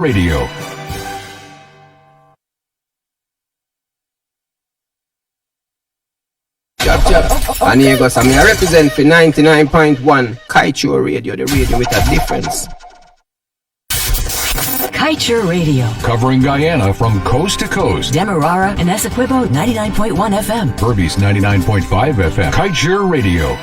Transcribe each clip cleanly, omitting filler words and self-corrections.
Radio. Chop. And here goes, I represent for 99.1 Kaicho Radio, the radio with a difference. Kaicho Radio. Covering Guyana from coast to coast. Demerara and Essequibo 99.1 FM. Berbice 99.5 FM. Kaicho Radio.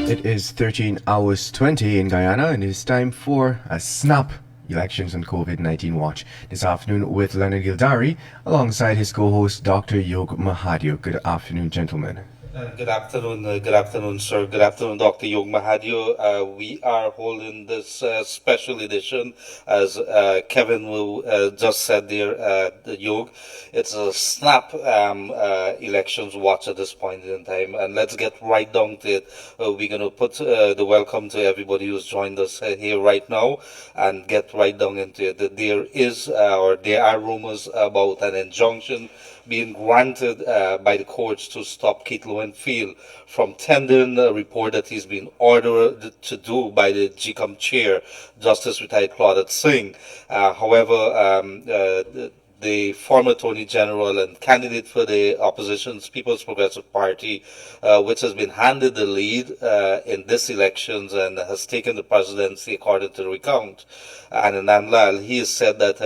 It is 13 hours 20 in Guyana, and it's time for a snap elections and COVID-19 watch this afternoon with Leonard Gildarie alongside his co-host Dr. Yog Mahadeo. Good afternoon, gentlemen. Good afternoon, sir. Good afternoon, Dr. Yog Mahadeo. We are holding this special edition, as Kevin just said there, the Yog. It's a snap elections watch at this point in time, and let's get right down to it. We're going to put the welcome to everybody who's joined us here right now, and get right down into it. There are rumors about an injunction being granted by the courts to stop Keith Lowenfield from tendering a report that he's been ordered to do by the GCOM chair, Justice Retired Claudette Singh. However, the former Attorney General and candidate for the opposition's People's Progressive Party, which has been handed the lead in this elections and has taken the presidency according to the recount, Anand Lal, he has said that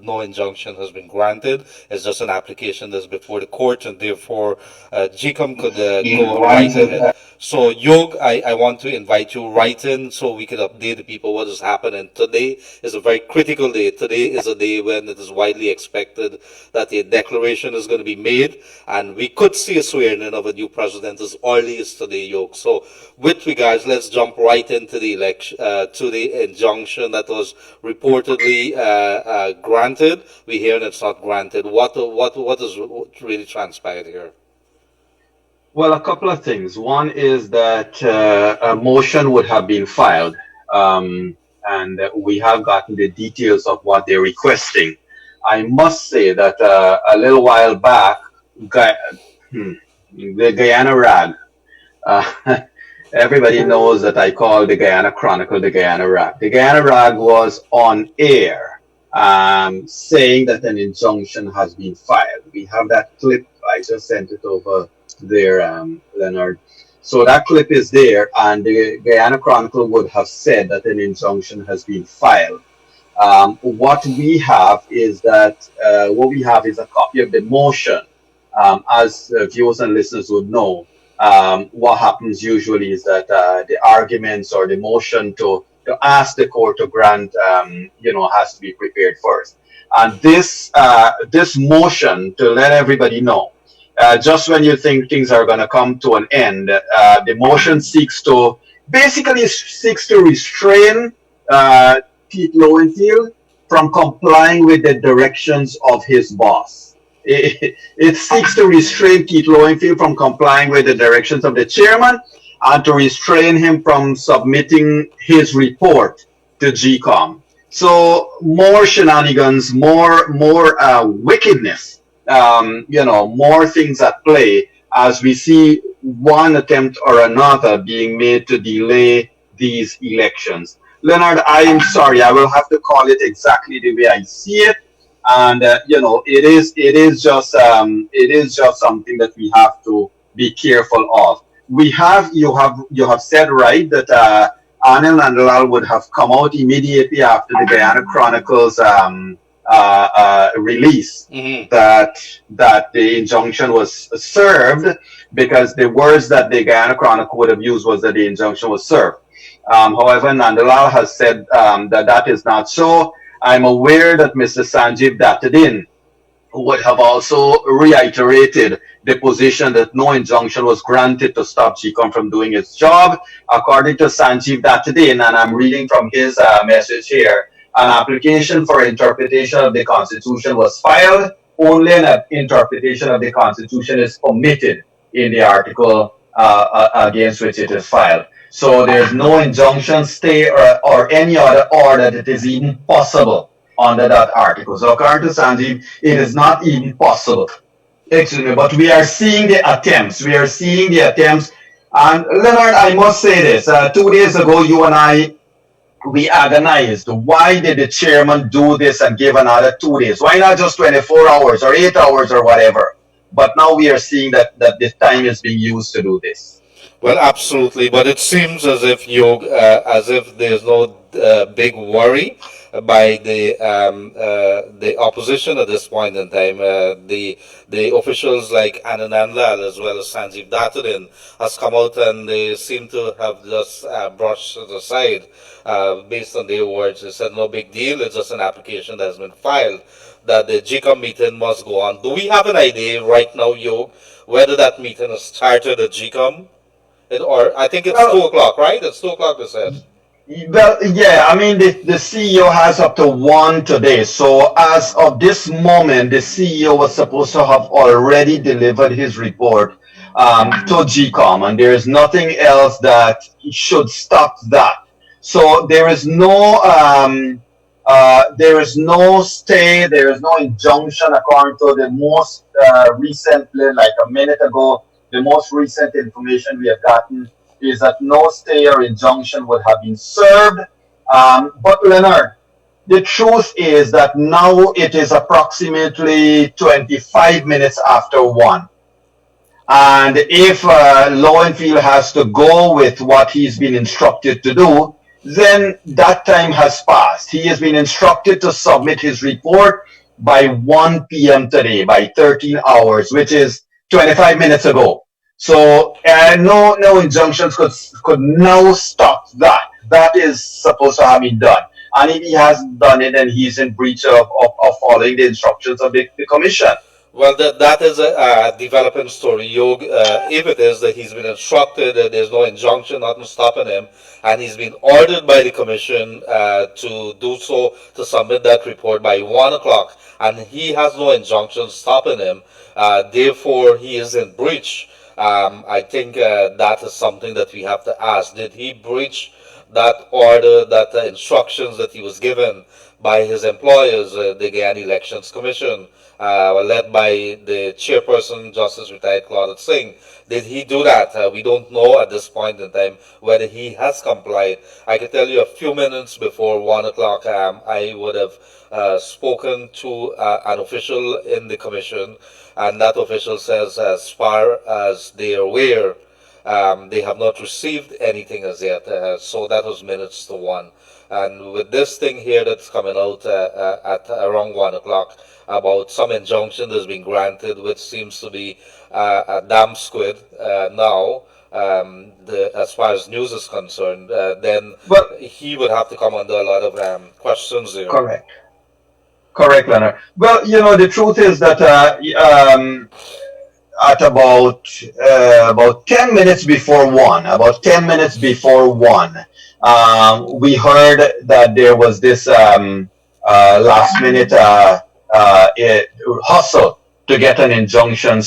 no injunction has been granted. It's just an application that's before the court, and therefore GCOM could go right ahead. So, Yog, I want to invite you right in so we can update the people what is happening. Today is a very critical day. Today is a day when it is widely expected that a declaration is going to be made, and we could see a swearing-in of a new president as early as today, Yog. So, with regards, let's jump right into the election, to the injunction that was reportedly granted. We hear it's not granted. What is really transpired here? Well, a couple of things. One is that a motion would have been filed, and we have gotten the details of what they're requesting. I must say that a little while back, the Guyana Rag, everybody knows that I call the Guyana Chronicle the Guyana Rag. The Guyana Rag was on air saying that an injunction has been filed. We have that clip. I just sent it over there, Leonard. So that clip is there, and the Guyana Chronicle would have said that an injunction has been filed. What we have is a copy of the motion. As viewers and listeners would know, what happens usually is that the arguments or the motion to ask the court to grant, has to be prepared first. And this motion, to let everybody know, just when you think things are going to come to an end, the motion seeks to restrain Pete Lowenfield from complying with the directions of his boss. It seeks to restrain Pete Lowenfield from complying with the directions of the chairman, and to restrain him from submitting his report to GCOM. So more shenanigans, more wickedness. More things at play as we see one attempt or another being made to delay these elections. Leonard, I am sorry, I will have to call it exactly the way I see it, and it is just something that we have to be careful of. You have said right that Anil Nandalal would have come out immediately after the Guyana Chronicles release, that the injunction was served, because the words that the Guyana Chronicle would have used was that the injunction was served. However, Nandalal has said that is not so. I'm aware that Mr. Sanjeev Dattadin would have also reiterated the position that no injunction was granted to stop GCOM from doing its job. According to Sanjeev Dattadin, and I'm reading from his message here, an application for interpretation of the Constitution was filed. Only an interpretation of the Constitution is permitted in the article against which it is filed. So there's no injunction, stay, or any other order that is even possible under that article. So according to Sanjeev, it is not even possible. Excuse me, but we are seeing the attempts. We are seeing the attempts. And Leonard, I must say this. 2 days ago, you and I, we agonized. Why did the chairman do this and give another 2 days? Why not just 24 hours or 8 hours or whatever? But now we are seeing that the time is being used to do this. Well, absolutely, but it seems as if as if there's no big worry by the opposition at this point in time. The officials like Anand Lal as well as Sanjeev Datadin has come out and they seem to have just brushed it aside based on their words. They said no big deal. It's just an application that has been filed that the GCOM meeting must go on. Do we have an idea right now, Yog, whether that meeting has started at GCOM? Or I think it's 2 o'clock, right? It's 2 o'clock, they said. Well, yeah, I mean, the CEO has up to 1 today. So as of this moment, the CEO was supposed to have already delivered his report to GCOM, and there is nothing else that should stop that. So there is no stay, there is no injunction according to the most recently, like a minute ago. The most recent information we have gotten is that no stay or injunction would have been served. But Leonard, the truth is that now it is approximately 25 minutes after 1. And if Lowenfield has to go with what he's been instructed to do, then that time has passed. He has been instructed to submit his report by 1 p.m. today, by 13 hours, which is 25 minutes ago. So no injunctions could now stop that. That is supposed to have been done. And if he hasn't done it, then he's in breach of following the instructions of the commission. Well, that is a developing story, Yog. If it is that he's been instructed, that there's no injunction, nothing stopping him, and he's been ordered by the commission to do so, to submit that report by 1 o'clock, and he has no injunction stopping him, therefore he is in breach. I think that is something that we have to ask. Did he breach that order, that instructions that he was given by his employers, the Guyana Elections Commission, led by the chairperson, Justice Retired Claudette Singh? Did he do that? We don't know at this point in time whether he has complied. I can tell you a few minutes before 1 o'clock, I would have spoken to an official in the commission, and that official says as far as they are aware, they have not received anything as yet. So that was minutes to 1. And with this thing here that's coming out at around 1 o'clock about some injunction that's been granted, which seems to be a damn squid now, as far as news is concerned, then he would have to come under a lot of questions there. Correct, Leonard. Well, the truth is that at about 10 minutes before 1, we heard that there was this last minute hustle to get an injunction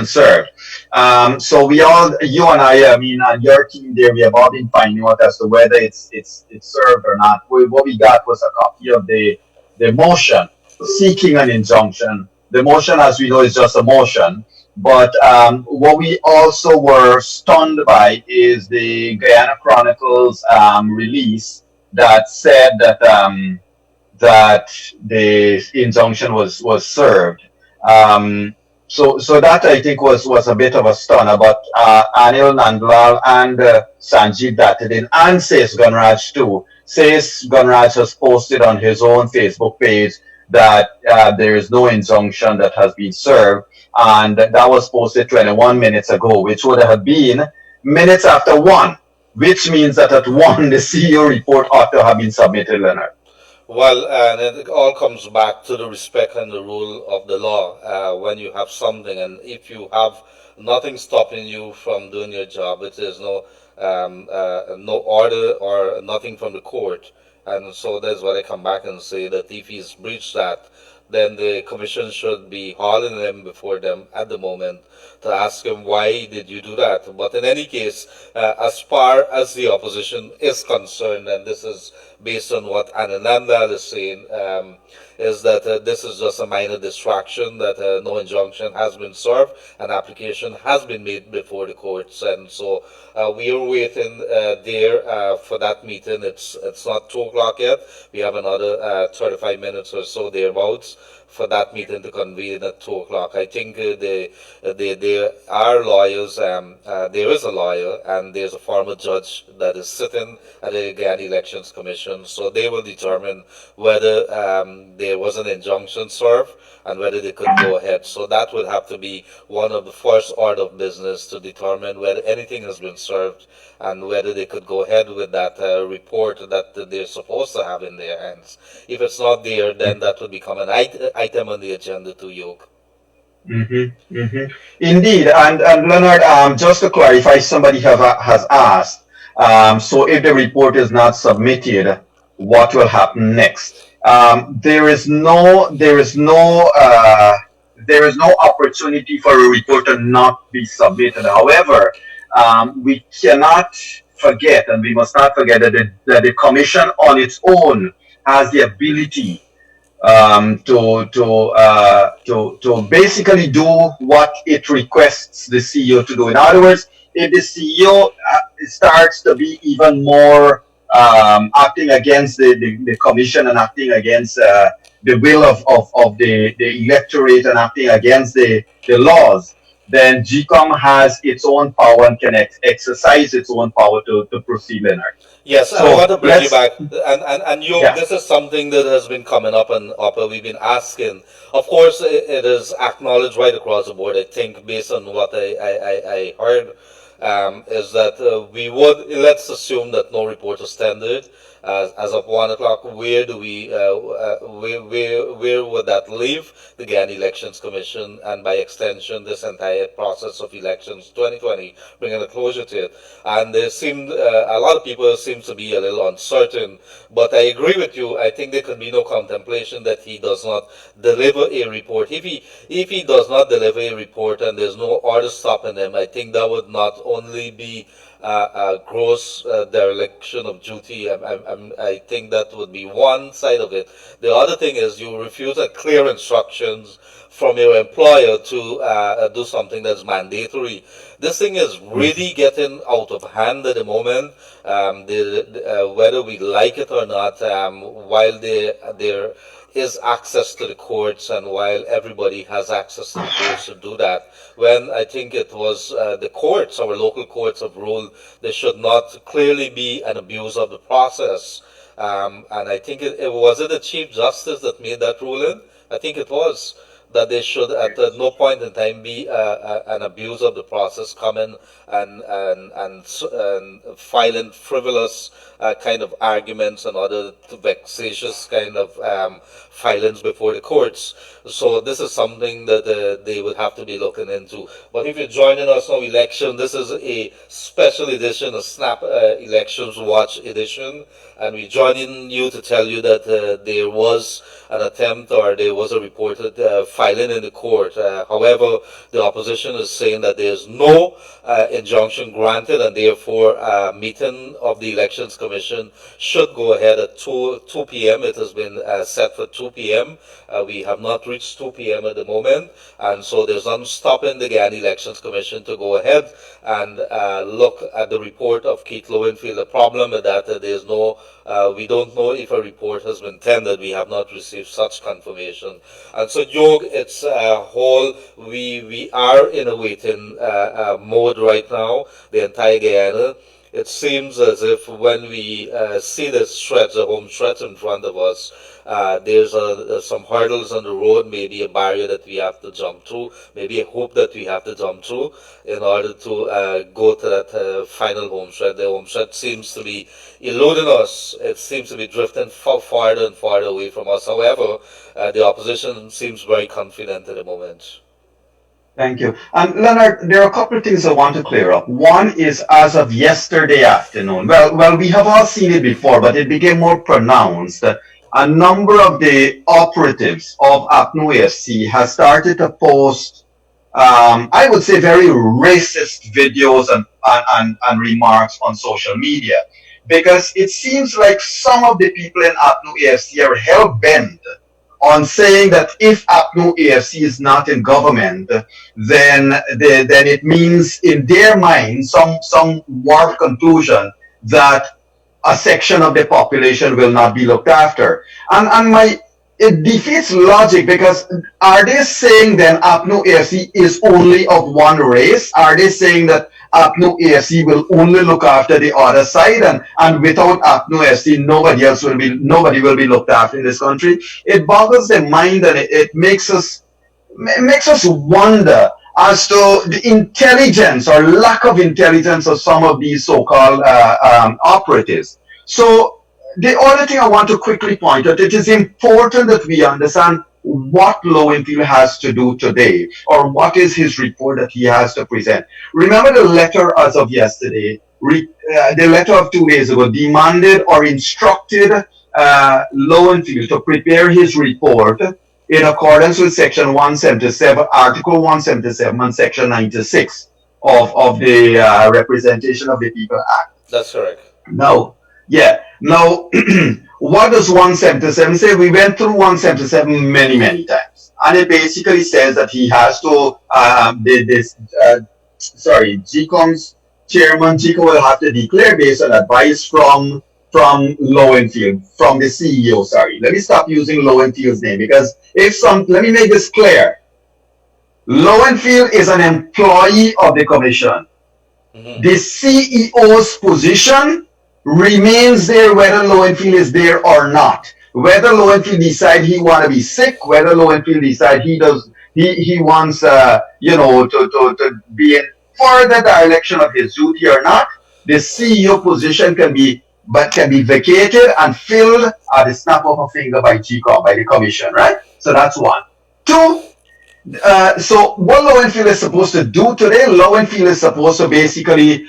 served. So we all, you and I mean, and your team there, we have all been finding out as to whether it's served or not. What we got was a copy of the motion seeking an injunction. The motion, as we know, is just a motion. But what we also were stunned by is the Guyana Chronicles release that said that the injunction was served. So that I think was a bit of a stunner. But Anil Nandlal and Sanjeev Datadin and Says Gunraj too. Says Gunraj has posted on his own Facebook page that there is no injunction that has been served. And that was posted 21 minutes ago, which would have been minutes after 1, which means that at 1, the CEO report ought to have been submitted, Leonard. Well, and it all comes back to the respect and the rule of the law. When you have something, and if you have nothing stopping you from doing your job, it is no order or nothing from the court. And so that's why I come back and say that if he's breached that, then the commission should be hauling him before them at the moment to ask him, why did you do that? But in any case, as far as the opposition is concerned, and this is based on what Anananda is saying, is that this is just a minor distraction, that no injunction has been served, an application has been made before the courts, and so we are waiting there for that meeting. It's not 2 o'clock yet. We have another 35 minutes or so thereabouts for that meeting to convene at 2 o'clock. I think there are lawyers, there is a lawyer, and there's a former judge that is sitting at the Guyana Elections Commission, so they will determine whether there was an injunction served and whether they could go ahead. So that would have to be one of the first order of business, to determine whether anything has been served and whether they could go ahead with that report that they're supposed to have in their hands. If it's not there, then that would become an item on the agenda to Yog. Indeed, and Leonard, just to clarify, somebody has asked, so if the report is not submitted, what will happen next? There is no opportunity for a report to not be submitted. However, we cannot forget, and we must not forget, that the commission on its own has the ability to basically do what it requests the CEO to do. In other words, if the CEO starts to be even more acting against the commission and acting against the will of the electorate and acting against the laws, then GCOM has its own power and can exercise its own power to proceed, Leonard. Yes, So I want to bring you let's, back, and you, yeah. this is something that has been coming up, and we've been asking. Of course, it is acknowledged right across the board. I think, based on what I heard, is that we would, let's assume that no report is tendered as of 1 o'clock. Where do we, where would that leave the Guyana Elections Commission, and by extension this entire process of elections 2020, bringing a closure to it? And there seemed, a lot of people seem to be a little uncertain, but I agree with you. I think there could be no contemplation that he does not deliver a report. If he does not deliver a report and there's no order stopping him, I think that would not only be a gross dereliction of duty. I think that would be one side of it. The other thing is, you refuse clear instructions from your employer to do something that's mandatory. This thing is really getting out of hand at the moment. Whether we like it or not, while there is access to the courts, and while everybody has access to the courts to do that, when I think it was the courts, our local courts, have ruled there should not clearly be an abuse of the process. And I think it was the Chief Justice that made that ruling. I think it was that there should at no point in time be an abuse of the process, coming and filing frivolous kind of arguments and other vexatious kind of filings before the courts. So this is something that they would have to be looking into. But if you're joining us now, election, this is a special edition, a Snap Elections Watch edition, and we're joining you to tell you that there was an attempt, or there was a reported filing in the court. However, the opposition is saying that there's no injunction granted, and therefore meeting of the Elections Commission should go ahead at 2 p.m. It has been set for 2 p.m. We have not reached 2 p.m. at the moment, and so there's none stopping the Guyana Elections Commission to go ahead and look at the report of Keith Lowenfield. The problem is that there's no, we don't know if a report has been tendered. We have not received such confirmation. And so, Yog, it's a whole, we are in a waiting mode right now, the entire Guyana. It seems as if when we see the stretch, the home stretch in front of us, there's some hurdles on the road, maybe a barrier that we have to jump through, maybe a hoop that we have to jump through in order to go to that final home stretch. The home stretch seems to be eluding us. It seems to be drifting farther and farther away from us. However, the opposition seems very confident at the moment. Thank you. Leonard, there are a couple of things I want to clear up. One is, as of yesterday afternoon, well, we have all seen it before, but it became more pronounced a number of the operatives of APNU AFC has started to post, I would say, very racist videos and remarks on social media. Because it seems like some of the people in APNU AFC are hell bent on saying that if APNU AFC is not in government, then it means in their mind some warped conclusion that a section of the population will not be looked after. And it defeats logic, because are they saying then APNU AFC is only of one race? Are they saying that APNU AFC will only look after the other side, and without APNU AFC nobody will be looked after in this country? It boggles the mind, and it makes us wonder as to the intelligence or lack of intelligence of some of these so-called operatives. So the other thing I want to quickly point out, it is important that we understand what Lowenfield has to do today, or what is his report that he has to present. Remember the letter as of yesterday, the letter of 2 days ago demanded or instructed Lowenfield to prepare his report in accordance with Section 177, Article 177 and Section 96 of the Representation of the People Act. That's correct. Now, what does 177 say? We went through 177 many times, and it basically says that he has to, GCOM's chairman, GCOM will have to declare based on advice from Lowenfield, from the CEO, Let me stop using Lowenfield's name, because let me make this clear. Lowenfield is an employee of the commission. Mm-hmm. The CEO's position remains there whether Lowenfield is there or not. Whether Lowenfield decide he want to be sick, whether Lowenfield decide he wants to be in further direction of his duty or not, the CEO position can be vacated and filled at the snap of a finger by GCOM, by the commission, right? So that's one. Two, so what Lowenfield is supposed to do today, Lowenfield is supposed to basically,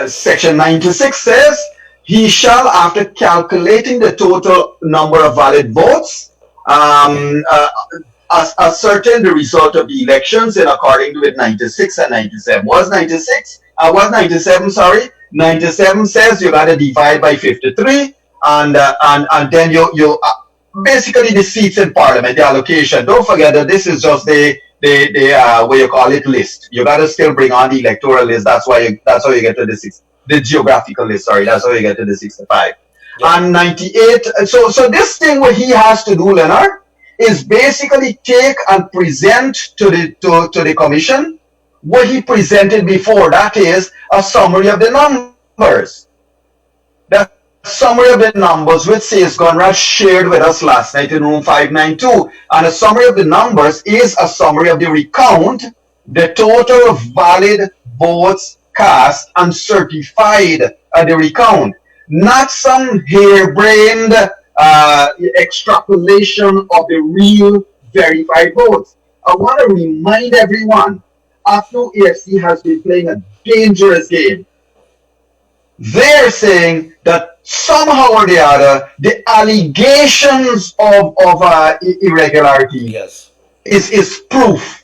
Section 96 says, he shall, after calculating the total number of valid votes, ascertain the result of the elections in according with 96 and 97. Was 97, sorry. 97 says you got to divide by 53, and then you basically the seats in parliament, the allocation. Don't forget that this is just the what you call it, list. You got to still bring on the electoral list. That's how you get to the geographical list. Sorry, that's how you get to the 65. Yeah. And 98. So this thing what he has to do, Leonard, is basically take and present to the commission what he presented before. That is a summary of the numbers. The summary of the numbers which says Conrad shared with us last night in room 592. And a summary of the numbers is a summary of the recount, the total of valid votes cast and certified at the recount. Not some harebrained extrapolation of the real verified votes. I want to remind everyone, APNU AFC has been playing a dangerous game. They're saying that somehow or the other, the allegations of irregularity is proof.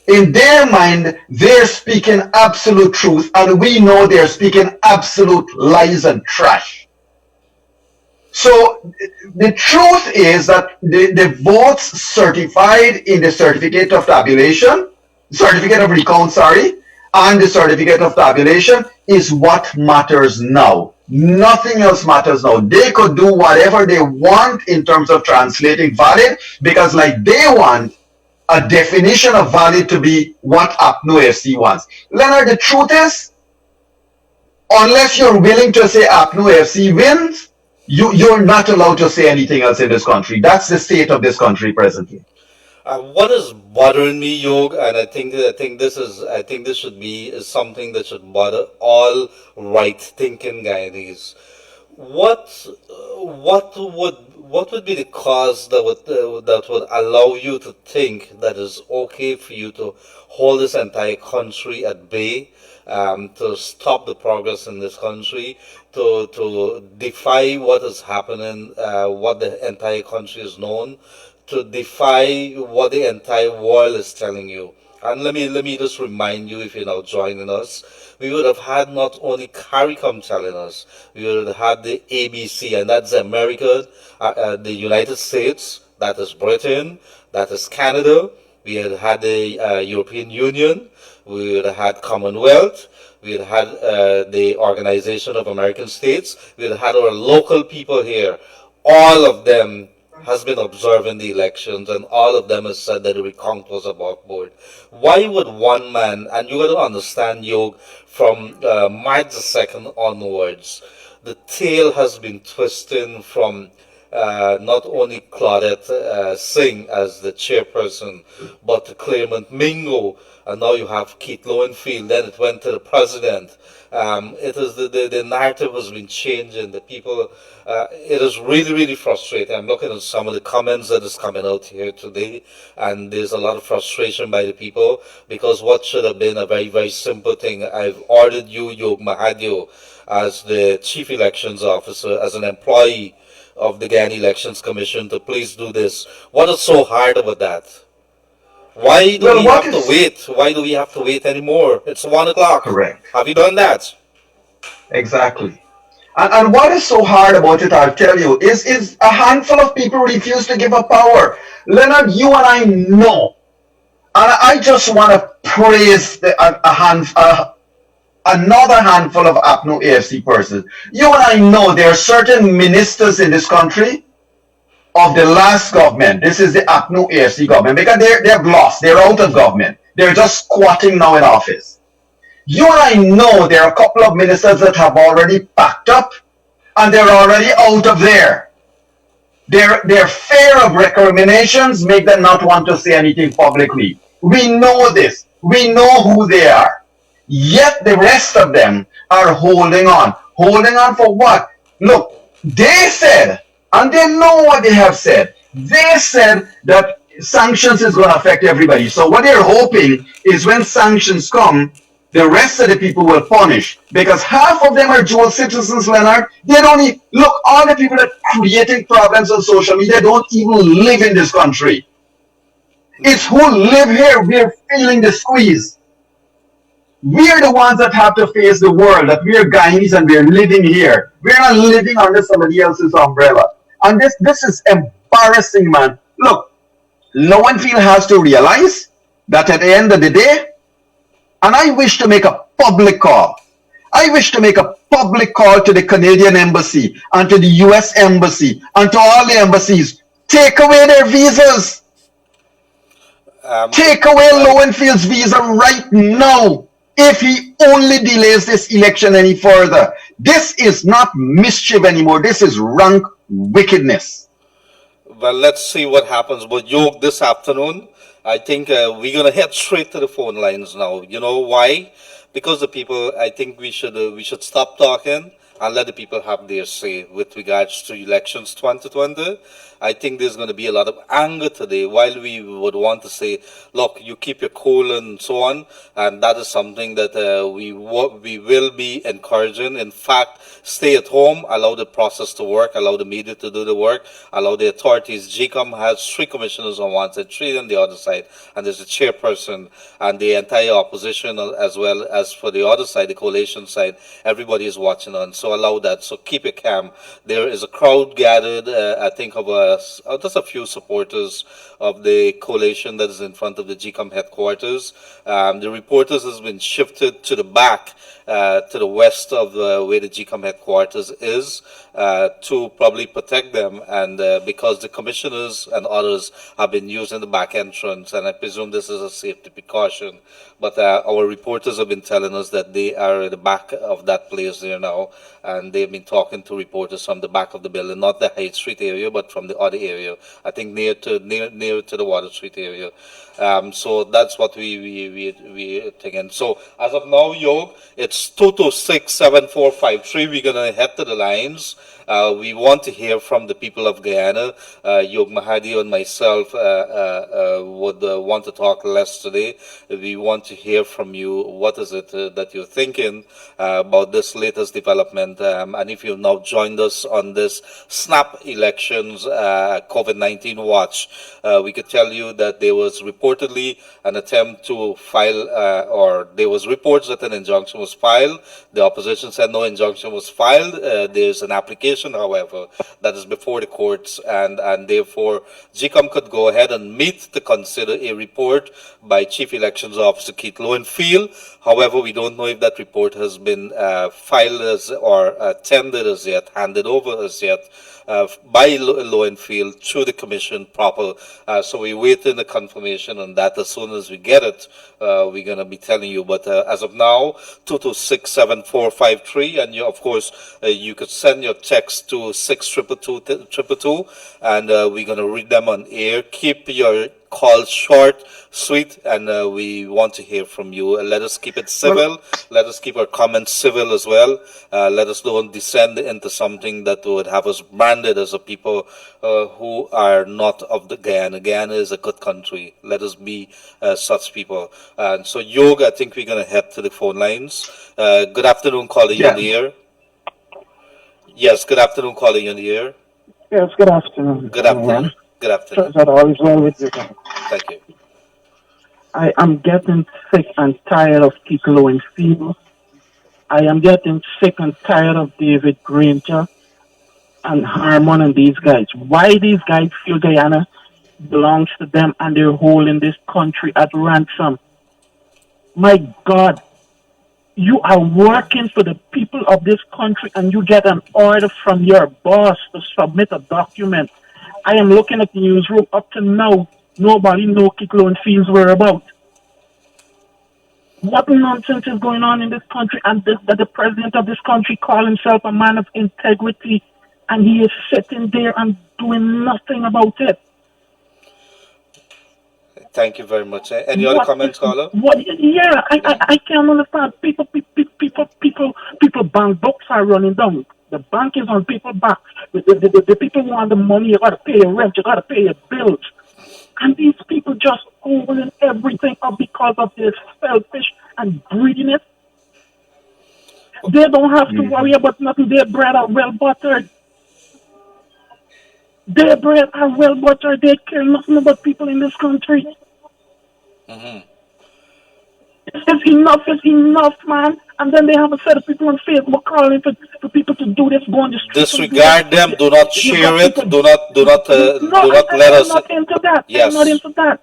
In their mind, they're speaking absolute truth, and we know they're speaking absolute lies and trash. So the truth is that the votes certified in the certificate of tabulation, certificate of recount, and the certificate of tabulation is what matters now. Nothing else matters now. They could do whatever they want in terms of translating valid, because like they want a definition of valid to be what APNU AFC wants. Leonard, the truth is, unless you're willing to say APNU AFC wins, you're not allowed to say anything else in this country. That's the state of this country presently. What is bothering me, Yog, and I think this should be something that should bother all right-thinking Guyanese. What would be the cause that would allow you to think that it's okay for you to hold this entire country at bay, to stop the progress in this country, to defy what is happening, what the entire country is known, to defy what the entire world is telling you? And let me just remind you, if you're now joining us, we would have had not only CARICOM telling us, we would have had the ABC, and that's America, the United States, that is Britain, that is Canada. We had had the European Union, we would have had Commonwealth, we had had the Organization of American States, we had had our local people here. All of them has been observing the elections, and all of them has said that the recount was above board. Why would one man, and you got to understand, Yog, from March the 2nd onwards, the tail has been twisting from not only Claudette Singh as the chairperson, but to Clement Mingo, and now you have Keith Lowenfield, then it went to the president. It is the narrative has been changing. The people, it is really, really frustrating. I'm looking at some of the comments that is coming out here today, and there's a lot of frustration by the people, because what should have been a very, very simple thing. I've ordered you, Yog Mahadeo, as the chief elections officer, as an employee of the Guyana Elections Commission, to please do this. What is so hard about that? Why do we have to wait? Why do we have to wait anymore? It's 1 o'clock. Correct. Have you done that? Exactly. And what is so hard about it, I'll tell you, is a handful of people refuse to give up power. Leonard, you and I know, and I just want to praise another handful of APNO AFC persons. You and I know there are certain ministers in this country of the last government. This is the APNO AFC government, because they've lost. They're out of government. They're just squatting now in office. You and I know there are a couple of ministers that have already packed up, and they're already out of there. Their fear of recriminations make them not want to say anything publicly. We know this. We know who they are. Yet the rest of them are holding on. Holding on for what? Look, they said, and they know what they have said. They said that sanctions is going to affect everybody. So what they're hoping is when sanctions come, the rest of the people will punish. Because half of them are dual citizens, Leonard. They don't even, look, all the people that are creating problems on social media don't even live in this country. It's who live here. We're feeling the squeeze. We're the ones that have to face the world, that we're Guyanese and we're living here. We're not living under somebody else's umbrella. And this is embarrassing, man. Look, Lowenfield has to realize that at the end of the day, and I wish to make a public call. I wish to make a public call to the Canadian Embassy and to the US Embassy and to all the embassies. Take away their visas. Take away Lowenfield's visa right now. If he only delays this election any further. This is not mischief anymore. This is rank wickedness. Well, let's see what happens. But Yog, this afternoon, I think we're going to head straight to the phone lines now. You know why? Because the people, I think we should stop talking and let the people have their say with regards to elections 2020. I think there's going to be a lot of anger today, while we would want to say, look, you keep your cool and so on, and that is something that we will be encouraging. In fact, stay at home, allow the process to work, allow the media to do the work, allow the authorities. GCOM has 3 commissioners on one side, 3 on the other side, and there's a chairperson, and the entire opposition, as well as for the other side, the coalition side, everybody is watching on. So allow that. So keep it calm. There is a crowd gathered, I think, of just a few supporters of the coalition that is in front of the GCOM headquarters. The reporters has been shifted to the back, to the west of where the GCOM headquarters is, to probably protect them, and because the commissioners and others have been using the back entrance, and I presume this is a safety precaution. But our reporters have been telling us that they are at the back of that place there now, and they've been talking to reporters from the back of the building, not the High Street area, but from the the other area. I think near to the Water Street area. So that's what we thinking. So as of now, Yog, it's 226-7453. We're gonna head to the lines. We want to hear from the people of Guyana. Yog Mahadeo and myself would want to talk less today. We want to hear from you. What is it that you're thinking about this latest development? And if you've now joined us on this SNAP elections COVID-19 watch, we could tell you that there was reportedly an attempt to file, or there was reports that an injunction was filed. The opposition said no injunction was filed. There's an application, however, that is before the courts, and therefore GCOM could go ahead and meet to consider a report by Chief Elections Officer Keith Lowenfield. However, we don't know if that report has been filed or tendered as yet, handed over as yet by Lowenfield to the commission proper. So we're waiting the confirmation on that. As soon as we get it, we're going to be telling you. But as of now, 226-7453, and of course, you could send your text to 62222, and we're going to read them on air. Keep your calls short, sweet, and we want to hear from you. Let us keep it civil. Let us keep our comments civil as well. Let us don't descend into something that would have us branded as a people who are not of the Guyana. Guyana is a good country. Let us be such people. And so, Yog, I think we're going to head to the phone lines. Good afternoon, calling you in the air. Yes, good afternoon, calling you in the air. Yes, good afternoon. Good afternoon. Good afternoon. That all is well with you guys. Thank you. I am getting sick and tired of Kiklo and Field. I am getting sick and tired of David Granger and Harmon and these guys. Why these guys feel Guyana belongs to them and they're holding this country at ransom? My God, you are working for the people of this country and you get an order from your boss to submit a document. I am looking at the newsroom. Up to now, nobody knows Kiklo and Fields' whereabouts. What nonsense is going on in this country? And that the president of this country calls himself a man of integrity, and he is sitting there and doing nothing about it. Thank you very much. Any other comments, caller? Yeah, I can't understand. People, bank books are running down. The bank is on people's backs. The people want the money. You got to pay your rent. You got to pay your bills. And these people just holding everything up because of their selfish and greediness. They don't have to worry about nothing. Their bread are well buttered. Their bread are well buttered. They care nothing about people in this country. Mm-hmm. It's enough, man. And then they have a set of people on Facebook calling for people to do this, go on the street. Disregard them. Do not share it. Do not let us. I'm not into that. Yes. I'm not into that.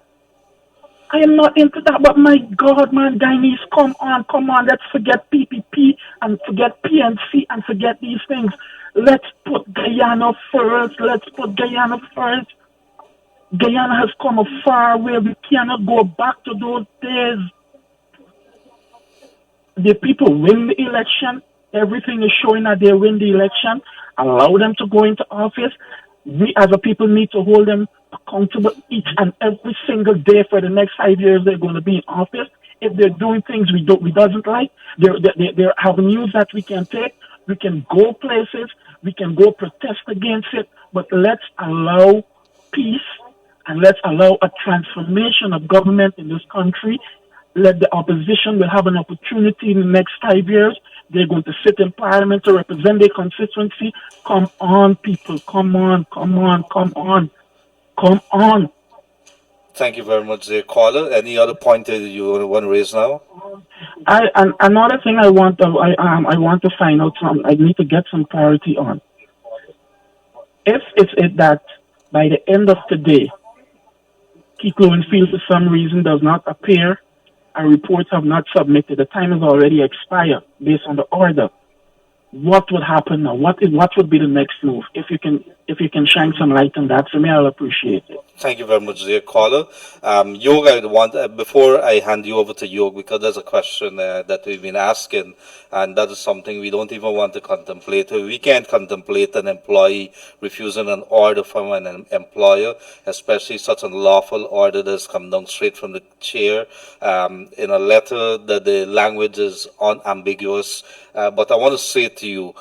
I am not into that. But my God, man, Guyanese, come on. Let's forget PPP and forget PNC and forget these things. Let's put Guyana first. Guyana has come a far way. We cannot go back to those days. The people win the election. Everything is showing that they win the election. Allow them to go into office. We as a people need to hold them accountable each and every single day for the next 5 years they're going to be in office. If they're doing things we doesn't like, there are avenues that we can take. We can go places. We can go protest against it. But let's allow peace and let's allow a transformation of government in this country. Let the opposition will have an opportunity in the next 5 years. They're going to sit in parliament to represent their constituency. Come on, people. Come on. Thank you very much, caller. Any other point that you want to raise now? Another thing I want to find out some. I need to get some clarity on. If it's that by the end of today, Kiklo and Field for some reason does not appear, and reports have not submitted, the time has already expired based on the order. What would happen now? What would be the next move? If you can if you can shine some light on that for me, I'll appreciate it. Thank you very much, dear caller. Yog, I want before I hand you over to Yog, because there's a question that we've been asking, and that is something we don't even want to contemplate. We can't contemplate an employee refusing an order from an employer, especially such an unlawful order that's come down straight from the chair in a letter that the language is unambiguous. But I want to say to you,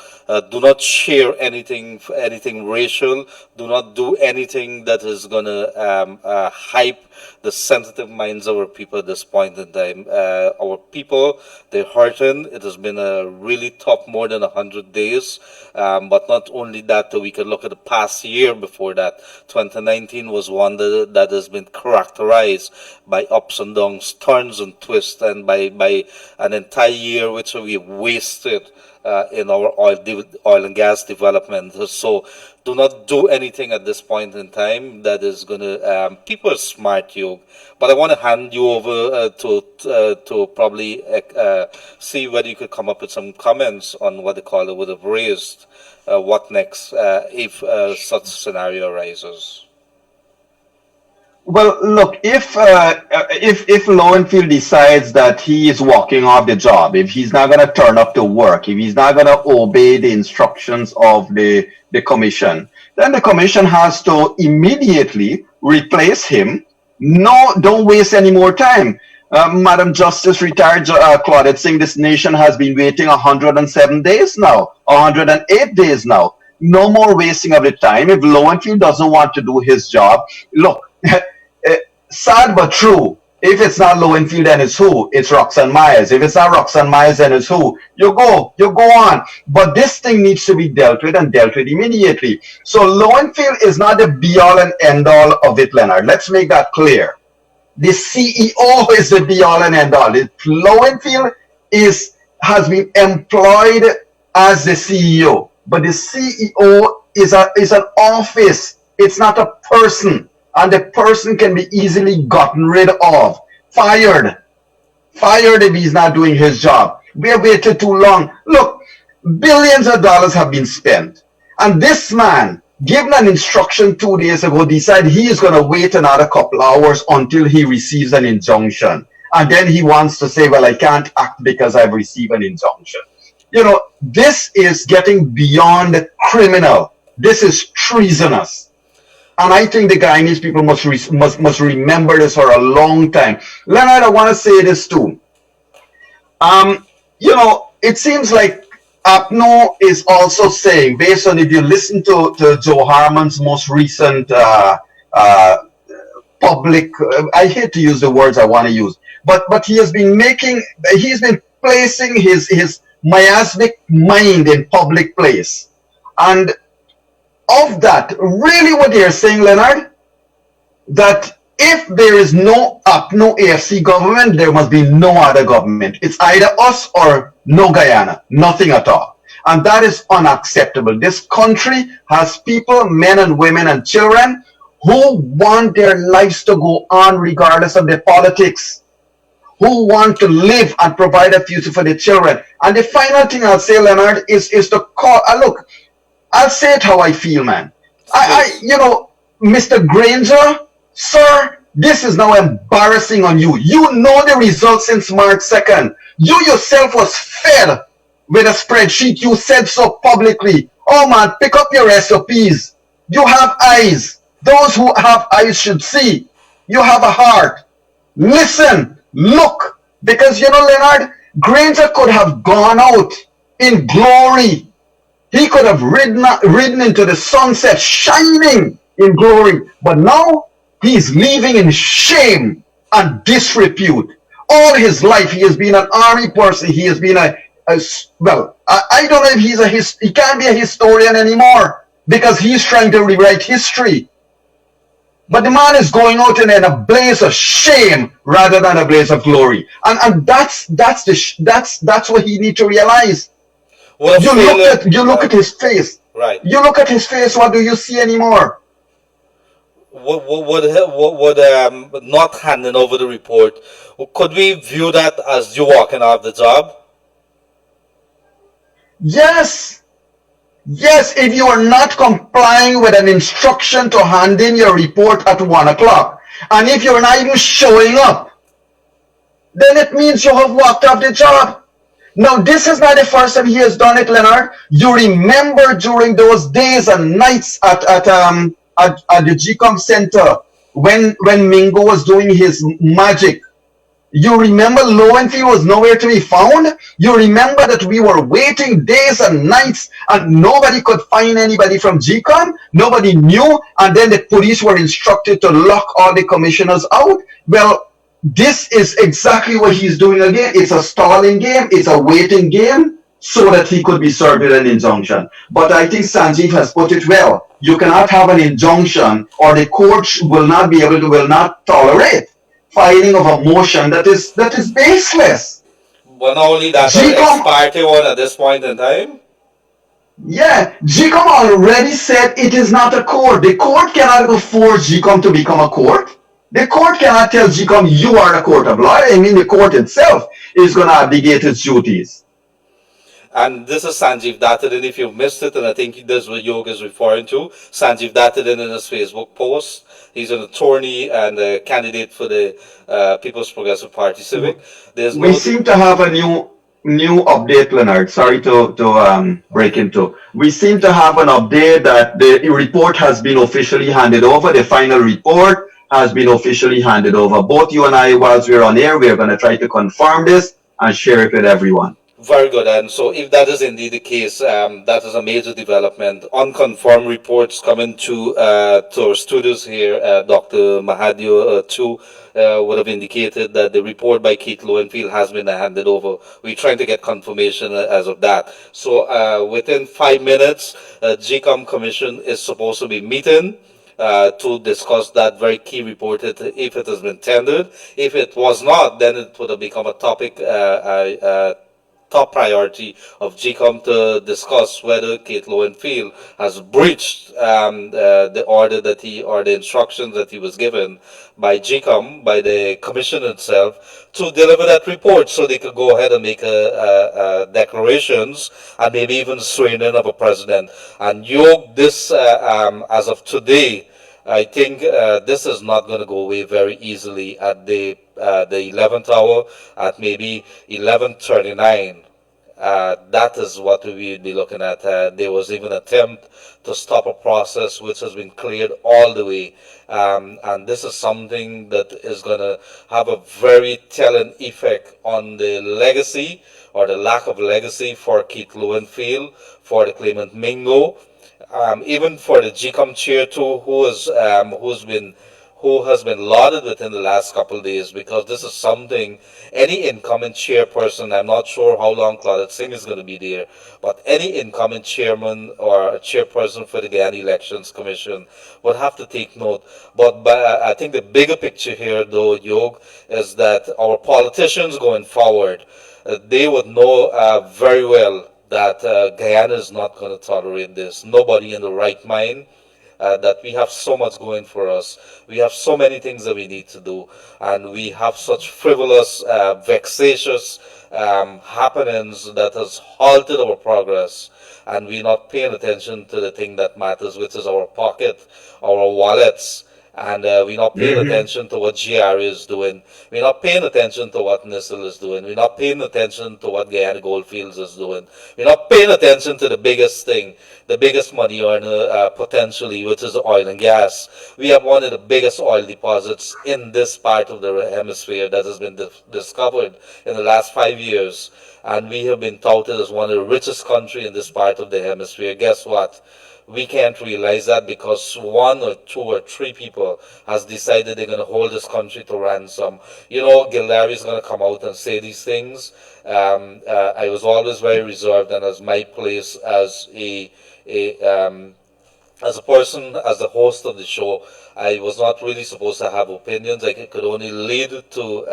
do not share anything racial. Do not do anything that is going to hype the sensitive minds of our people at this point in time. Our people, they're hurting. It has been a really tough more than 100 days. But not only that, we can look at the past year before that. 2019 was one that has been characterized by ups and downs, turns and twists, and by an entire year which we wasted in our oil and gas development. So do not do anything at this point in time that is going to, people are smart, Yog, but I want to hand you over to probably see whether you could come up with some comments on what the caller would have raised. What next if such scenario arises? Well, look, if Lowenfield decides that he is walking off the job, if he's not going to turn up to work, if he's not going to obey the instructions of the commission, then the commission has to immediately replace him. No, don't waste any more time. Madam Justice retired Claudette Singh, this nation has been waiting 107 days now, 108 days now. No more wasting of the time. If Lowenfield doesn't want to do his job, look, sad but true. If it's not Lowenfield, then it's who? It's Roxanne Myers. If it's not Roxanne Myers, then it's who? You go on. But this thing needs to be dealt with and dealt with immediately. So Lowenfield is not the be-all and end-all of it, Leonard. Let's make that clear. The CEO is the be-all and end-all. Lowenfield has been employed as the CEO, but the CEO is an office. It's not a person. And the person can be easily gotten rid of. Fired if he's not doing his job. We have waited too long. Look, billions of dollars have been spent. And this man, given an instruction 2 days ago, decided he is going to wait another couple hours until he receives an injunction. And then he wants to say, well, I can't act because I've received an injunction. You know, this is getting beyond criminal. This is treasonous. And I think the Guyanese people must remember this for a long time. Leonard, I want to say this too. You know, it seems like APNO is also saying, based on if you listen to Joe Harmon's most recent public, I hate to use the words I want to use, but he's been placing his miasmic mind in public place. And of that, really what they're saying, Leonard, that if there is no APNO AFC government, there must be no other government. It's either us or no Guyana, nothing at all. And that is unacceptable. This country has people, men and women and children, who want their lives to go on regardless of their politics, who want to live and provide a future for their children. And the final thing I'll say, Leonard, is to call, look, I'll say it how I feel, man. You know, Mr. Granger, sir, this is now embarrassing on you. You know the results since March 2nd. You yourself was fed with a spreadsheet. You said so publicly. Oh, man, pick up your SOPs. You have eyes. Those who have eyes should see. You have a heart. Listen, look, because, you know, Leonard, Granger could have gone out in glory. He could have ridden into the sunset, shining in glory. But now he's leaving in shame and disrepute. All his life, he has been an army person. He has been I don't know if he can't be a historian anymore because he's trying to rewrite history. But the man is going out in a blaze of shame rather than a blaze of glory. And that's what he needs to realize. Well, you look at his face. Right. You look at his face. What do you see anymore? Would not handing over the report, could we view that as you walking off the job? Yes. Yes, if you are not complying with an instruction to hand in your report at 1 o'clock, and if you're not even showing up, then it means you have walked off the job. Now, this is not the first time he has done it, Leonard. You remember during those days and nights at the GCOM Center when Mingo was doing his magic. You remember Lowenfield was nowhere to be found? You remember that we were waiting days and nights and nobody could find anybody from GCOM? Nobody knew, and then the police were instructed to lock all the commissioners out? Well, this is exactly what he's doing again. It's a stalling game, it's a waiting game so that he could be served with an injunction. But I think Sanjeev has put it well. You cannot have an injunction, or the court will not tolerate filing of a motion that is baseless. But not only that, an ex parte one at this point in time. Yeah, GCOM already said it is not a court. The court cannot force GCOM to become a court. The court cannot tell GCOM you are a court of law. I mean, the court itself is going to abdicate its duties. And this is Sanjeev Dattadin. If you missed it, and I think this is what Yog is referring to, Sanjeev Dattadin in his Facebook post. He's an attorney and a candidate for the People's Progressive Party Civic. We seem to have a new update, Leonard. Sorry to break into. We seem to have an update that the report has been officially handed over. The final report has been officially handed over. Both you and I, whilst we're on air, we're going to try to confirm this and share it with everyone. Very good. And so if that is indeed the case, that is a major development. Unconfirmed reports coming to our studios here, Dr. Mahadeo too, would have indicated that the report by Keith Lowenfield has been handed over. We're trying to get confirmation as of that. So within 5 minutes, GCOM Commission is supposed to be meeting to discuss that very key report if it has been tendered. If it was not, then it would have become a topic top priority of GCOM to discuss whether Keith Lowenfield has breached the order or the instructions that he was given by GCOM, by the commission itself, to deliver that report so they could go ahead and make declarations and maybe even swearing in of a president. And Yog, this, as of today, I think this is not going to go away very easily at the 11th hour, at maybe 11:39. That is what we will be looking at. There was even an attempt to stop a process which has been cleared all the way. And this is something that is going to have a very telling effect on the legacy or the lack of legacy for Keith Lowenfield, for the claimant Mingo, even for the GCOM chair too, who has been lauded within the last couple of days, because this is something any incoming chairperson, I'm not sure how long Claudette Singh is going to be there, but any incoming chairman or chairperson for the Guyana Elections Commission would have to take note. But I think the bigger picture here, though, Yog, is that our politicians going forward, they would know very well that Guyana is not going to tolerate this. Nobody in the right mind. That we have so much going for us. We have so many things that we need to do, and we have such frivolous, vexatious happenings that has halted our progress, and we're not paying attention to the thing that matters, which is our pocket, our wallets, and we're not paying attention to what GR is doing. We're not paying attention to what NISL is doing. We're not paying attention to what Guyana Goldfields is doing. We're not paying attention to the biggest thing, the biggest money earner potentially, which is oil and gas. We have one of the biggest oil deposits in this part of the hemisphere that has been discovered in the last 5 years. And we have been touted as one of the richest countries in this part of the hemisphere. Guess what? We can't realize that because 1 or 2 or 3 people has decided they're going to hold this country to ransom. You know, Gildarie is going to come out and say these things. I was always very reserved, and as my place as as a person, as the host of the show, I was not really supposed to have opinions. I could only lead to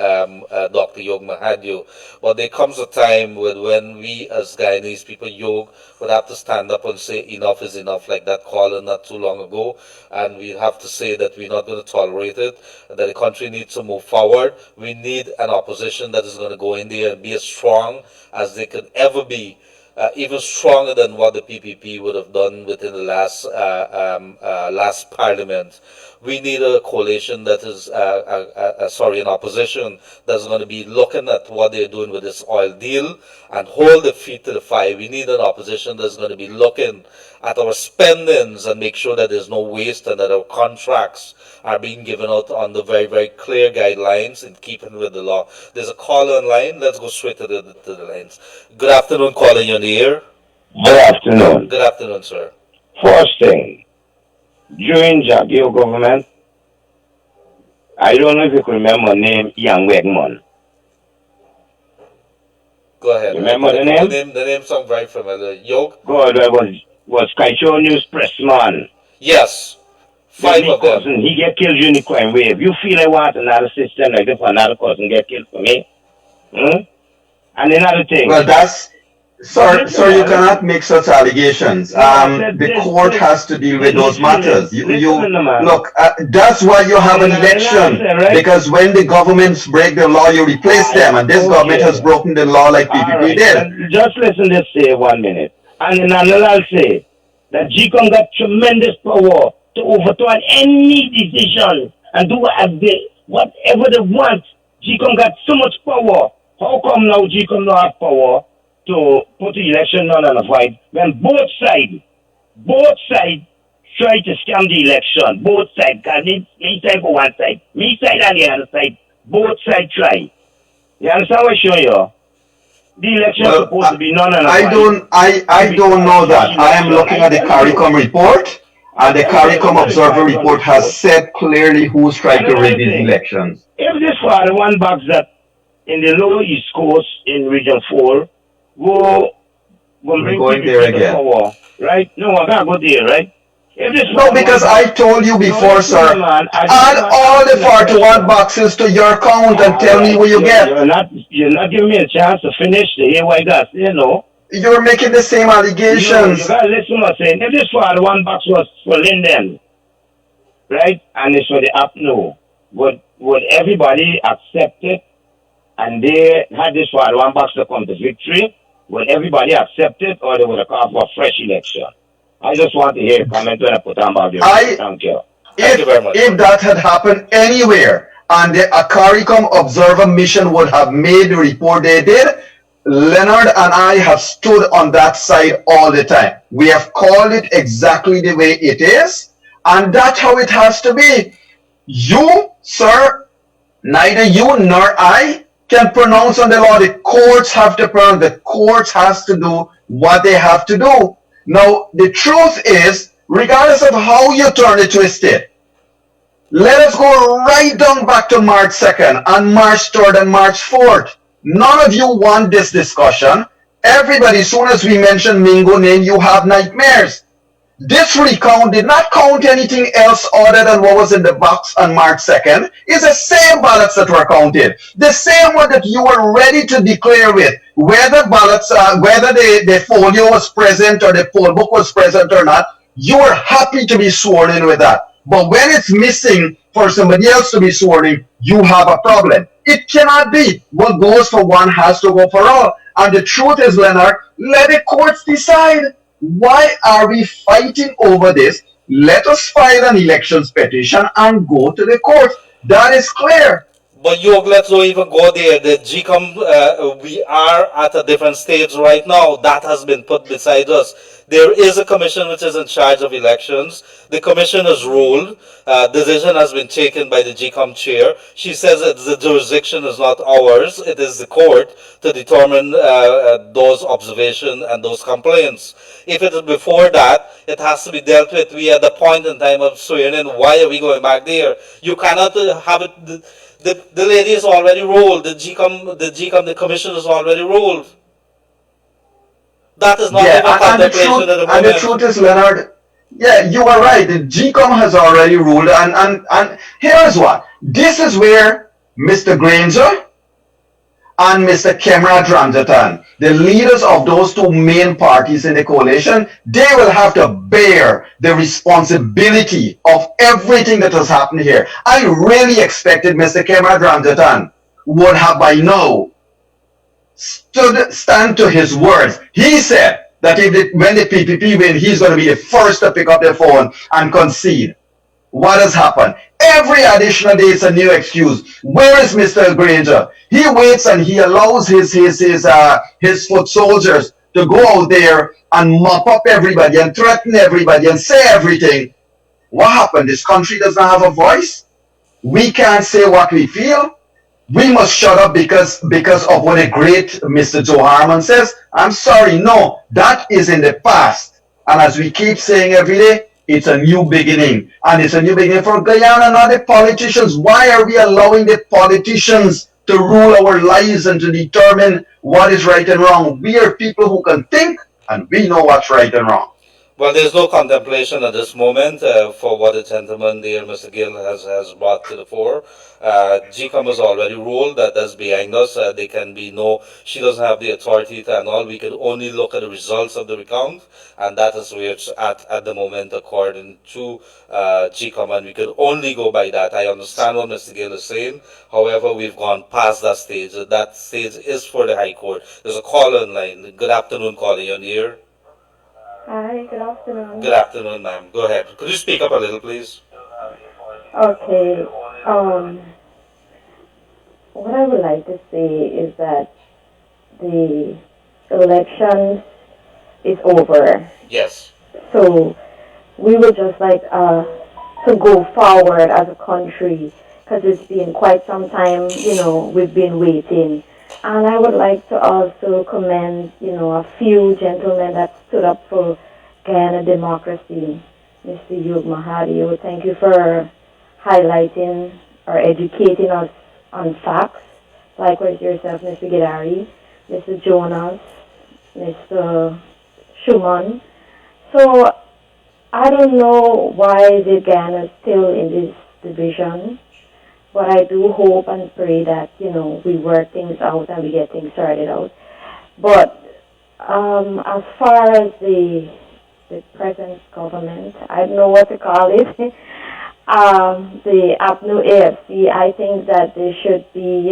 Dr. Yog Mahadeo. But there comes a time when we as Guyanese people, Yog, would have to stand up and say enough is enough, like that caller not too long ago. And we have to say that we're not going to tolerate it, that the country needs to move forward. We need an opposition that is going to go in there and be as strong as they could ever be even stronger than what the PPP would have done within the last parliament. We need a coalition that is, an opposition that's going to be looking at what they're doing with this oil deal and hold their feet to the fire. We need an opposition that's going to be looking at our spendings and make sure that there's no waste and that our contracts are being given out on the very, very clear guidelines in keeping with the law. There's a caller online. Let's go straight to the lines. Good afternoon, caller. You're on the air. Good afternoon. Good afternoon, sir. First thing, during Jagio government, I don't know if you can remember the name Young Wegman. Go ahead. Remember the name? The name sounds very familiar. Yog? God, was Kaicho News pressman. Yes. 5 of them. Cousin, he get killed during the crime wave. You feel I want another system like this for another cousin get killed for me? And another thing. Well, sir, you cannot make such allegations. The court has to deal with those matters. Look, that's why you have an election, because when the governments break the law, you replace them, and this government has broken the law like PPP did. Just listen to this say 1 minute. And then I'll say that GCOM got tremendous power to overturn any decision and do whatever they want. GCOM got so much power. How come now GCOM don't have power to put the election on and avoid when both sides try to scam the election? Both sides, because me side go one side, me side and the other side, both sides try. You understand what I'm showing you? The election is supposed to be none and I don't know that. I am looking at the CARICOM report, and the CARICOM Observer report has said clearly who's trying to rig these elections. If this for the one box that in the lower East Coast in Region 4, we're going there again. Power, right? No, I can't go there, right? No, because I told you before, sir, add all the 41 boxes to your count and tell me what you get. You're not giving me a chance to finish the hear what I got, you know. You're making the same allegations. You gotta listen to what I'm saying. If this 41 box was for Linden, right, and it's for the app, no, would everybody accept it and they had this 41 box to come to victory? Would everybody accept it, or they would have called for a fresh election? I just want to hear a comment when I put on about your Thank you. Thank you very much. If that had happened anywhere and the CARICOM Observer Mission would have made the report they did, Leonard and I have stood on that side all the time. We have called it exactly the way it is, and that's how it has to be. You, sir, neither you nor I can pronounce on the law. The courts have to pronounce. The courts has to do what they have to do. Now, the truth is, regardless of how you turn it, twist it, let us go right down back to March 2nd and March 3rd and March 4th. None of you want this discussion. Everybody, as soon as we mention Mingo name, you have nightmares. This recount did not count anything else other than what was in the box on March 2nd. It's the same ballots that were counted. The same one that you were ready to declare with. Whether ballots, whether the folio was present or the poll book was present or not, you were happy to be sworn in with that. But when it's missing for somebody else to be sworn in, you have a problem. It cannot be. What goes for one has to go for all. And the truth is, Leonard, let the courts decide. Why are we fighting over this? Let us file an elections petition and go to the court. That is clear. But Yog, let's not even go there. The GCOM, we are at a different stage right now. That has been put beside us. There is a commission which is in charge of elections. The commission has ruled. Decision has been taken by the GCOM chair. She says that the jurisdiction is not ours. It is the court to determine those observations and those complaints. If it is before that, it has to be dealt with. We are at the point in time of swearing in. Why are we going back there? You cannot have it. The lady is already ruled. The GCOM, the commission is already ruled. That is not even contemplation at the moment. And the truth is, Leonard, yeah, you are right. The GCOM has already ruled. And here's what. This is where Mr. Granger and Mr. Kemra Dramjatan, the leaders of those two main parties in the coalition, they will have to bear the responsibility of everything that has happened here. I really expected Mr. Kemra Dramjatan would have by now stand to his words. He said that when the PPP win, he's going to be the first to pick up the phone and concede. What has happened? Every additional day is a new excuse. Where is Mr. Granger? He waits and he allows his foot soldiers to go out there and mop up everybody and threaten everybody and say everything. What happened? This country doesn't have a voice. We can't say what we feel. We must shut up because of what a great Mr. Joe Harmon says. I'm sorry, no, that is in the past. And as we keep saying every day, it's a new beginning. And it's a new beginning for Guyana, not the politicians. Why are we allowing the politicians to rule our lives and to determine what is right and wrong? We are people who can think, and we know what's right and wrong. Well, there's no contemplation at this moment for what the gentleman there, Mr. Gill, has brought to the fore. GCOM has already ruled that that's behind us. There can be she doesn't have the authority to annul. We can only look at the results of the recount, and that is where it's at the moment according to GCOM, and we can only go by that. I understand what Mr. Gill is saying. However, we've gone past that stage. That stage is for the High Court. There's a caller in line. Good afternoon, caller. You're on the air. Hi, good afternoon. Good afternoon, ma'am. Go ahead. Could you speak up a little, please? Okay. What I would like to say is that the election is over. Yes. So we would just like to go forward as a country because it's been quite some time, we've been waiting. And I would like to also commend, a few gentlemen that stood up for Guyana democracy. Mr. Yog Mahadeo, thank you for highlighting or educating us on facts. Likewise yourself, Mr. Gildarie, Mr. Jonas, Mr. Schumann. So I don't know why the Guyana is still in this division. But I do hope and pray that, we work things out and we get things sorted out. But as far as the present government, I don't know what to call it, the APNU AFC, I think that there should be,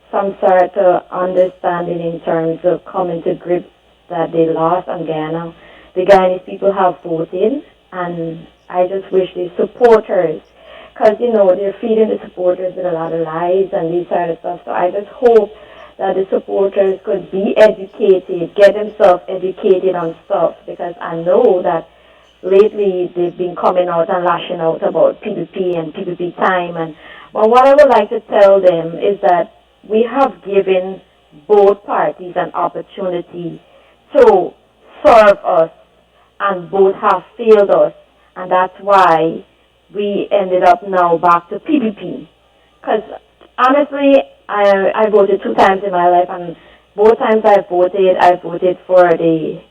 some sort of understanding in terms of coming to grips that they lost on Guyana. The Guyanese people have voted, and I just wish the supporters, because, they're feeding the supporters with a lot of lies and these sort of stuff. So I just hope that the supporters could be educated, get themselves educated on stuff, because I know that lately they've been coming out and lashing out about PPP and PPP time. But what I would like to tell them is that we have given both parties an opportunity to serve us, and both have failed us, and that's why we ended up now back to PPP. Because honestly, I voted 2 times in my life, and both times I voted for the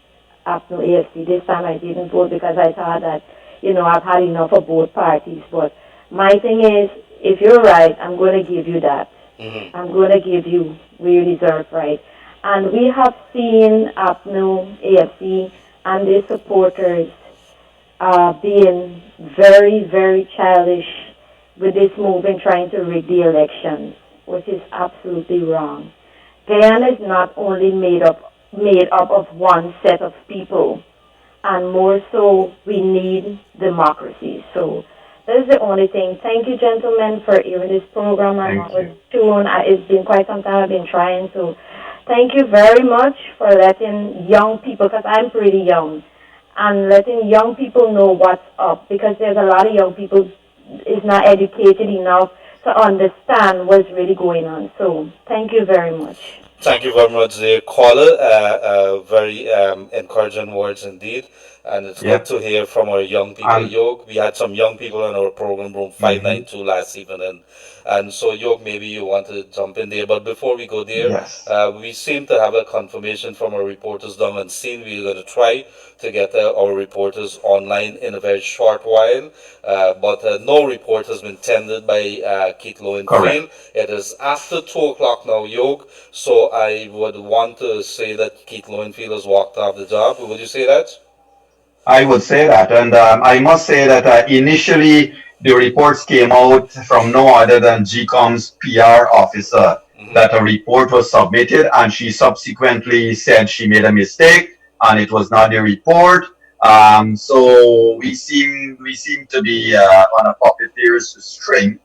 APNU AFC. This time I didn't vote because I thought that, I've had enough of both parties. But my thing is, if you're right, I'm going to give you that. Mm-hmm. I'm going to give you where you deserve right. And we have seen APNU AFC and their supporters being very, very childish with this move in trying to rig the elections, which is absolutely wrong. Guyana is not only made up of one set of people, and more so, we need democracy. So that is the only thing. Thank you, gentlemen, for hearing this program. I'm always tuned. It's been quite some time I've been trying. So thank you very much for letting young people, because I'm pretty young, and letting young people know what's up, because there's a lot of young people is not educated enough to understand what's really going on. So thank you very much. Thank you very much, dear caller. Very encouraging words indeed. And it's good to hear from our young people, Yog. We had some young people in our program room 592 last evening. And so, Yog, maybe you want to jump in there. But before we go there, we seem to have a confirmation from our reporters down on scene. We're going to try to get our reporters online in a very short while. But no report has been tendered by Keith Lowenfield. It is after 2 o'clock now, Yog. So I would want to say that Keith Lowenfield has walked off the job. Would you say that? I would say that, and I must say that initially the reports came out from no other than GCOM's PR officer, that a report was submitted, and she subsequently said she made a mistake and it was not the report. So we seem to be on a puppeteer's string.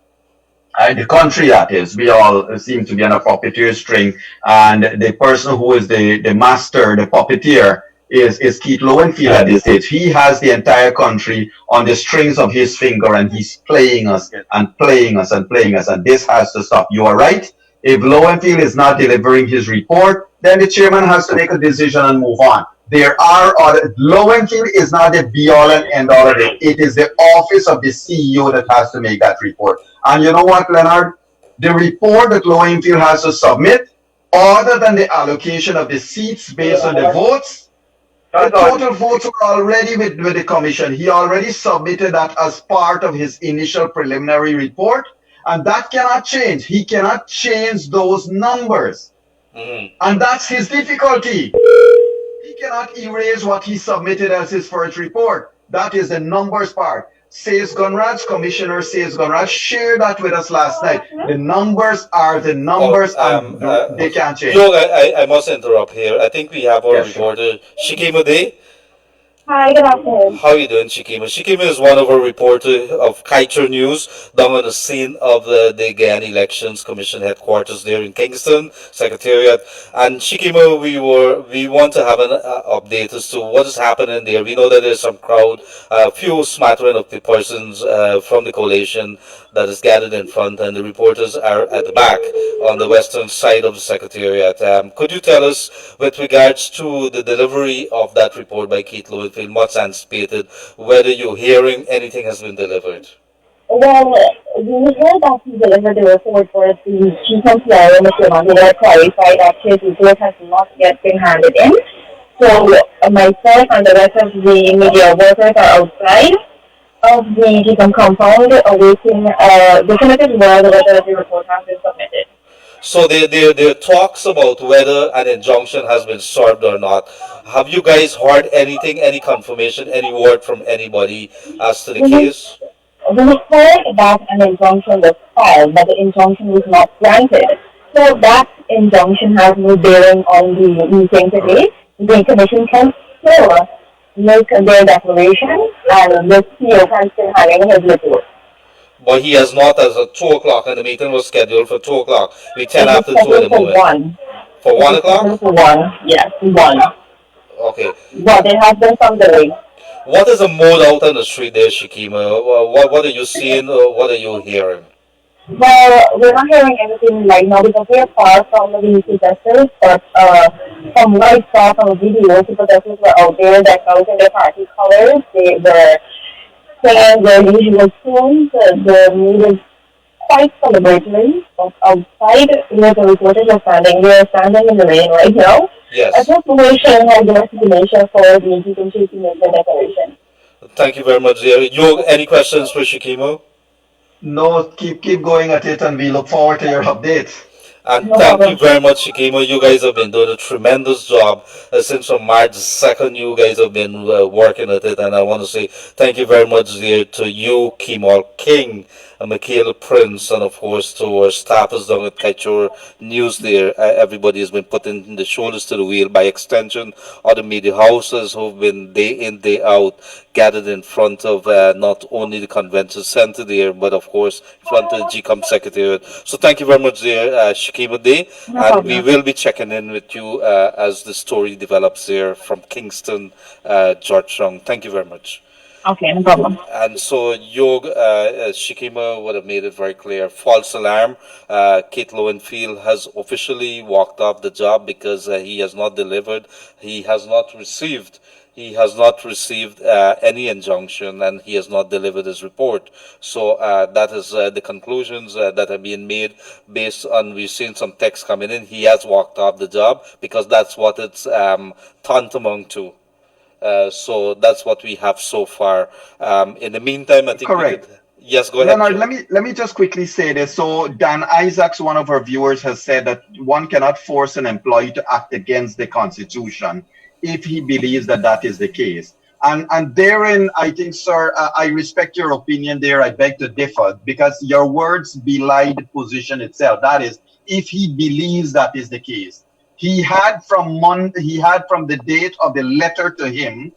The country, that is, we all seem to be on a puppeteer string, and the person who is the master, the puppeteer, is Keith Lowenfield at this stage. He has the entire country on the strings of his finger, and he's playing us and playing us and playing us, and this has to stop. You are right. If Lowenfield is not delivering his report, then the chairman has to make a decision and move on. There are other, Lowenfield is not the be all and end all of it. It is the office of the CEO that has to make that report. And you know what, Leonard? The report that Lowenfield has to submit, other than the allocation of the seats based on the votes, the total votes were already with the commission. He already submitted that as part of his initial preliminary report, and that cannot change. He cannot change those numbers. And that's his difficulty. He cannot erase what he submitted as his first report. That is the numbers part. Says Gunraj, Commissioner Says Gunraj shared that with us last night. The numbers are the numbers, and they can't change. Look, I must interrupt here. I think we have our reporter, Shikima Day. Hi, good afternoon. How are you doing, Shikima? Shikima is one of our reporters of Kaicher News down on the scene of the Guyana Elections Commission headquarters there in Kingston, Secretariat. And Shikima, we want to have an update as to what is happening there. We know that there's some crowd, a few smattering of the persons from the coalition that is gathered in front, and the reporters are at the back on the western side of the Secretariat. Could you tell us, with regards to the delivery of that report by Keith Lowenfield, much anticipated, whether you're hearing anything has been delivered? Well, we heard that he delivered the report for the chief employer, Mr. Mahadeo, clarified that his report has not yet been handed in. So myself and the rest of the media workers are outside of the Deacon compound awaiting definitive word whether the report has been submitted. So there are talks about whether an injunction has been served or not. Have you guys heard anything, any confirmation, any word from anybody as to the case? We heard that an injunction was filed, but the injunction was not granted. So that injunction has no bearing on the meeting today. The commission can still make their declaration, and the CEO can still hand in his report. But he has not, as at 2 o'clock, and the meeting was scheduled for 2 o'clock. We 10 after 2 at the moment. 1. For 1 o'clock? For 1, yes, 1. Okay. But there has been some delay. What is the mood out on the street there, Shikima? What are you seeing, or what are you hearing? Well, we're not hearing anything right now because we are far from the protesters, but from what I saw from the video, the protesters were out there, decked out in their party colors. They were singing their usual tunes. The mood is quite celebratory. But outside, the reporters are standing. They are standing in the rain right now. Yes. A proclamation has been explanation for the people to make the declaration. Thank you very much, dear. You, any questions for Shikima? No, keep going at it, and we look forward to your updates. And thank you very much, Shikima. You guys have been doing a tremendous job since from March 2nd. You guys have been working at it, and I want to say thank you very much there to you, Kemal King, and Michaela Prince, and of course to our staffers down at Kaichur News there. Everybody has been putting the shoulders to the wheel, by extension other media houses who've been day in, day out gathered in front of not only the convention center there, but of course in front of the GCOM Secretariat. So thank you very much there, Shikima Day, and we will be checking in with you as the story develops there from Kingston, Georgetown. Thank you very much. Okay, no problem. And so Yog, Shikima would have made it very clear. False alarm. Keith Lowenfield has officially walked off the job because he has not delivered. He has not received any injunction, and he has not delivered his report. So that is the conclusions that are being made based on, we've seen some text coming in. He has walked off the job because that's what it's tantamount to. So that's what we have so far. In the meantime, I think correct. Yes, go ahead. Leonard, let me just quickly say this. So Dan Isaacs, one of our viewers, has said that one cannot force an employee to act against the Constitution if he believes that that is the case. And therein, I think, sir, I respect your opinion there. I beg to differ because your words belie the position itself. That is, if he believes that is the case, he had from the date of the letter to him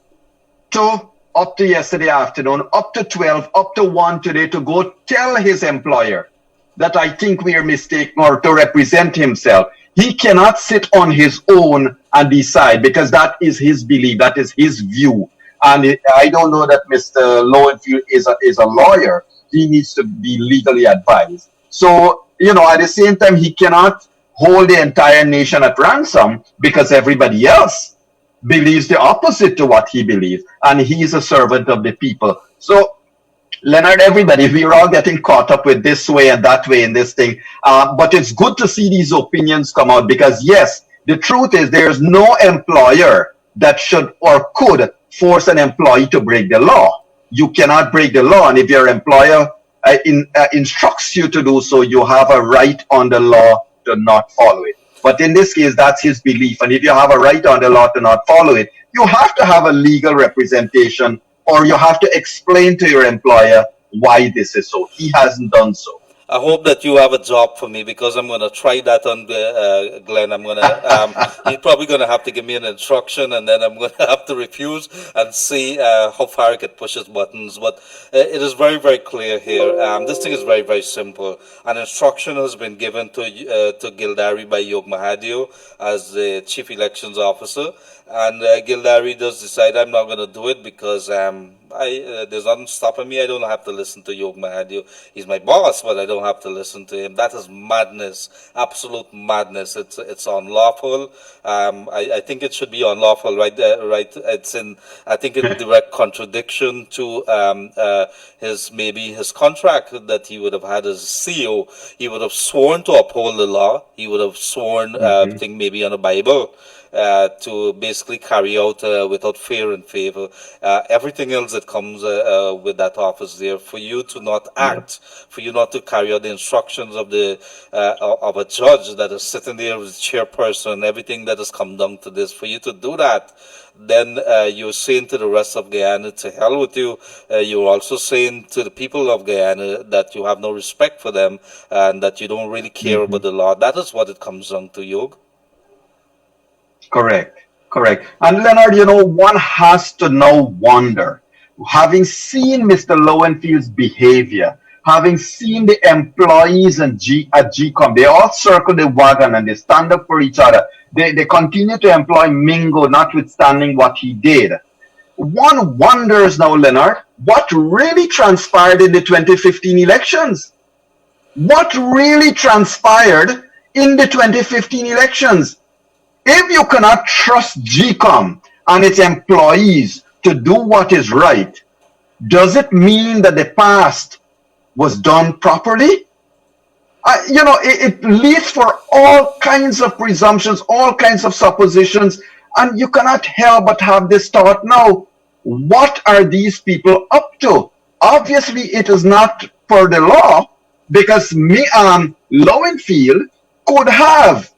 to up to yesterday afternoon, up to 12, up to 1 today to go tell his employer that I think we are mistaken, or to represent himself. He cannot sit on his own and decide because that is his belief, that is his view. And I don't know that Mr. Lowenfield is a lawyer. He needs to be legally advised. So, at the same time, he cannot hold the entire nation at ransom because everybody else believes the opposite to what he believes. And he is a servant of the people. So, Leonard, everybody, we're all getting caught up with this way and that way in this thing. But it's good to see these opinions come out because, yes, the truth is there's no employer that should or could force an employee to break the law. You cannot break the law. And if your employer instructs you to do so, you have a right on the law to not follow it. But in this case, that's his belief. And if you have a right on the law to not follow it, you have to have a legal representation, or you have to explain to your employer why this is so. He hasn't done so. I hope that you have a job for me because I'm going to try that on Glenn. I'm going to, he's probably going to have to give me an instruction and then I'm going to have to refuse and see how far I can push his buttons. But it is very, very clear here. This thing is very, very simple. An instruction has been given to Gildarie by Yog Mahadeo as the Chief Elections Officer. And Gildarie does decide I'm not going to do it because there's nothing stopping me. I don't have to listen to Yog Mahadeo. He's my boss, but I don't have to listen to him. That is madness, absolute madness. It's unlawful. I think it should be unlawful, right? It's in direct contradiction to his contract that he would have had as CEO. He would have sworn to uphold the law. He would have sworn, I think maybe on the Bible. To basically carry out without fear and favor everything else that comes with that office there. For you to not act, for you not to carry out the instructions of a judge that is sitting there with the chairperson, everything that has come down to this, for you to do that, then you're saying to the rest of Guyana, to hell with you. You're also saying to the people of Guyana that you have no respect for them and that you don't really care about the law. That is what it comes down to, Yog. Correct. And Leonard, one has to now wonder, having seen Mr. Lowenfield's behavior, having seen the employees at GCOM, they all circle the wagon and they stand up for each other. They continue to employ Mingo, notwithstanding what he did. One wonders now, Leonard, what really transpired in the 2015 elections? What really transpired in the 2015 elections? If you cannot trust GCOM and its employees to do what is right, does it mean that the past was done properly? It leads for all kinds of presumptions, all kinds of suppositions, and you cannot help but have this thought now. What are these people up to? Obviously, it is not per the law, because Lowenfield could have,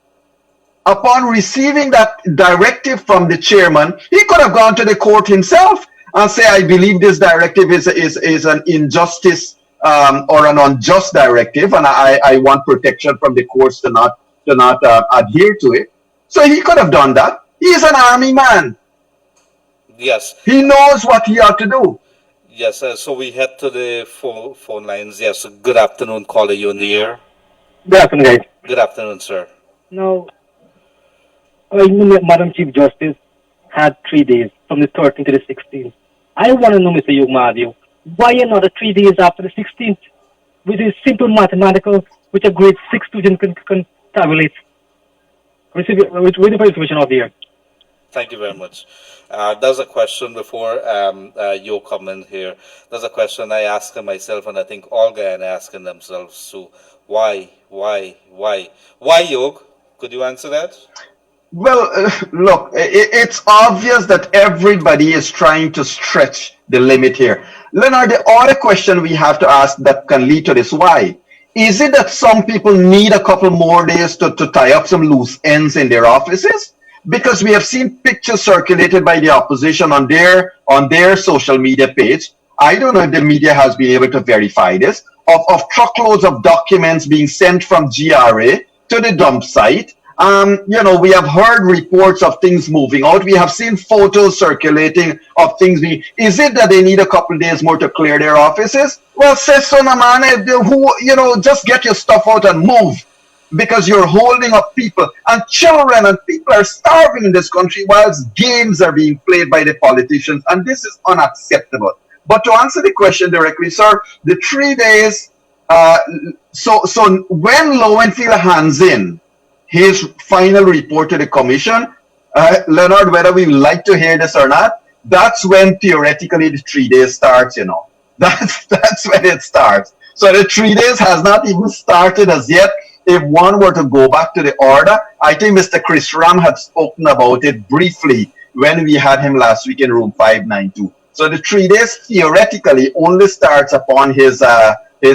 upon receiving that directive from the chairman, he could have gone to the court himself and say, I believe this directive is an injustice or an unjust directive, and I want protection from the courts to not adhere to it. So he could have done that. He's an army man. Yes. He knows what he ought to do. Yes, so we head to the phone lines. Yes, good afternoon, caller, you in the air. Good afternoon, guys. Good afternoon, sir. Now, Madam Chief Justice had 3 days, from the 13th to the 16th. I want to know, Mr. Yog Mahadeo, why another 3 days after the 16th? With a simple mathematical, which a grade 6 student can tabulate. Waiting for information out there. Thank you very much. There's a question before you come in here. There's a question I ask myself, and I think all Guyana asking themselves too. Why, Yog? Could you answer that? Well, look, it's obvious that everybody is trying to stretch the limit here. Leonard, the other question we have to ask that can lead to this, why? Is it that some people need a couple more days to tie up some loose ends in their offices? because we have seen pictures circulated by the opposition on their social media page. I don't know if the media has been able to verify this, of truckloads of documents being sent from GRA to the dump site. We have heard reports of things moving out. We have seen photos circulating of things being. Is it that they need a couple of days more to clear their offices? Well, say so, man. Just get your stuff out and move, because you're holding up people and children, and people are starving in this country whilst games are being played by the politicians, and this is unacceptable. But to answer the question directly, sir, the 3 days. So when Lowenfield hands in his final report to the commission, Leonard, whether we like to hear this or not, that's when theoretically the 3 days starts. That's when it starts. So the 3 days has not even started as yet. If one were to go back to the order, I think Mr. Chris Ram had spoken about it briefly when we had him last week in room 592. So the 3 days theoretically only starts upon his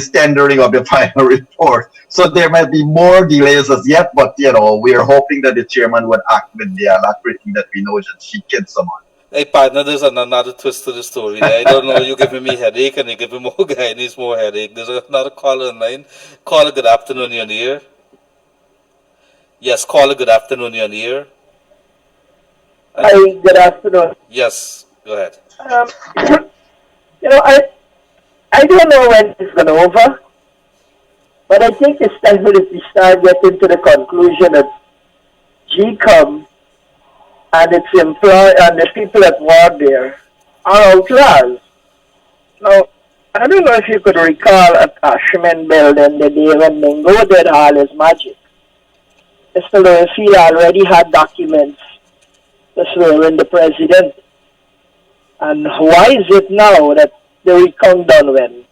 tendering of the final report. So there might be more delays as yet, but we are hoping that the chairman would act with the alacrity that we know that she can summon. Hey, partner, there's another twist to the story. I don't know, you're giving me headache and you're giving more guy needs more headache. There's another caller in line. Caller, good afternoon, you're on the air. Yes, caller, good afternoon, you're on the air. Hi, good afternoon. Yes, go ahead. I don't know when it's going to over, but I think it's time that we start getting to the conclusion that GCOM and its employee and the people that work there are outlaws. Now, I don't know if you could recall at Ashman Building the day when Mingo did all his magic. Mr. Lowenfield already had documents to swear in the president. And why is it now that the recount done when?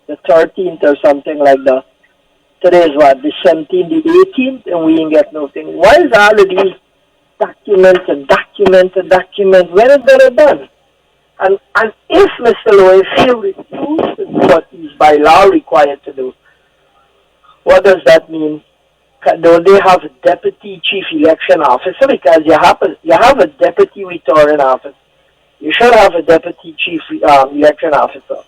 The 13th or something like that. Today is what? The 17th, the 18th, and we ain't get nothing. Why is all of these documents and documents and documents? When is that done? And if Mr. Lowenfield refuses to do what he's by law required to do, what does that mean? Don't they have a deputy chief election officer? Because you have a deputy returning officer. You should have a deputy chief election officer.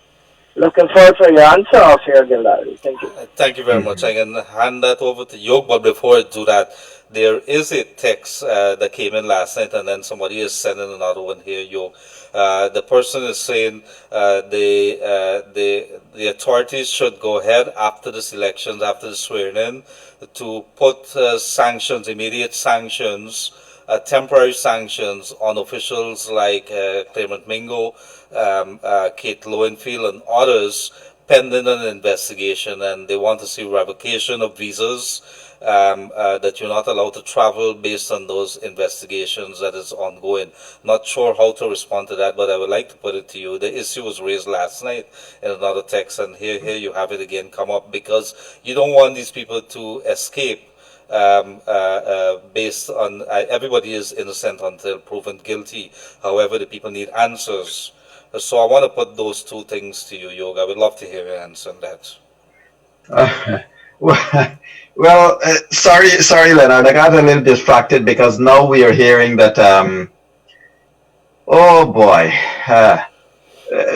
Looking forward for your answer off here, Gildarie. Thank you. Thank you very much. I can hand that over to Yog, but before I do that, there is a text that came in last night, and then somebody is sending another one here, Yog. The person is saying the authorities should go ahead after this elections, after the swearing in, to put sanctions, immediate sanctions, temporary sanctions on officials like Clement Mingo, Kate Lowenfield, and others pending an investigation, and they want to see revocation of visas, that you're not allowed to travel based on those investigations that is ongoing. Not sure how to respond to that, but I would like to put it to you. The issue was raised last night in another text, and here you have it again come up, because you don't want these people to escape based on everybody is innocent until proven guilty. However, the people need answers. So I want to put those two things to you, Yog. I would love to hear your answer on that. Sorry, Leonard. I got a little distracted because now we are hearing that. Oh boy.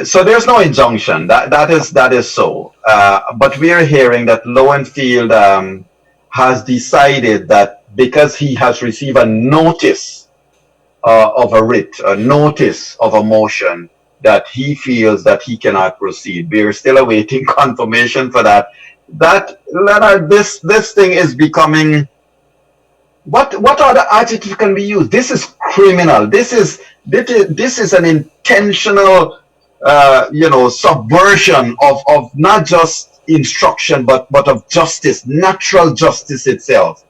So there's no injunction. That is so. But we are hearing that Lowenfield has decided that because he has received a notice of a writ, a notice of a motion, that he feels that he cannot proceed. We are still awaiting confirmation for that. That, Leonard, this thing is becoming, what other adjective can be used? This is criminal. This is an intentional, subversion of not just instruction, but of justice, natural justice itself.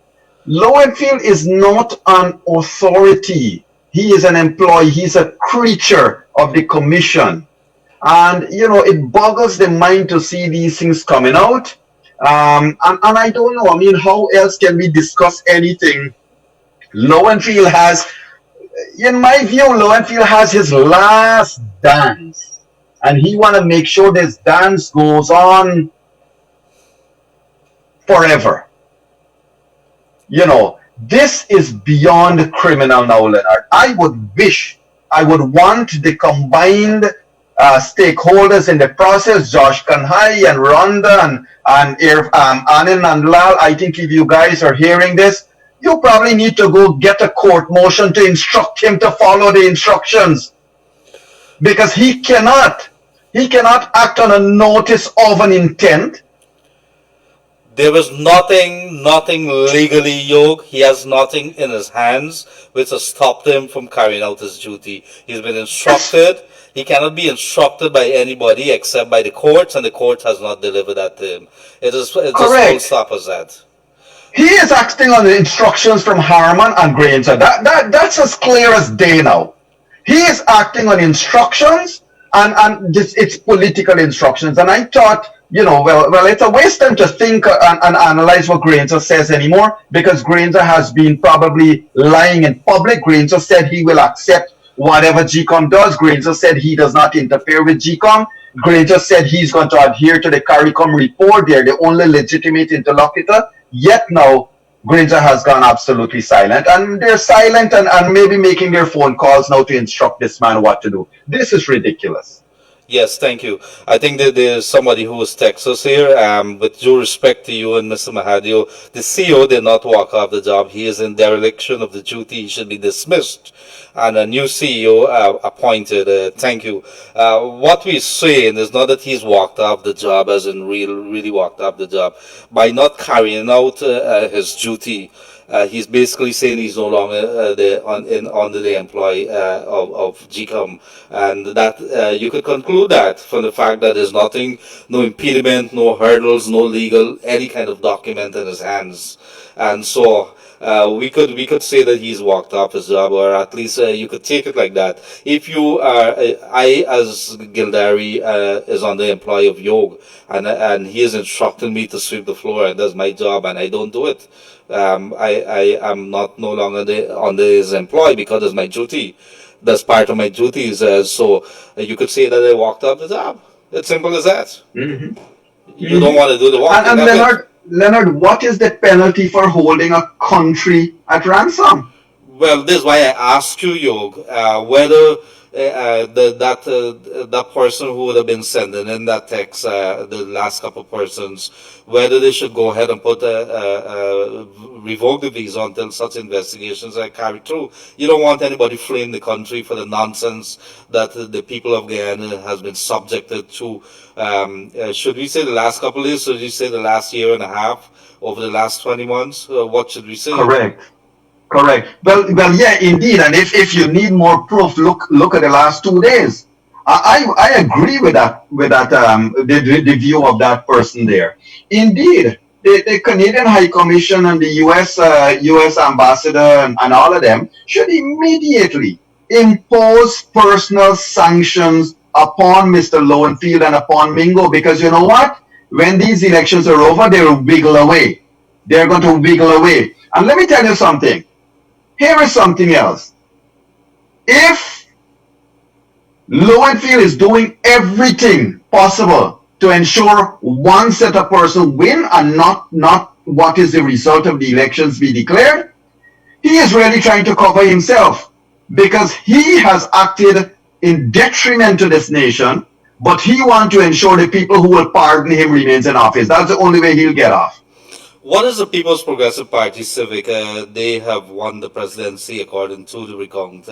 Lowenfield is not an authority. He is an employee. He's a creature of the commission. And, it boggles the mind to see these things coming out. And I don't know, how else can we discuss anything? Lowenfield has, in my view, Lowenfield has his last dance. And he want to make sure this dance goes on forever. This is beyond criminal now, Leonard. I would want the combined stakeholders in the process, Josh Kanhai and Rhonda and Anand and Lal. I think if you guys are hearing this, you probably need to go get a court motion to instruct him to follow the instructions, because he cannot act on a notice of an intent. There is nothing legally, Yog. He has nothing in his hands which has stopped him from carrying out his duty. He's been instructed. He cannot be instructed by anybody except by the courts, and the court has not delivered that to him. It's just full stop as that. He is acting on the instructions from Harman and Granger. That's as clear as day now. He is acting on instructions, and it's political instructions. And I thought, well, it's a waste of time to think and analyze what Granger says anymore, because Granger has been probably lying in public. Granger said he will accept whatever GCOM does. Granger said he does not interfere with GCOM. Granger said he's going to adhere to the CARICOM report. They're the only legitimate interlocutor. Yet now, Granger has gone absolutely silent. And they're silent and maybe making their phone calls now to instruct this man what to do. This is ridiculous. Yes, thank you. I think that there's somebody who was texting us here. With due respect to you and Mr. Mahadeo, the CEO did not walk off the job. He is in dereliction of the duty. He should be dismissed. And a new CEO appointed. Thank you. What we're saying is not that he's walked off the job, as in really walked off the job. By not carrying out his duty, he's basically saying he's no longer under the employ of GCOM, and that you could conclude that from the fact that there's no impediment, no hurdles, no legal, any kind of document in his hands, and so we could say that he's walked off his job, or at least you could take it like that. If you are, I as Gildarie is on the employ of Yog, and he is instructing me to sweep the floor, and that's my job, and I don't do it. I am not no longer under his employ because it's my duty. That's part of my duties. So you could say that I walked off the job. It's simple as that. Mm-hmm. You don't want to do the work. And Leonard, what is the penalty for holding a country at ransom? Well, this is why I asked you, Yog, whether that person who would have been sending in that text, the last couple of persons, whether they should go ahead and revoke the visa until such investigations are carried through. You don't want anybody fleeing the country for the nonsense that the people of Guyana has been subjected to. Should we say the last couple of years? Should we say the last year and a half? Over the last 20 months? What should we say? Correct. Well, yeah, indeed. And if you need more proof, look at the last 2 days. I agree with that. The view of that person there. Indeed, the Canadian High Commission and the U.S. Ambassador and all of them should immediately impose personal sanctions upon Mr. Lowenfield and upon Mingo, because you know what? When these elections are over, they will wiggle away. They're going to wiggle away. And let me tell you something. Here is something else. If Lowenfield is doing everything possible to ensure one set of persons win and not what is the result of the elections be declared, he is really trying to cover himself, because he has acted in detriment to this nation, but he wants to ensure the people who will pardon him remains in office. That's the only way he'll get off. What is the People's Progressive Party Civic? They have won the presidency according to the recount,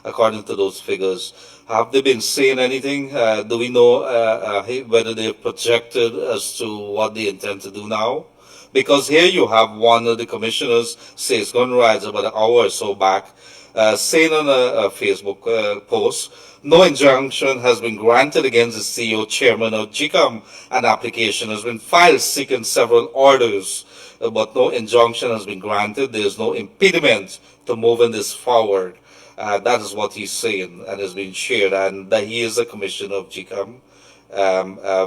according to those figures. Have they been saying anything? Do we know whether they've projected as to what they intend to do now? Because here you have one of the commissioners say it's going to rise about an hour or so back, saying on a Facebook post, no injunction has been granted against the CEO chairman of GCOM. An application has been filed seeking several orders, but no injunction has been granted. There is no impediment to moving this forward. That is what he's saying, and has been shared, and that he is a commissioner of GCOM.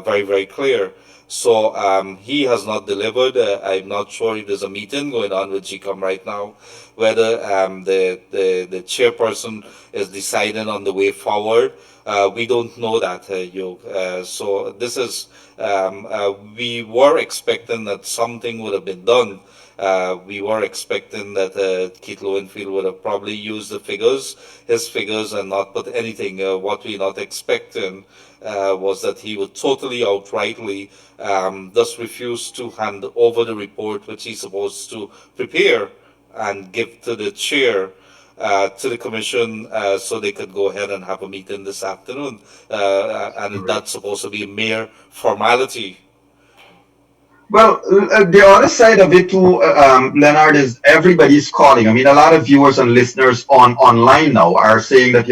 Very, very clear. So he has not delivered. I'm not sure if there's a meeting going on with GCOM right now, whether the chairperson is deciding on the way forward. We don't know that, Yog. So this is, we were expecting that something would have been done. We were expecting that Keith Lowenfield would have probably used his figures, and not put anything. What we're not expecting was that he would totally outrightly just refuse to hand over the report which he's supposed to prepare and give to the chair, to the commission, so they could go ahead and have a meeting this afternoon. And that's supposed to be a mere formality. Well, the other side of it too, Leonard, is everybody's calling. I mean, a lot of viewers and listeners online now are saying that,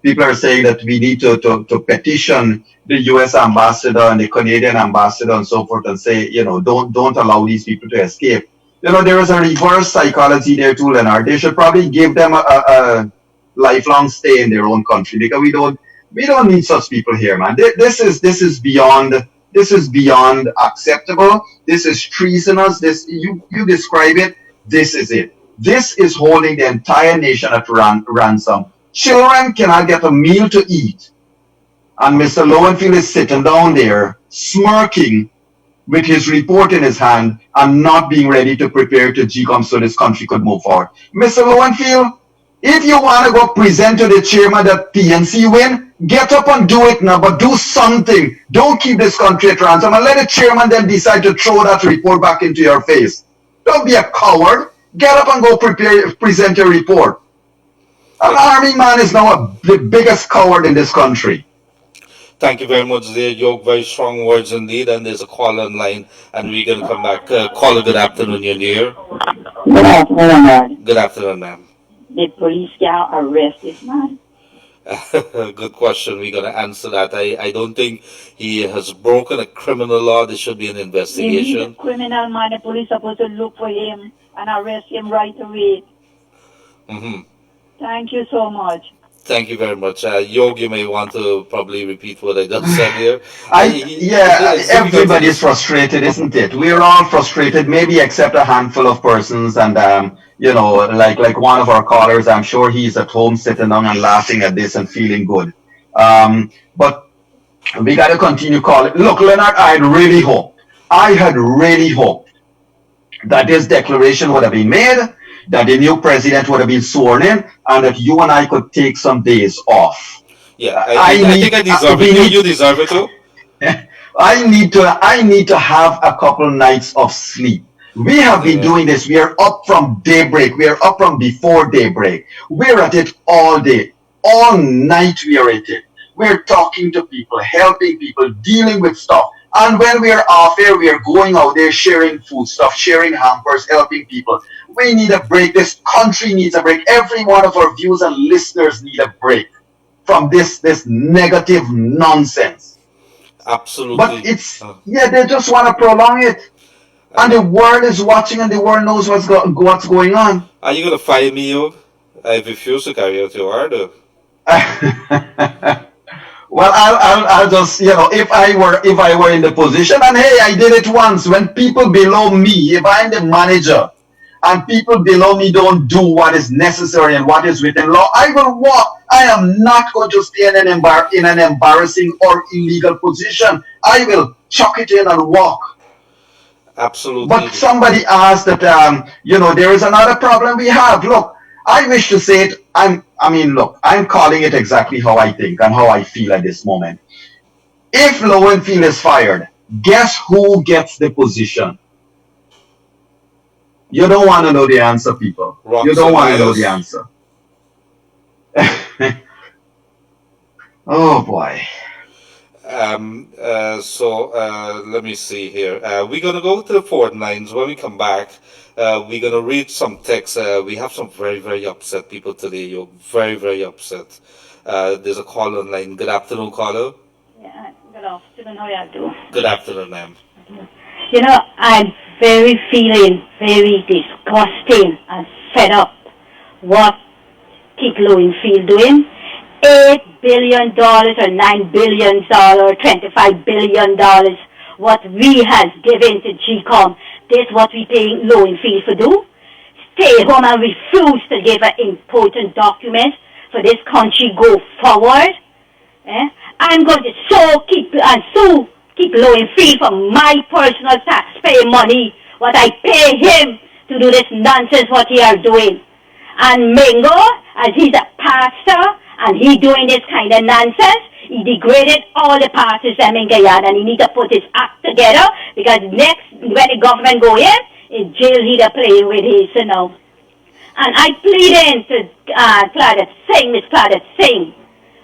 people are saying that we need to petition the U.S. ambassador and the Canadian ambassador and so forth, and say, don't allow these people to escape. There is a reverse psychology there too, Leonard. They should probably give them a lifelong stay in their own country, because we don't need such people here, man. This is beyond acceptable. This is treasonous. You describe it. This is it. This is holding the entire nation at ransom. Children cannot get a meal to eat, and Mr. Lowenfield is sitting down there smirking with his report in his hand and not being ready to prepare to GCOM so this country could move forward. Mr. Lowenfield, if you want to go present to the chairman that PNC win, get up and do it now, but do something. Don't keep this country at ransom, and let the chairman then decide to throw that report back into your face. Don't be a coward. Get up and go present your report. An army man is now the biggest coward in this country. Thank you very much there, Yog. Very strong words indeed. And there's a call online, and we're going to come back. Caller, good afternoon, you're here. Good afternoon, man. Good afternoon, ma'am. Did police can arrest this man? Good question. We're going to answer that. I don't think he has broken a criminal law. There should be an investigation. If he's a criminal man, the police are supposed to look for him and arrest him right away. Mm-hmm. Thank you so much. Thank you very much. Yog, you may want to probably repeat what I just said here. Everybody's frustrated, isn't it? We're all frustrated, maybe except a handful of persons. And, like one of our callers, I'm sure he's at home sitting down and laughing at this and feeling good. But we got to continue calling. Look, Leonard, I had really hoped that this declaration would have been made, that the new president would have been sworn in, and that you and I could take some days off. Yeah, I think I deserve it. You deserve it too. I need to have a couple nights of sleep. We have been doing this. We are up from daybreak. We are up from before daybreak. We're at it all day. All night we are at it. We're talking to people, helping people, dealing with stuff. And when we are off air, we are going out there sharing food stuff, sharing hampers, helping people. We need a break. This country needs a break. Every one of our viewers and listeners need a break from this negative nonsense. Absolutely. But they just want to prolong it. And the world is watching, and the world knows what's going on. Are you going to fire me, Yog? I refuse to carry out your order. Well, I'll just, if I were in the position, and hey, I did it once, when people below me, if I'm the manager, and people below me don't do what is necessary and what is within law, I will walk. I am not going to stay in an embarrassing or illegal position. I will chuck it in and walk. Absolutely. But somebody asked that, there is another problem we have. Look, I wish to say it. I'm calling it exactly how I think and how I feel at this moment. If Lowenfield is fired, guess who gets the position? You don't want to know the answer, people. You don't want to know the answer. Oh, boy. Let me see here. We're going to go to the phone lines. When we come back, we're going to read some text. We have some very, very upset people today. You're very, very upset. There's a call online. Good afternoon, caller. Yeah, good afternoon. How are you doing? Good afternoon, ma'am. I'm feeling very disgusting and fed up what Keith Lowenfield doing. $8 billion or $9 billion, $25 billion, what we has given to GCOM. This what we paying Lowenfield for do? Stay home and refuse to give an important document for this country go forward. I'm going to keep lowing fee from my personal taxpayer money, what I pay him to do this nonsense what he are doing. And Mingo, as he's a pastor, and he doing this kind of nonsense, he degraded all the pastors in Guyana, and he need to put his act together, because next, when the government go in jail he to play with his, And I plead to Miss Claudette Singh,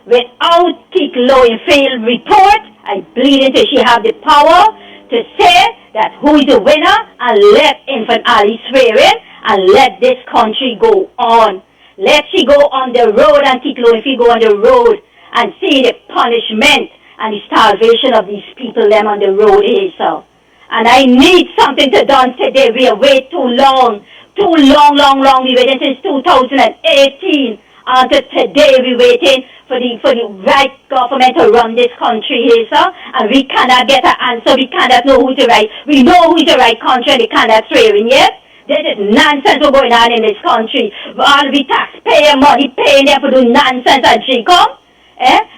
without Keith Lowenfield report, I plead until she have the power to say that who is the winner, and let Infant Ali swear in, and let this country go on. Let she go on the road, and Keith Lowenfield go on the road and see the punishment and the starvation of these people them on the road here, so. And I need something to done today. We have waited too long. Too long. We waited since 2018. Until today we waiting for the right government to run this country here, sir. And we cannot get an answer. We cannot know who's the right. We know who's the right country, and they cannot swear in yet. This is nonsense what's going on in this country. All the taxpayer money paying them for do nonsense and GCOM.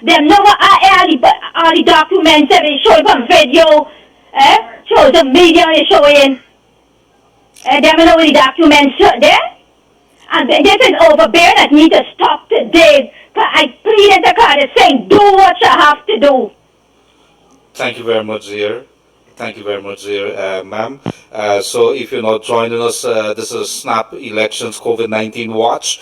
Them know all the documents that they show from video. Shows the media is showing. Them know the documents there. And this is overbearing that need to stop today. I plead to God saying, do what you have to do. Thank you very much, Zia. Thank you very much, Zia, ma'am. So if you're not joining us, this is Snap Elections COVID-19 Watch.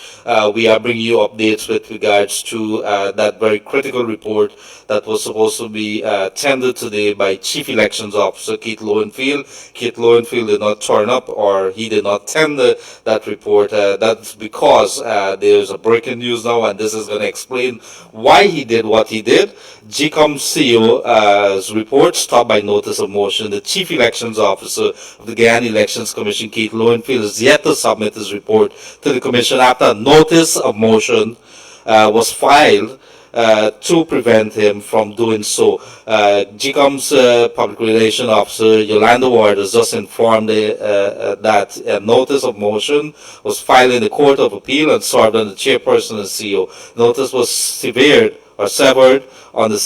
We are bringing you updates with regards to that very critical report that was supposed to be tendered today by Chief Elections Officer Keith Lowenfield. Keith Lowenfield did not turn up, or he did not tender that report. That's because there's a breaking news now, and this is going to explain why he did what he did. GCOM CEO's report stopped by notice of motion. The Chief Elections Officer of the Guyana Elections Commission, Keith Lowenfield, is yet to submit his report to the Commission after a notice of motion was filed to prevent him from doing so. GCOM's Public Relations Officer, Yolanda Ward, has just informed that a notice of motion was filed in the Court of Appeal and served on the chairperson and CEO. Notice was severed on the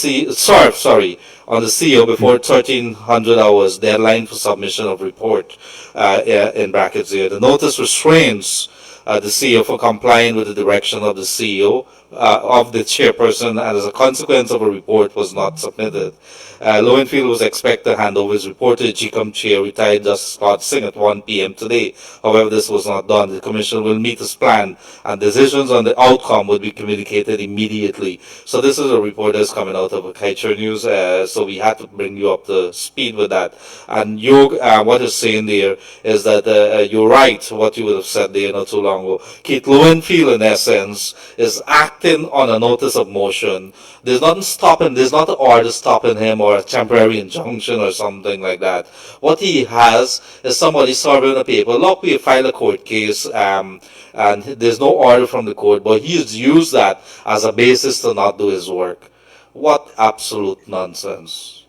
CEO before 1300 hours deadline for submission of report, in brackets here. The notice restrains the CEO from complying with the direction of the CEO of the chairperson, and as a consequence of a report was not submitted. Lowenfield was expected to hand over his report to the GCOM chair, retired Justice Scott Singh, at 1 p.m. today. However, this was not done. The Commission will meet as planned, and decisions on the outcome will be communicated immediately. So this is a report that's coming out of Kaicher News, so we had to bring you up to speed with that. And Yog, what is saying there is that you're right, what you would have said there not too long ago. Keith Lowenfield, in essence, is acting on a notice of motion. There's nothing stopping, there's not an order stopping him or a temporary injunction or something like that. What he has is somebody serving a paper. Look, we filed a court case, and there's no order from the court, but he's used that as a basis to not do his work. What absolute nonsense.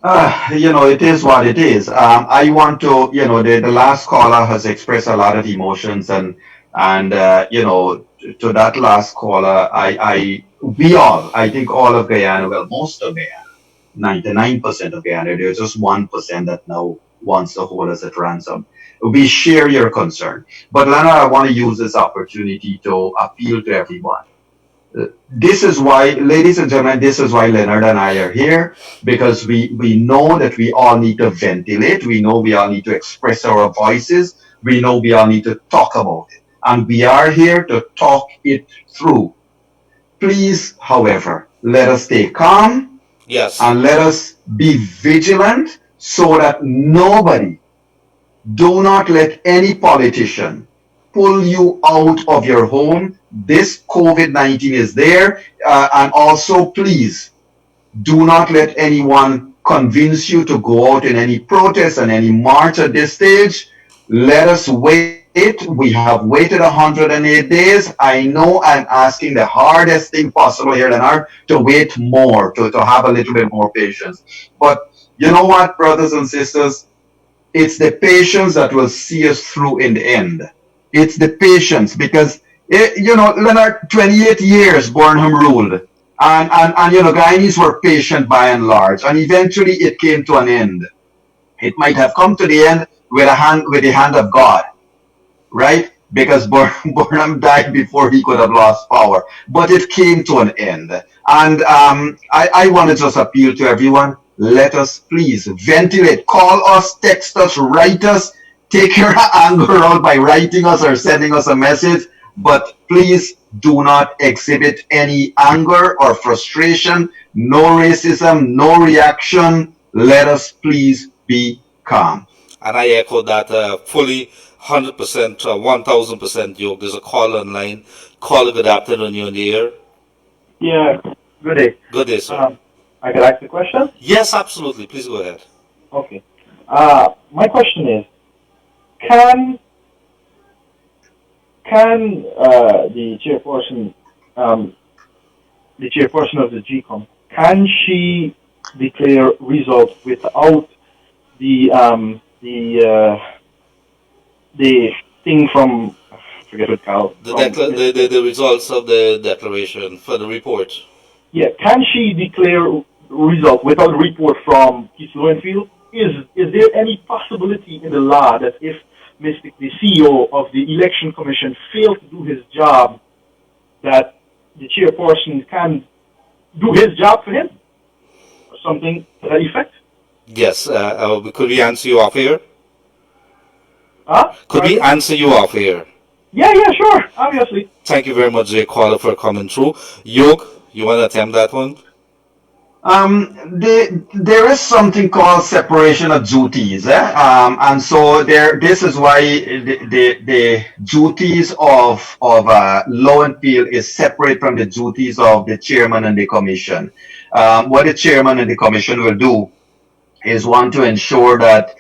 It is what it is. I want to, the last caller has expressed a lot of emotions, and to that last caller, I think all of Guyana, well, most of Guyana, 99% of Guyana, there's just 1% that now wants to hold us at ransom. We share your concern. But Leonard, I want to use this opportunity to appeal to everyone. This is why, ladies and gentlemen, this is why Leonard and I are here, because we know that we all need to ventilate. We know we all need to express our voices. We know we all need to talk about it. And we are here to talk it through. Please, however, let us stay calm. Yes. And let us be vigilant so that do not let any politician pull you out of your home. This COVID-19 is there. And also, please, do not let anyone convince you to go out in any protest and any march at this stage. Let us wait. We have waited 108 days. I know I'm asking the hardest thing possible here, Leonard, to wait more, to have a little bit more patience. But you know what, brothers and sisters? It's the patience that will see us through in the end. It's the patience, because, Leonard, 28 years Burnham ruled. And you know, Guyanese were patient by and large, and eventually it came to an end. It might have come to the end with the hand of God, right? Because Burnham died before he could have lost power. But it came to an end. And I want to just appeal to everyone. Let us please ventilate. Call us, text us, write us. Take your anger out by writing us or sending us a message. But please do not exhibit any anger or frustration. No racism, no reaction. Let us please be calm. And I echo that fully, 100%, 1000%, Yog. There's a call online. Caller, good afternoon, you're in the air. Yeah, good day. Good day, sir. I could ask the question? Yes, absolutely. Please go ahead. Okay. My question is, can the chairperson of the GCOM, can she declare results without the thing from, I forget what called. The results of the declaration for the report. Yeah, can she declare results without a report from Keith Lowenfield? Is there any possibility in the law that if the CEO of the Election Commission failed to do his job, that the chairperson can do his job for him? Or something to that effect? Yes. Could we answer you off here? Could Sorry? we answer you off here? Yeah, sure, obviously. Thank you very much, Jay Caller, for coming through. Yog, you want to attempt that one? There is something called separation of duties, and so this is why the duties of Lowenfield is separate from the duties of the chairman and the commission. What the chairman and the commission will do is want to ensure that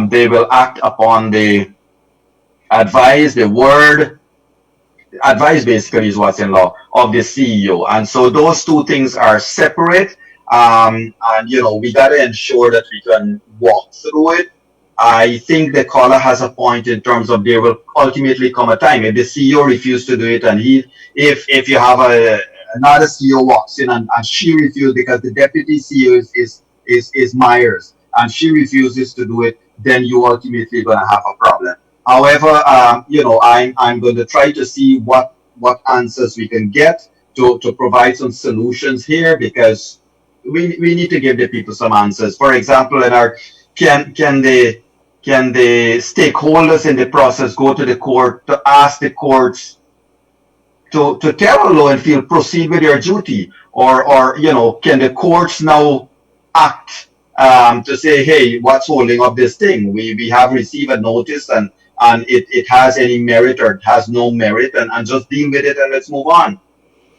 they will act upon the advice basically is what's in law of the CEO, and so those two things are separate. And you know, we got to ensure that we can walk through it. I think the caller has a point in terms of there will ultimately come a time if the CEO refuses to do it, and if you have another CEO walks in and she refuses because the deputy CEO is Myers and she refuses to do it, then you ultimately gonna have a problem. However, you know, I'm going to try to see what answers we can get to provide some solutions here, because we need to give the people some answers. For example, can the stakeholders in the process go to the court to ask the courts to tell Lowenfield proceed with your duty, or you know, can the courts now act to say, hey, what's holding up this thing? We have received a notice and it has any merit or it has no merit, and just deal with it and let's move on.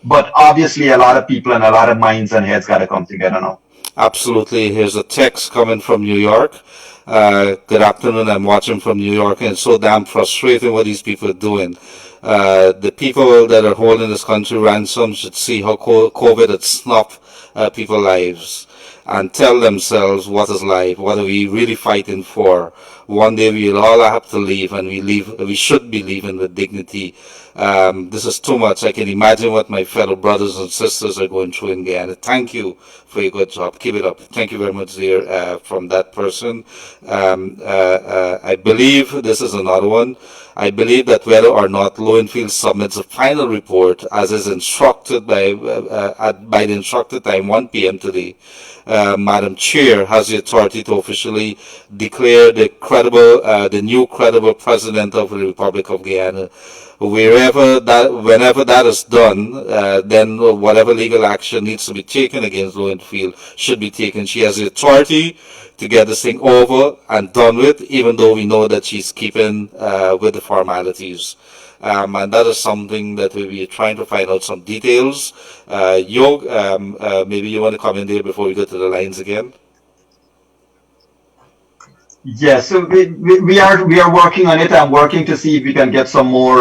But obviously, a lot of people and a lot of minds and heads got to come together now. Absolutely. Here's a text coming from New York. Good afternoon. I'm watching from New York, and it's so damn frustrating what these people are doing. The people that are holding this country ransom should see how COVID had snuffed people's lives and tell themselves, what is life? What are we really fighting for? One day we'll all have to leave, and we should be leaving with dignity. This is too much. I can imagine what my fellow brothers and sisters are going through in Guyana. Thank you for your good job. Keep it up. Thank you very much, dear, from that person. I believe this is another one. I believe that whether or not Lowenfield submits a final report, as is instructed by the instructed time, 1 p.m. today, Madam Chair has the authority to officially declare the new credible president of the Republic of Guyana. Whenever that is done, then whatever legal action needs to be taken against Lowenfield should be taken. She has the authority to get this thing over and done with, even though we know that she's keeping with the formalities. And that is something that we'll be trying to find out some details. Yog, maybe you want to come in there before we go to the lines again? Yes, so we are working on it. I'm working to see if we can get some more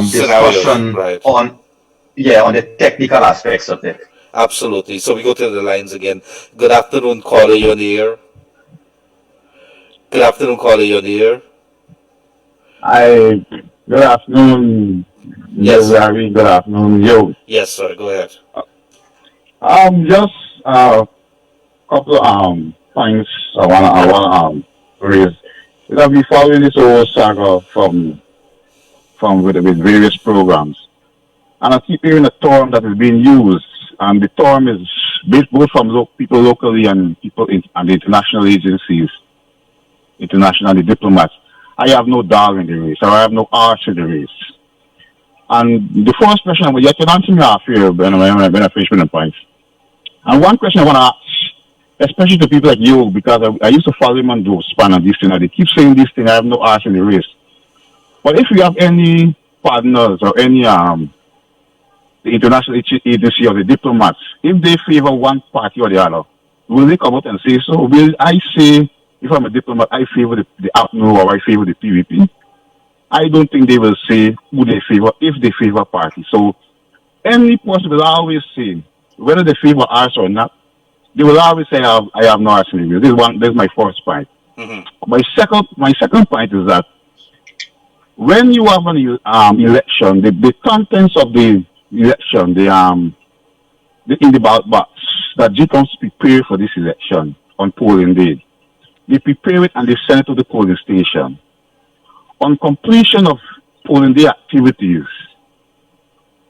discussion on the technical aspects of it. Absolutely. So we go to the lines again. Good afternoon, caller, you're on the air. Good afternoon, caller, you're on the air. Hi, good afternoon. Yes, Gildarie. Good afternoon, Yo. Yes, sir. Go ahead. Just couple of points I wanna raise. Because I've been following this whole saga from with various programs, and I keep hearing a term that is being used, and the term is based both from people locally and people and the international agencies, international diplomats. I have no dog in the race, or I have no arse in the race. And the first question, you can answer me off here when I finish with the points. And one question I want to ask, especially to people like you, because I used to follow him on those span and this thing, and they keep saying this thing, I have no arse in the race. But if you have any partners or any the international agency or the diplomats, if they favor one party or the other, will they come out and say so? Will I say, if I'm a diplomat, I favor the APNO or I favor the PVP? I don't think they will say who they favor if they favor party. So any person will always say, whether they favor us or not, they will always say I have no arse in the race. This is my first point. Mm-hmm. My second point is that when you have an election, the contents of the election, in the ballot box that GCOMs prepare for this election on polling day, they prepare it and they send it to the polling station. On completion of polling day activities,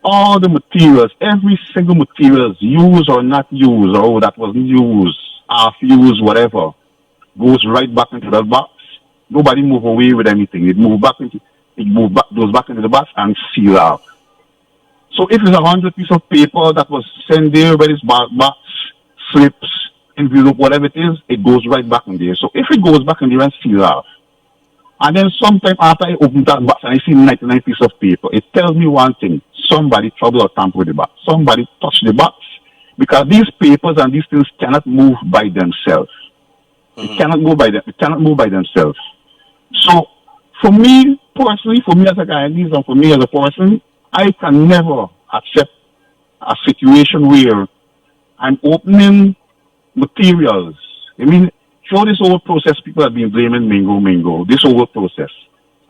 all the materials, every single materials, used or not used, or that wasn't used, half used, whatever, goes right back into that box. Nobody move away with anything. It goes back into the box and seal out. So if it's 100 pieces of paper that was sent there by this box, slips, envelope, whatever it is, it goes right back in there. So if it goes back in there and seal out, and then sometime after I open that box and I see 99 pieces of paper, it tells me one thing: somebody trouble or tamper with the box. Somebody touched the box, because these papers and these things cannot move by themselves. Mm-hmm. It cannot move by themselves. So for me personally, for me as a Guyanese and for me as a person, I can never accept a situation where I'm opening materials. I mean, through this whole process, people have been blaming Mingo, this whole process.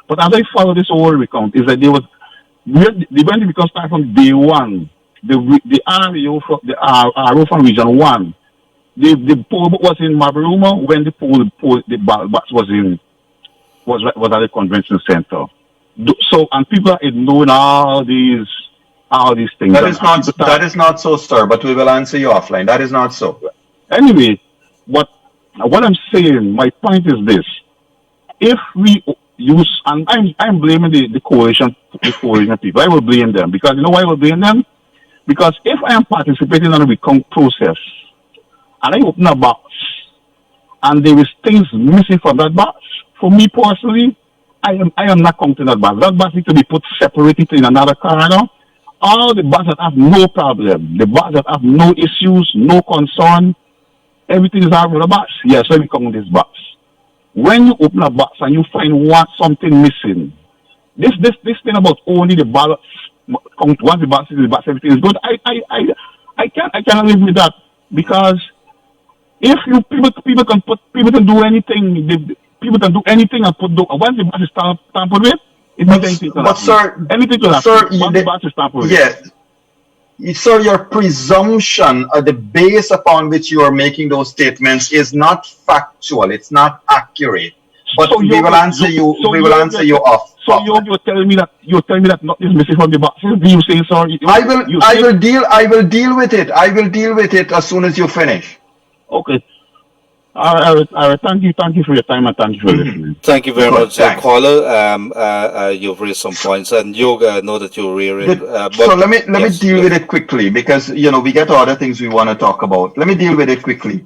But as I follow this whole recount, is that when they become started from day one, the RO from Region 1, the poll was in Mabaruma when the ballot box was at the convention center. So, and people are ignoring all these things. That is not so, sir, but we will answer you offline. That is not so. Anyway, what I'm saying, my point is this: if we use, and I'm blaming the coalition people. I will blame them, because you know why I will blame them? Because if I am participating in a recount process and I open a box and there is things missing from that box, for me personally, I am not counting that box. That box needs to be put separated in another corner. All the boxes that have no problem, the boxes that have no issues, no concern, everything is out of the box. Yes, let me count this box. When you open a box and you find something missing, this thing about only the ballots, count once the box is in the box, everything is good. I cannot live with that, because if people can do anything. People can do anything and put once the box is tampered with, it means anything can happen. Anything can happen. Once the box is tampered with. Yes. Sir, your presumption or the base upon which you are making those statements is not factual. It's not accurate. But we will answer you. We will answer you off. So you're telling me that nothing is missing from the box. Do you say sorry? I will deal with it. I will deal with it as soon as you finish. Okay. All right. Thank you for your time, and thank you for listening. Thank you very much, caller. You've raised some points, and Yoga, know that you're rearing. So let me deal with it quickly, because we get other things we want to talk about. Let me deal with it quickly.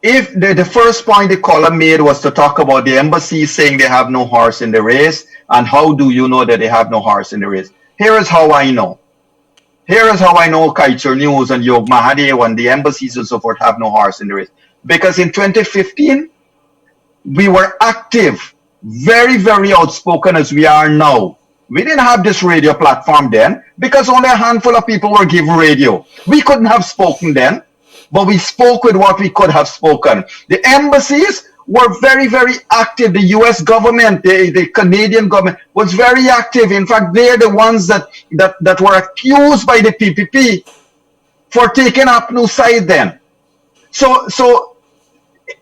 If the first point the caller made was to talk about the embassy saying they have no horse in the race, and how do you know that they have no horse in the race? Here is how I know. Kaiser News and Yog Mahadeo and the embassies and so forth have no horse in the race. Because in 2015, we were active, very, very outspoken as we are now. We didn't have this radio platform then, because only a handful of people were given radio. We couldn't have spoken then, but we spoke with what we could have spoken. The embassies were very, very active. The U.S. government, the Canadian government was very active. In fact, they're the ones that were accused by the PPP for taking APNU side then. So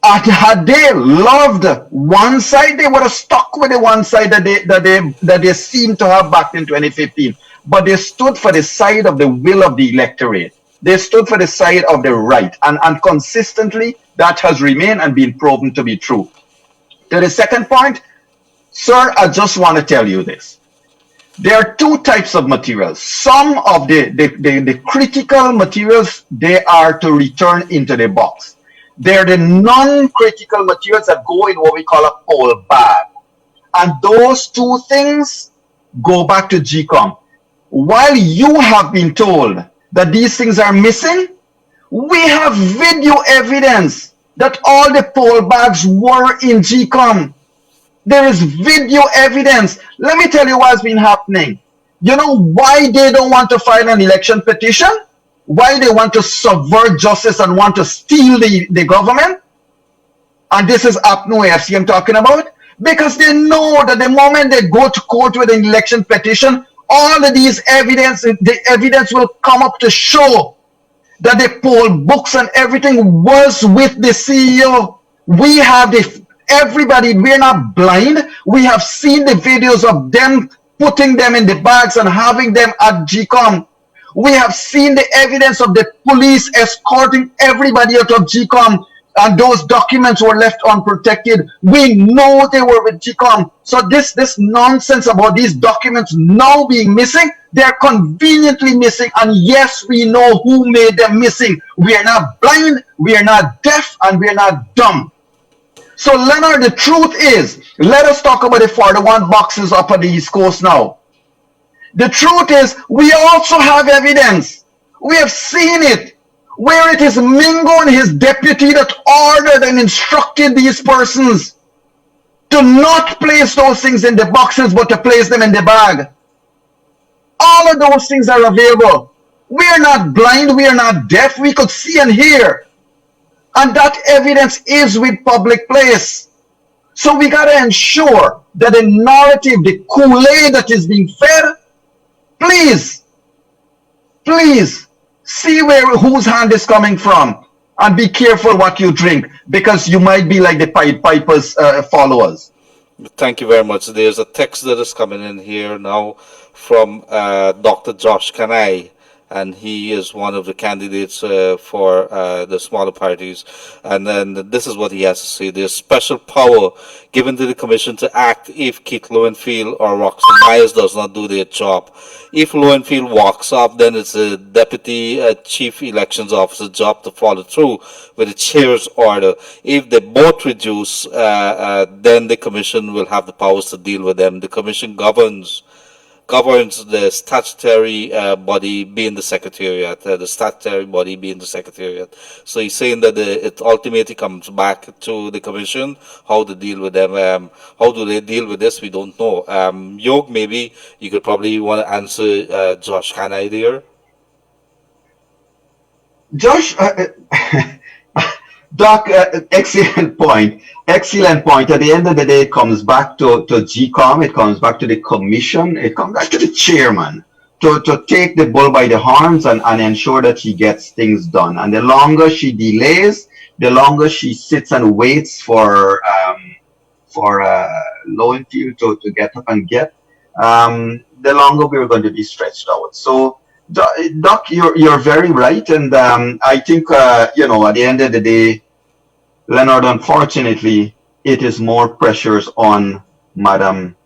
had they loved one side, they would have stuck with the one side that they seem to have back in 2015. But they stood for the side of the will of the electorate. They stood for the side of the right, and consistently that has remained and been proven to be true. To the second point, sir, I just want to tell you this. There are two types of materials. Some of the critical materials, they are to return into the box. They're the non-critical materials that go in what we call a poll bag. And those two things go back to GCOM. While you have been told that these things are missing, we have video evidence that all the poll bags were in GCOM. There is video evidence. Let me tell you what's been happening. You know why they don't want to file an election petition? Why they want to subvert justice and want to steal the government? And this is APNU AFC I'm talking about. Because they know that the moment they go to court with an election petition, all of these evidence, the evidence will come up to show that the poll books and everything was with the CEO. We have everybody, we're not blind. We have seen the videos of them putting them in the bags and having them at GCOM. We have seen the evidence of the police escorting everybody out of GCOM, and those documents were left unprotected. We know they were with GCOM. So this nonsense about these documents now being missing, they're conveniently missing, and yes, we know who made them missing. We are not blind, we are not deaf, and we are not dumb. So Leonard, the truth is, let us talk about the 41 boxes up on the East Coast now. The truth is, we also have evidence. We have seen it, where it is Mingo and his deputy that ordered and instructed these persons to not place those things in the boxes, but to place them in the bag. All of those things are available. We are not blind, we are not deaf, we could see and hear. And that evidence is with public place. So we got to ensure that the narrative, the Kool-Aid that is being fed, please see whose hand is coming from, and be careful what you drink, because you might be like the Pied Piper's followers. Thank you very much. There's a text that is coming in here now from Dr. Josh Kanai, and he is one of the candidates for the smaller parties. And then this is what he has to say. There's special power given to the commission to act if Keith Lowenfield or Roxanne Myers does not do their job. If Lowenfield walks up, then it's the deputy chief elections officer job to follow through with the chair's order. If they both reduce, then the commission will have the powers to deal with them. The commission governs the statutory body being the secretariat, So he's saying that it ultimately comes back to the commission, how to deal with them. How do they deal with this? We don't know. Yog, maybe you could probably want to answer Josh Kanai there. Josh, Doc, excellent point. Excellent point. At the end of the day, it comes back to GCOM, it comes back to the commission, it comes back to the chairman to take the bull by the horns and ensure that she gets things done. And the longer she delays, the longer she sits and waits for Lowenfield to get up and get, the longer we're going to be stretched out. So, Doc, you're very right, and I think at the end of the day, Leonard, unfortunately, it is more pressures on Madam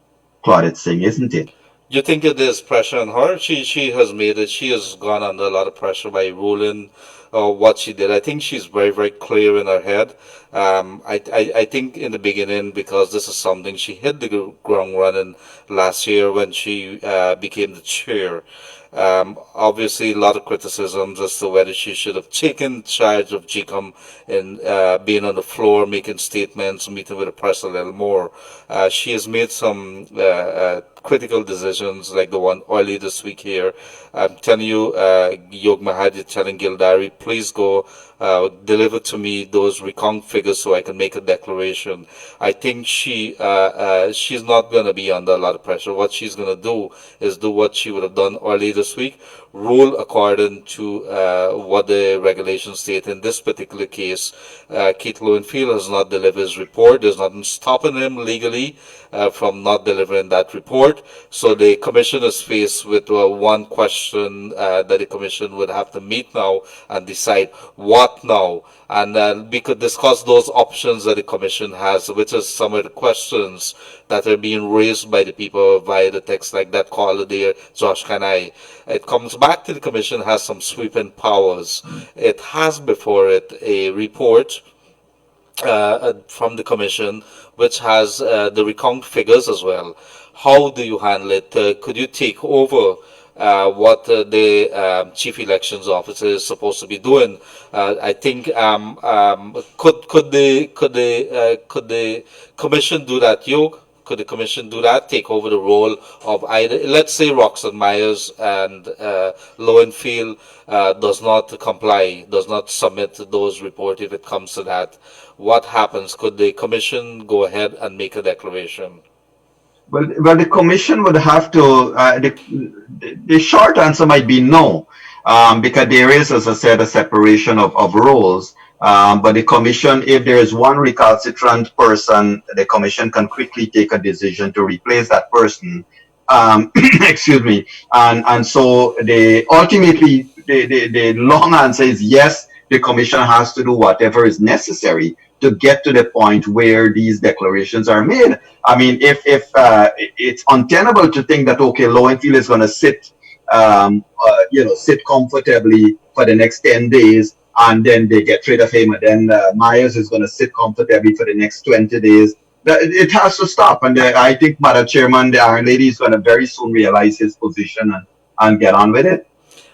Claudette Singh, isn't it? You think that there's pressure on her? She has made it. She has gone under a lot of pressure by ruling what she did. I think she's very, very clear in her head. I think in the beginning, because this is something, she hit the ground running last year when she became the chair. Obviously, a lot of criticisms as to whether she should have taken charge of GCOM and being on the floor, making statements, meeting with the press a little more. She has made some critical decisions, like the one early this week here. I'm telling you, Yog Mahadeo telling Gildarie, please go deliver to me those recount figures so I can make a declaration. I think she's not going to be under a lot of pressure. What she's going to do is do what she would have done early this week, rule according to what the regulations state. In this particular case, Keith Lowenfield has not delivered his report. There's nothing stopping him legally from not delivering that report. So the commission is faced with one question that the commission would have to meet now and decide what now. And we could discuss those options that the commission has, which is some of the questions that are being raised by the people via the text like that caller there, Josh Kanai. It comes back to the commission has some sweeping powers. It has before it a report from the commission which has the recount figures as well. How do you handle it? Could you take over what the chief elections officer is supposed to be doing? I think could the commission do that, Yog? Could the commission do that? Take over the role of either, let's say, Roxanne Myers and Lowenfield does not comply, does not submit those reports if it comes to that. What happens? Could the commission go ahead and make a declaration? Well, the commission would have to, the short answer might be no, because there is, as I said, a separation of roles. But the commission, if there is one recalcitrant person, the commission can quickly take a decision to replace that person. Excuse me. And so ultimately, the long answer is yes, the commission has to do whatever is necessary to get to the point where these declarations are made. I mean, if it's untenable to think that, okay, Lowenfield is going to sit comfortably for the next 10 days, and then they get rid of him, and then Myers is going to sit comfortably for the next 20 days. It has to stop, and I think Madam Chairman, the Iron Lady, is going to very soon realize his position and get on with it.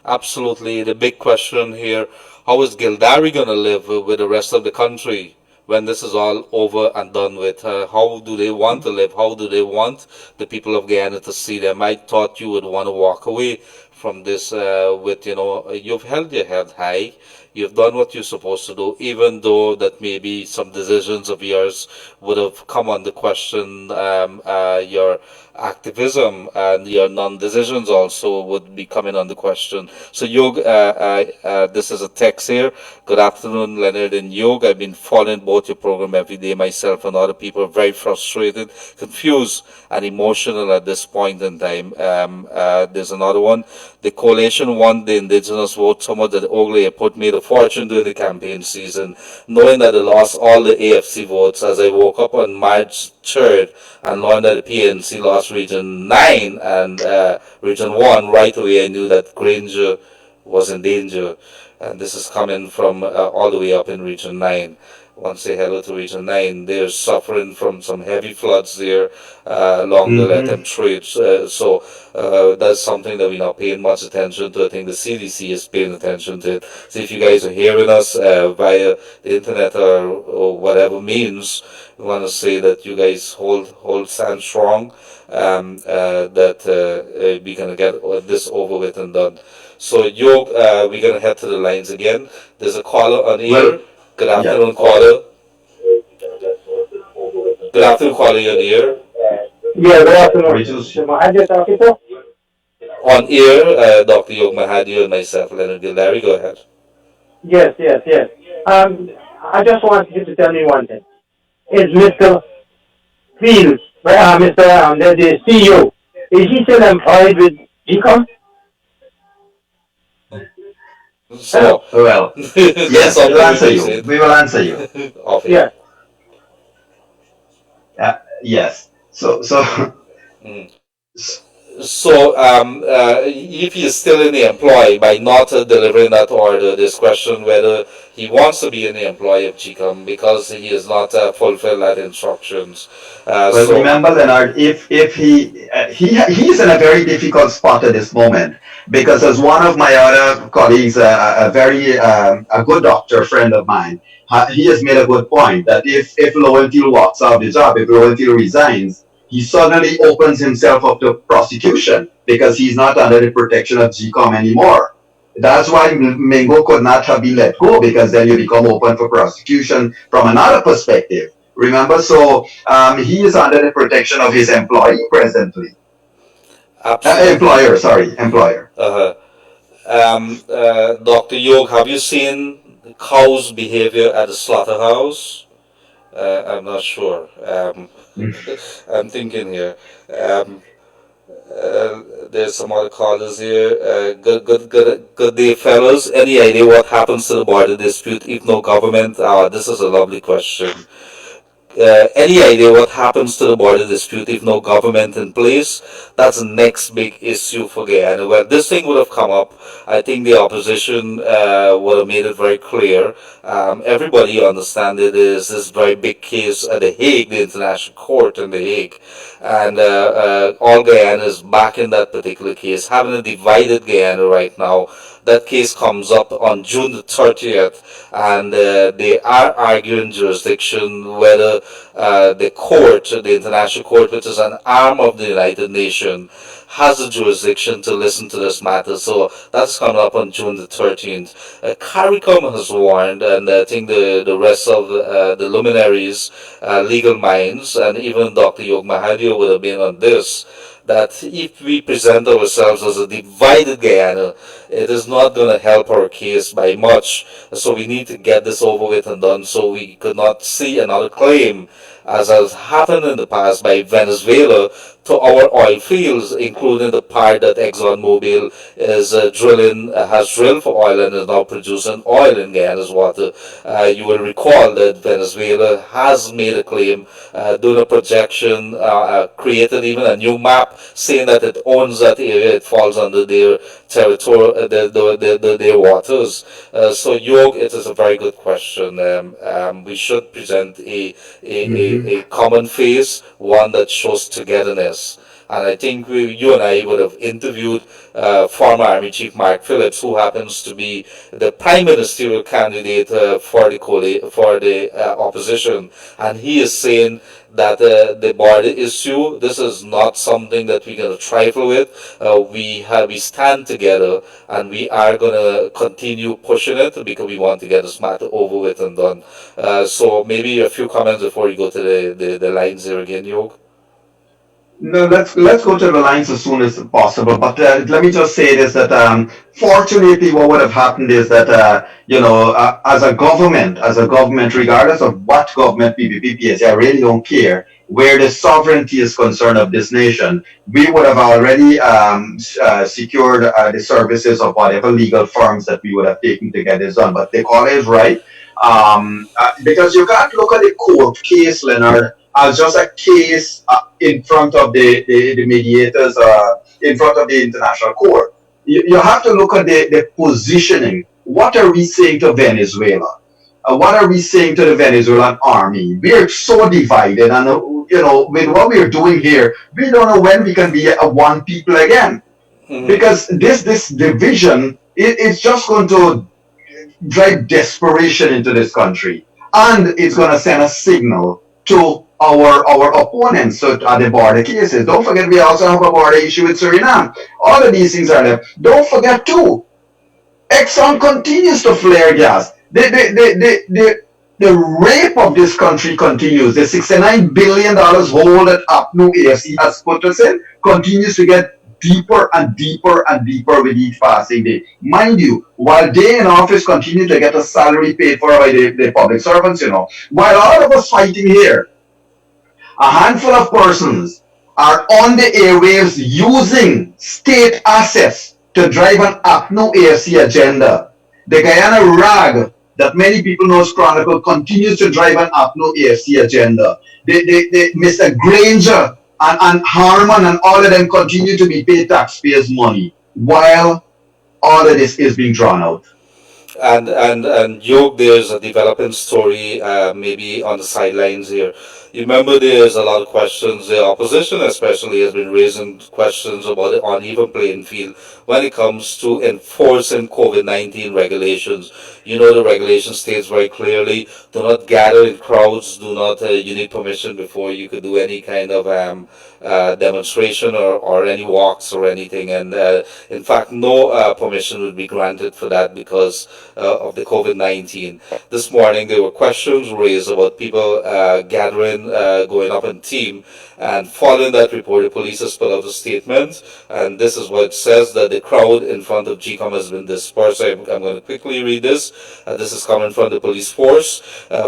Absolutely. The big question here, how is Gildarie going to live with the rest of the country when this is all over and done with? How do they want to live? How do they want the people of Guyana to see them? I thought you would want to walk away from this with, you've held your head high. You've done what you're supposed to do, even though that maybe some decisions of yours would have come under question. Your activism and your non-decisions also would be coming under question. So, Yog, this is a text here. Good afternoon, Leonard and Yog. I've been following both your program every day. Myself and other people are very frustrated, confused, and emotional at this point in time. There's another one. The coalition won the indigenous vote so much that Ogle Airport made a fortune during the campaign season, knowing that they lost all the AFC votes. As I woke up on March 3rd and learned that the PNC lost Region 9 and Region 1, right away I knew that Granger was in danger. And this is coming from all the way up in Region 9. Want to say hello to Region 9. They're suffering from some heavy floods there along the Latham Strait. So that's something that we're not paying much attention to. I think the CDC is paying attention to it. So if you guys are hearing us via the internet or whatever means, we want to say that you guys stand strong, that we're going to get this over with and done. So, Yog, we're going to head to the lines again. There's a caller on here. Good afternoon, caller. Good afternoon, caller, you're on the air. Yeah, good afternoon. Mahadeo talking to? On air, Dr. Yog Mahadeo and myself, Leonard Gildarie, go ahead. Yes. I just want you to tell me one thing. Is Mr. Fields, the CEO, is he still employed with GCOM? So, well, yes, we will answer you. We will answer you. Yeah. Yes. So. So, if he is still in the employ by not delivering that order, there's question whether he wants to be in the employ of GCOM because he has not fulfilled that instructions. Well, remember, Leonard, if he's in a very difficult spot at this moment because, as one of my other colleagues, a good doctor friend of mine, he has made a good point that if Lowenfield walks out of the job, if Lowenfield resigns, he suddenly opens himself up to prosecution because he's not under the protection of GCOM anymore. That's why Mingo could not have been let go, because then you become open for prosecution from another perspective. Remember, so he is under the protection of his employee presently. Absolutely. Employer. Uh-huh. Dr. Yog, have you seen the cow's behavior at the slaughterhouse? I'm not sure. I'm thinking here. Um, there's some other callers here. Good day, fellas. Any idea what happens to the border dispute if no government? This is a lovely question. Any idea what happens to the border dispute if no government in place? That's the next big issue for Guyana. Well, this thing would have come up. I think the opposition would have made it very clear. Everybody understand it is this very big case at The Hague, the International Court in The Hague. And all Guyana is back in that particular case, having a divided Guyana right now. That case comes up on June the 30th, and they are arguing jurisdiction whether the court, the International Court, which is an arm of the United Nations, has the jurisdiction to listen to this matter. So that's coming up on June the 13th. CARICOM has warned, and I think the rest of the luminaries, legal minds, and even Dr. Yog Mahadeo would have been on this, that if we present ourselves as a divided Guyana, it is not going to help our case by much. So we need to get this over with and done, so we could not see another claim, as has happened in the past by Venezuela, to our oil fields, including the part that ExxonMobil is has drilled for oil and is now producing oil in Guyana's water. You will recall that Venezuela has made a claim, doing a projection, created even a new map saying that it owns that area, it falls under their territory, their waters. So, Yog, it is a very good question. We should present a common face, one that shows togetherness. And I think you and I would have interviewed former Army Chief Mark Phillips, who happens to be the prime ministerial candidate for the opposition, and he is saying that the border issue, this is not something that we're going to trifle with. We stand together, and we are going to continue pushing it because we want to get this matter over with and done. So maybe a few comments before you go to the lines here again, Yog. No, let's go to the lines as soon as possible. But let me just say this: that fortunately, what would have happened is that as a government, regardless of what government PPP is, I really don't care where the sovereignty is concerned of this nation. We would have already secured the services of whatever legal firms that we would have taken to get this done. But the caller is right, because you can't look at the court case, Leonard, as just a case in front of the mediators, in front of the international court. You have to look at the positioning. What are we saying to Venezuela? What are we saying to the Venezuelan army? We are so divided, and with what we are doing here, we don't know when we can be a one people again. Because this division is just going to drive desperation into this country, and it's going to send a signal to our opponents at the border cases. Don't forget, we also have a border issue with Suriname. All of these things are there. Don't forget too, Exxon continues to flare gas. The rape of this country continues. The $69 billion hole that APNU AFC has put us in continues to get deeper and deeper and deeper with each passing day. Mind you, while they in office continue to get a salary paid for by the public servants, while all of us fighting here, a handful of persons are on the airwaves using state assets to drive an APNU AFC agenda. The Guyana RAG, that many people know as Chronicle, continues to drive an APNU AFC agenda. Mr. Granger and Harman and all of them continue to be paid taxpayers' money while all of this is being drawn out. And Yog, there's a developing story, maybe on the sidelines here. You remember there's a lot of questions. The opposition especially has been raising questions about the uneven playing field when it comes to enforcing COVID-19 regulations. You know the regulation states very clearly, do not gather in crowds, do not, you need permission before you could do any kind of demonstration or any walks or anything. And in fact, no permission would be granted for that because of the COVID-19. This morning there were questions raised about people gathering, going up in team. And following that report, the police has put out a statement, and this is what it says, that the crowd in front of GCOM has been dispersed. I'm going to quickly read this. This is coming from the police force.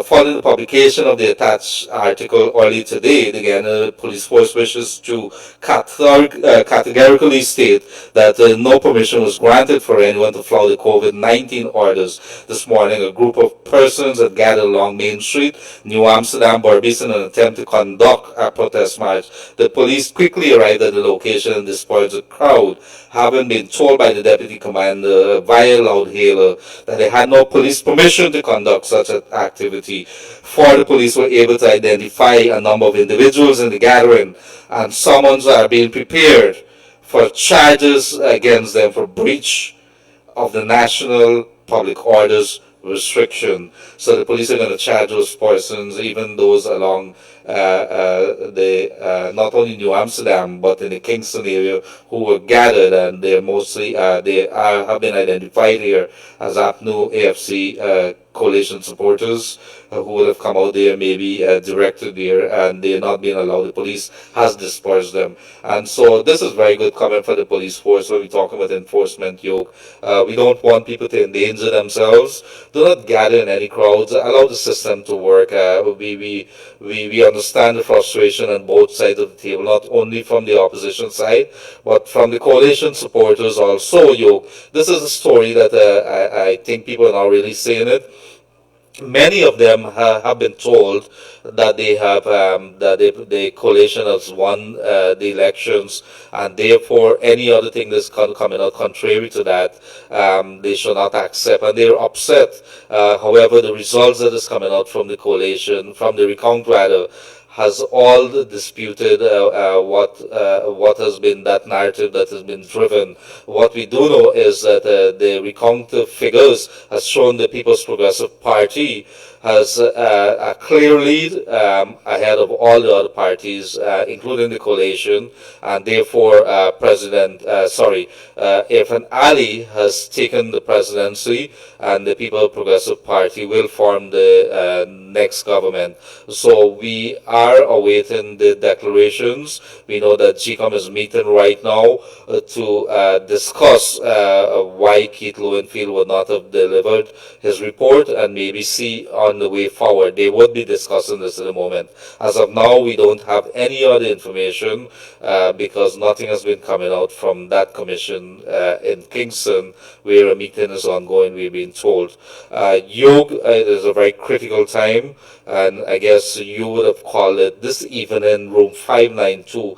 Following the publication of the attached article early today, the Guyana Police Force wishes to categorically state that no permission was granted for anyone to flout the COVID-19 orders. This morning, a group of persons had gathered along Main Street, New Amsterdam, Berbice, in an attempt to conduct a protest march. The police quickly arrived at the location and dispersed the crowd, having been told by the deputy commander via loud hailer that they had no police permission to conduct such an activity. For the police were able to identify a number of individuals in the gathering, and summons are being prepared for charges against them for breach of the national public orders restriction. So the police are going to charge those persons, even those along not only New Amsterdam but in the Kingston area, who were gathered, and they're mostly have been identified here as APNU AFC coalition supporters who would have come out there, maybe directed there, and they're not being allowed. The police has dispersed them. And so this is very good comment for the police force when we talk about enforcement, Yoke. We don't want people to endanger themselves. Do not gather in any crowds. Allow the system to work. We understand the frustration on both sides of the table, not only from the opposition side, but from the coalition supporters also, Yoke. This is a story that I think people are not really saying it. Many of them have been told that they have that the coalition has won the elections, and therefore any other thing that's coming out contrary to that, they should not accept, and they're upset. However, the results that is coming out from the coalition, from the recount rather, has all disputed what has been that narrative that has been driven. What we do know is that the recount figures has shown the People's Progressive Party has a clear lead ahead of all the other parties, including the coalition, and therefore Irfan Ali has taken the presidency, and the People's Progressive Party will form the next government. So we are awaiting the declarations. We know that GCOM is meeting right now to discuss why Keith Lowenfield would not have delivered his report, and maybe see on the way forward. They would be discussing this in a moment. As of now, we don't have any other information because nothing has been coming out from that commission in Kingston, where a meeting is ongoing, we've been told. Yog is a very critical time, and I guess you would have called it this evening, room 592.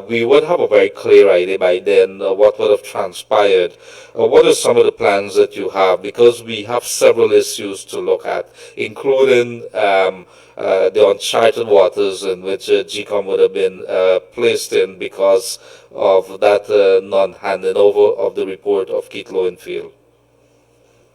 We would have a very clear idea by then what would have transpired. What are some of the plans that you have? Because we have several issues to look at, including the uncharted waters in which GCOM would have been placed in because of that non-handing over of the report of Keith Lowenfield.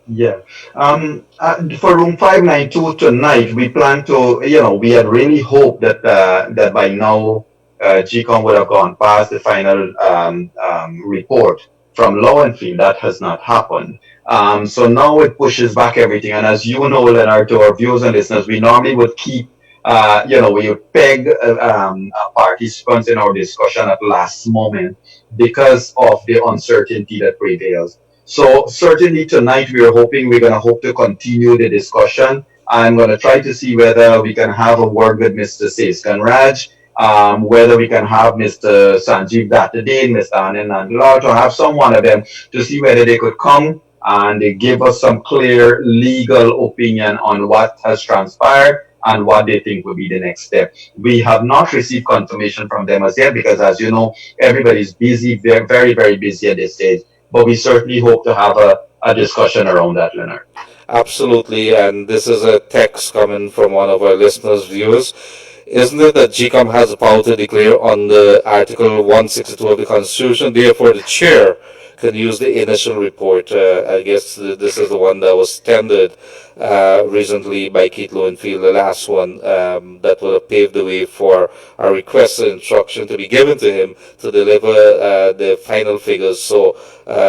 Yeah. For room 592 tonight, we plan to, we had really hoped that that by now GCOM would have gone past the final report from Lowenfield. That has not happened. So now it pushes back everything. And as you know, Leonard, to our viewers and listeners, we normally would keep, we would peg participants in our discussion at last moment because of the uncertainty that prevails. So certainly tonight we're going to hope to continue the discussion. I'm going to try to see whether we can have a word with Mr. Seiskan Raj, whether we can have Mr. Sanjeev Dattadin, Mr. Anand Nandlal, to have some one of them to see whether they could come and they give us some clear legal opinion on what has transpired and what they think will be the next step. We have not received confirmation from them as yet because, as you know, everybody's busy, very, very busy at this stage. But we certainly hope to have a discussion around that, Leonard. Absolutely, and this is a text coming from one of our listeners, viewers. isn't it that GCOM has the power to declare under Article 162 of the Constitution? Therefore, the chair can use the initial report. I guess this is the one that was tendered recently by Keith Lowenfield, the last one, that would have paved the way for a requested instruction to be given to him to deliver the final figures so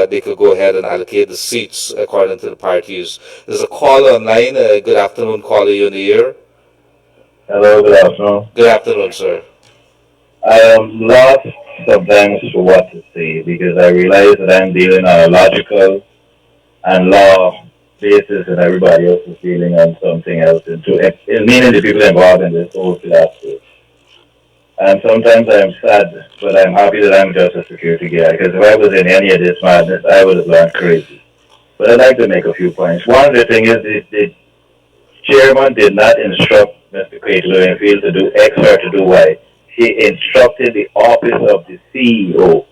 they could go ahead and allocate the seats according to the parties. There's a caller online. Good afternoon, caller, you in the air. Hello, good afternoon. Good afternoon, sir. I am lost sometimes for what to say because I realize that I'm dealing on a logical and law basis and everybody else is dealing on something else, meaning the people involved in this whole philosophy. And sometimes I'm sad, but I'm happy that I'm just a security guy because if I was in any of this madness, I would have gone crazy. But I'd like to make a few points. One of the things is the chairman did not instruct Mr. Craig Lowenfield to do X or to do Y. He instructed the office of the CEO.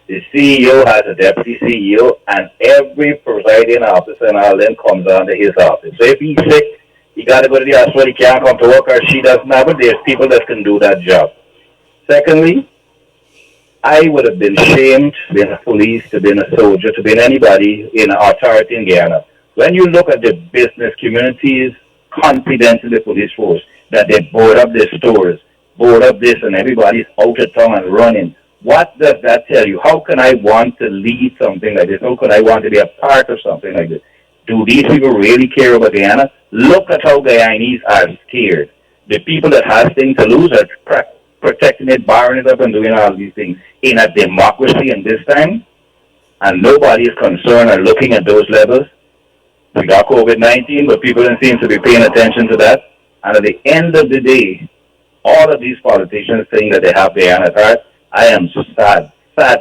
The CEO has a deputy CEO, and every presiding officer and all them comes under his office. So if he's sick, he got to go to the hospital, he can't come to work, or she doesn't have it, there's people that can do that job. Secondly, I would have been shamed to be a police, to be a soldier, to be anybody in authority in Guyana. When you look at the business community's confidence in the police force, that they board up their stores, board up this, and everybody's out of town and running. What does that tell you? How can I want to lead something like this? How can I want to be a part of something like this? Do these people really care about Guyana? Look at how Guyanese are scared. The people that have things to lose are protecting it, barring it up, and doing all these things. In a democracy in this time, and nobody is concerned or looking at those levels. We got COVID-19, but people don't seem to be paying attention to that. And at the end of the day, all of these politicians saying that they have Guyana at heart, I am sad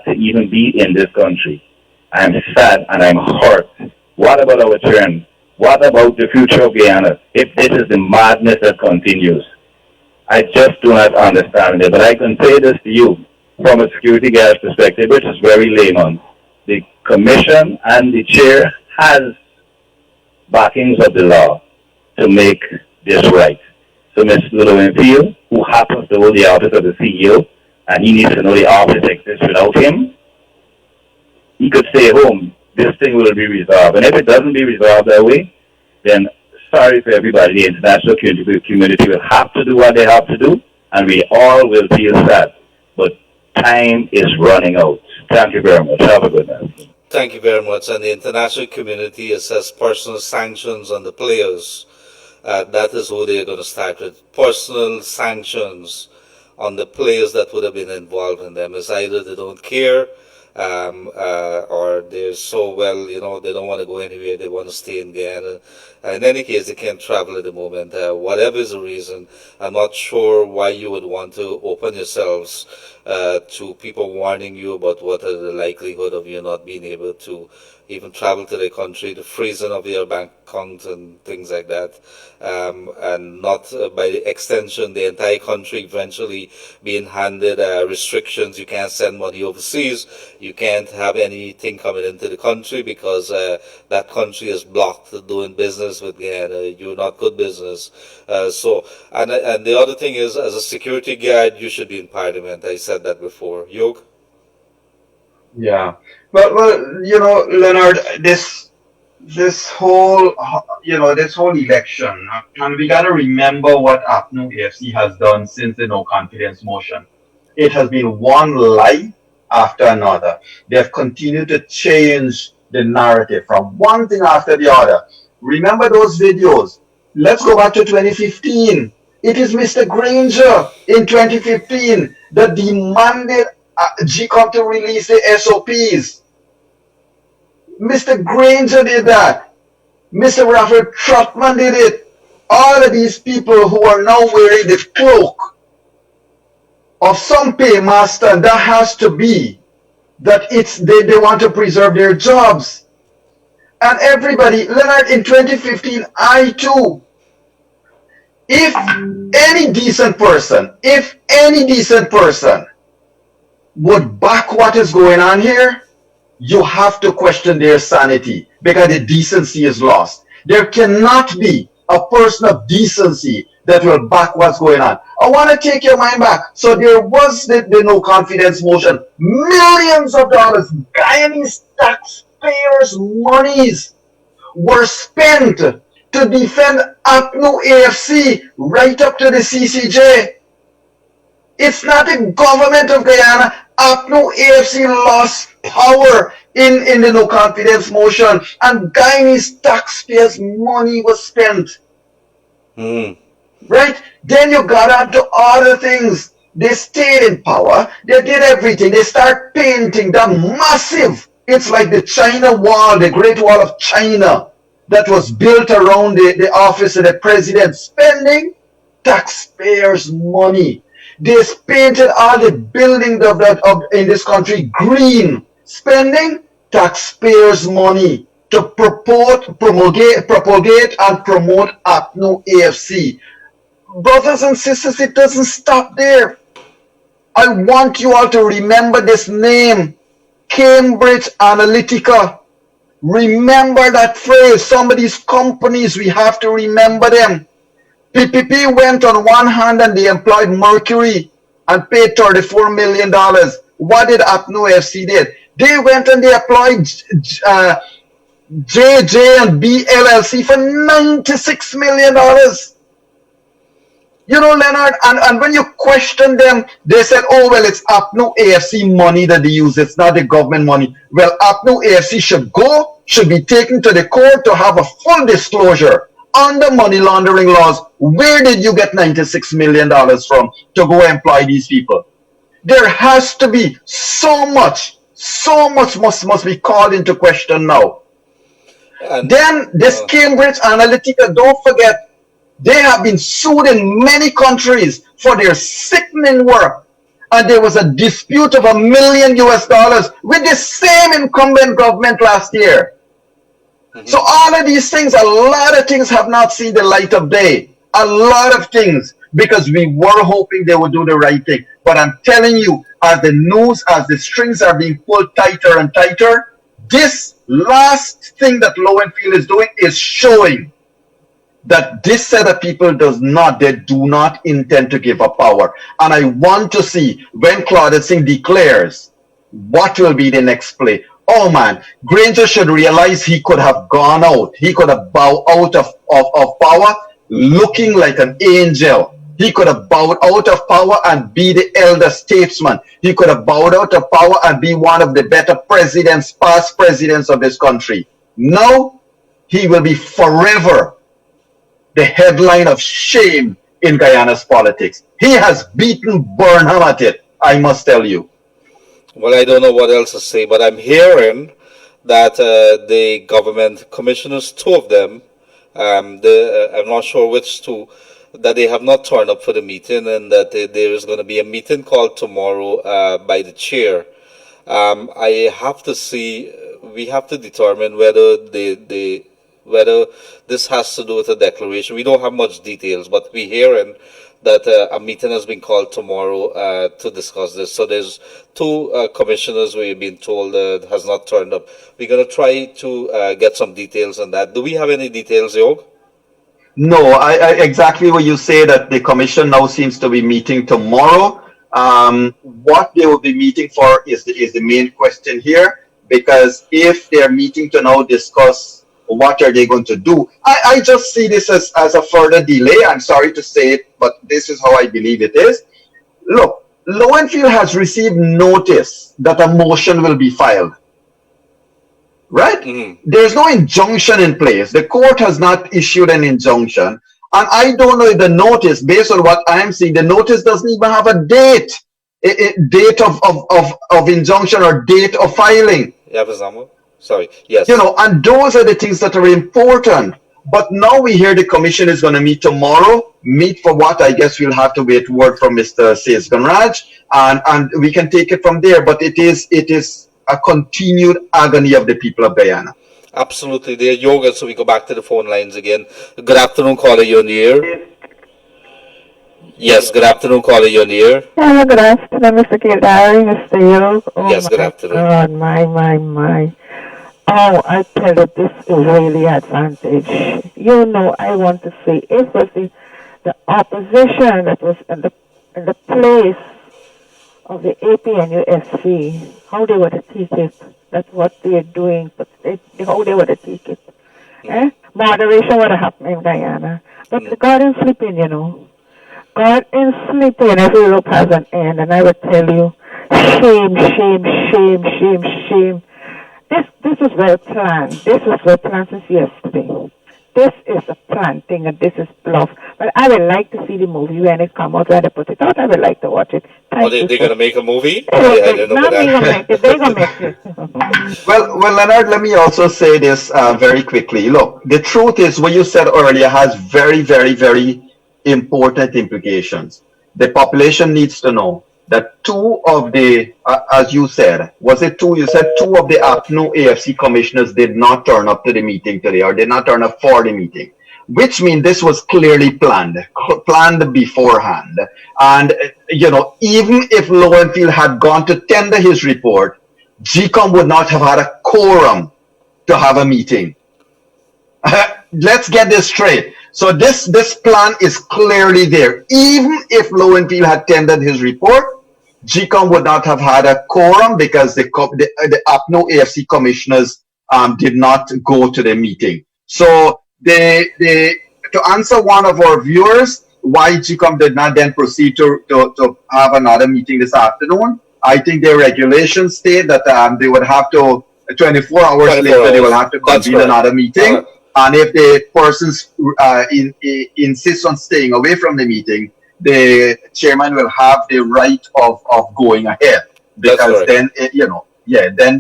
to even be in this country. I'm sad and I'm hurt. What about our children? What about the future of Guyana if this is the madness that continues? I just do not understand it. But I can say this to you from a security guard's perspective, which is very layman. The commission and the chair has backings of the law to make this right. So Mr. Lowenfield, who happens to hold the office of the CEO, and he needs to know the office exists without him, he could stay home. This thing will be resolved. And if it doesn't be resolved that way, then sorry for everybody. The international community will have to do what they have to do, and we all will feel sad. But time is running out. Thank you very much. Have a good night. Thank you very much. And the international community assessed personal sanctions on the players. That is who they're going to start with. Personal sanctions on the players that would have been involved in them. It's either they don't care or they're so well, they don't want to go anywhere. They want to stay in Guyana. In any case, they can't travel at the moment. Whatever is the reason, I'm not sure why you would want to open yourselves to people warning you about what are the likelihood of you not being able to even travel to the country, the freezing of your bank account and things like that, and not by extension the entire country eventually being handed restrictions. You can't send money overseas, you can't have anything coming into the country because that country is blocked doing business with Guyana. You're not good business. And the other thing is, as a security guard, you should be in Parliament. I said that before. Yog? Yeah. Well, Leonard, this whole, this whole election, and we got to remember what APNU AFC has done since the no confidence motion. It has been one lie after another. They've continued to change the narrative from one thing after the other. Remember those videos? Let's go back to 2015. It is Mr. Granger in 2015 that demanded GCOM to release the SOPs. Mr. Granger did that. Mr. Raphael Trotman did it. All of these people who are now wearing the cloak of some paymaster, and that has to be that they want to preserve their jobs. And everybody, Leonard, in 2015, I too, if any decent person would back what is going on here, you have to question their sanity because the decency is lost. There cannot be a person of decency that will back what's going on. I want to take your mind back. So there was the no confidence motion. Millions of dollars, Guyanese taxpayers' monies were spent to defend APNU AFC right up to the CCJ. It's not the government of Guyana. APNU AFC lost power in the no confidence motion, and Guyanese taxpayers' money was spent. Right? Then you got onto other things. They stayed in power. They did everything. They start painting that massive. It's like the China Wall, the Great Wall of China that was built around the office of the president, spending taxpayers' money. They painted all the buildings of in this country green, spending taxpayers' money to propagate and promote APNU AFC. Brothers and sisters, it doesn't stop there. I want you all to remember this name, Cambridge Analytica. Remember that phrase. Some of these companies, we have to remember them. PPP went on one hand and they employed Mercury and paid $34 million. What did APNU AFC did? They went and they employed JJ and B LLC for $96 million. You know, Leonard, and when you question them, they said, oh, well, it's APNU AFC money that they use. It's not the government money. Well, APNU AFC should be taken to the court to have a full disclosure under money laundering laws. Where did you get $96 million from to go employ these people? There has to be so much must be called into question now. And then this Cambridge Analytica, don't forget, they have been sued in many countries for their sickening work. And there was a dispute of $1 million with the same incumbent government last year. So all of these things, a lot of things have not seen the light of day. A lot of things, because we were hoping they would do the right thing. But I'm telling you, as the strings are being pulled tighter and tighter, this last thing that Lowenfield is doing is showing that this set of people do not intend to give up power. And I want to see when Claudette Singh declares what will be the next play. Oh man, Granger should realize he could have gone out. He could have bowed out of power looking like an angel. He could have bowed out of power and be the elder statesman. He could have bowed out of power and be one of the better presidents, past presidents of this country. Now, he will be forever the headline of shame in Guyana's politics. He has beaten Burnham at it, I must tell you. Well, I don't know what else to say, but I'm hearing that the government commissioners, two of them, I'm not sure which two, that they have not turned up for the meeting, and that there is going to be a meeting called tomorrow by the chair. I have to see, we have to determine whether whether this has to do with a declaration. We don't have much details, but we're hearing that a meeting has been called tomorrow to discuss this. So there's two commissioners we've been told has not turned up. We're going to try to get some details on that. Do we have any details, Yog? No, I exactly what you say, that the commission now seems to be meeting tomorrow. What they will be meeting for is the main question here, because if they're meeting to now discuss what are they going to do, I just see this as a further delay. I'm sorry to say it, but this is how I believe it is. Look, Lowenfield has received notice that a motion will be filed. Right? There's no injunction in place. The court has not issued an injunction. And I don't know if the notice, based on what I'm seeing, the notice doesn't even have a date. A date of injunction or date of filing. Yeah, for example. Sorry. Yes. You know, and those are the things that are important. But now we hear the commission is going to meet tomorrow. Meet for what? I guess we'll have to wait word from Mr. Sesganraj, and we can take it from there. But it is a continued agony of the people of Guyana. Absolutely. There, Yoga. So we go back to the phone lines again. Good afternoon, caller. You're on the air. Yes, good afternoon, caller. You're on the air. Hello, good afternoon, Mr. Gildarie, Mr. Yog. Oh, yes, good afternoon. God, my. Oh, I tell you, this is really advantage. You know, I want to say, if the opposition that was in the place of the AP and USC, how they would take it. That's what they're doing, but how they would take it. Moderation would have happened in Guyana. But God is sleeping, you know. God is sleeping. Every rope has an end, and I would tell you, shame, shame, shame, shame, shame. This is well planned. This is well planned since yesterday. This is a planned thing, and this is bluff. But I would like to see the movie when it comes out, when they put it out. I would like to watch it. Are they going to make a movie? I didn't know that. They're going to make it. Well, Leonard, let me also say this very quickly. Look, the truth is what you said earlier has very, very, very important implications. The population needs to know that two of the, as you said, was it two? You said two of the APNU AFC commissioners did not turn up to the meeting today, or did not turn up for the meeting, which means this was clearly planned beforehand. And, you know, even if Lowenfield had gone to tender his report, GCOM would not have had a quorum to have a meeting. Let's get this straight. So this plan is clearly there. Even if Lowenfield had tendered his report, GCOM would not have had a quorum because the APNO AFC commissioners did not go to the meeting. So to answer one of our viewers, why GCOM did not then proceed to have another meeting this afternoon, I think their regulations state that they would have to, 24 hours later, they will have to convene another meeting. And if the persons insist on staying away from the meeting, the chairman will have the right of going ahead. Because then,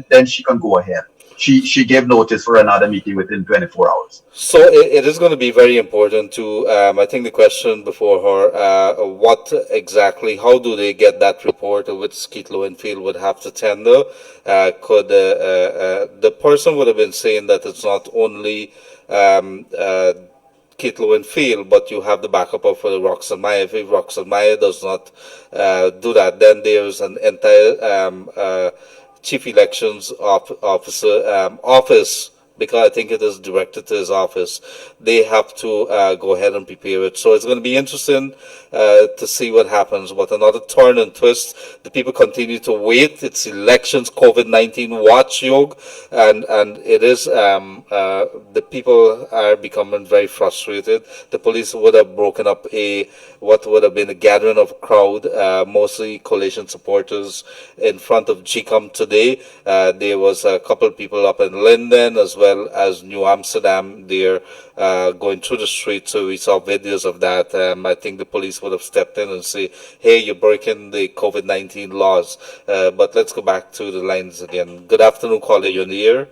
then she can go ahead. She gave notice for another meeting within 24 hours. So it is going to be very important to, I think the question before her, what exactly, how do they get that report which Keith Lowenfield would have to tender? Could the person would have been saying that it's not only Keith Lowenfield, but you have the backup of Roxanne Meyer. If Roxanne Meyer does not do that, then there's an entire chief elections office, because I think it is directed to his office. They have to go ahead and prepare it. So it's going to be interesting to see what happens. But another turn and twist. The people continue to wait. It's elections, COVID-19 watch, Yog, and it is the people are becoming very frustrated. The police would have broken up what would have been a gathering of a crowd, mostly coalition supporters, in front of GCOM today. There was a couple of people up in Linden as well as New Amsterdam there going through the streets. So we saw videos of that. I think the police would have stepped in and say, hey, you're breaking the COVID-19 laws. But let's go back to the lines again. Good afternoon, caller. You're in the air.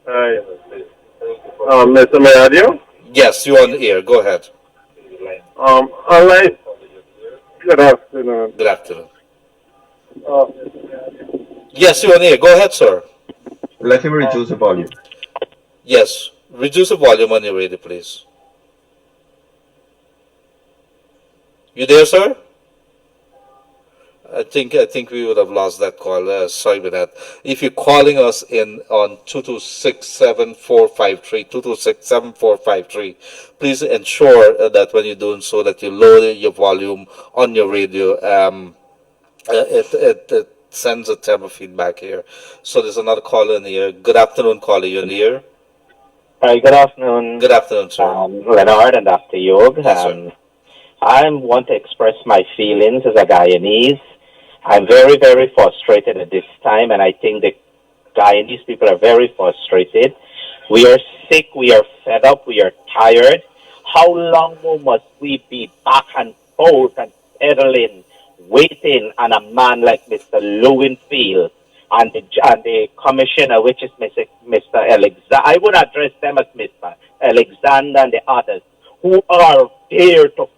Hi. Mr. Mahadeo? Yes, you're on the air. Go ahead. Good afternoon. Good afternoon. Yes, you're on the air. Go ahead, sir. Let him reduce the volume. Yes, reduce the volume on your radio, please. You there, sir? I think we would have lost that call. Sorry about that. If you're calling us in on 226-7453, 226-7453, please ensure that when you're doing so that you lower your volume on your radio. It sends a terrible feedback here. So there's another caller in the air. Good afternoon, caller. You're in the air. Hi, good afternoon. Good afternoon, sir. Leonard and Dr. Yog. Yes, sir. I want to express my feelings as a Guyanese. I'm very, very frustrated at this time, and I think the Guyanese people are very frustrated. We are sick, we are fed up, we are tired. How long more must we be back and forth and pedaling, waiting on a man like Mr. Lowenfield and the commissioner, which is Mr. Alexander? I would address them as Mr. Alexander and the others who are there to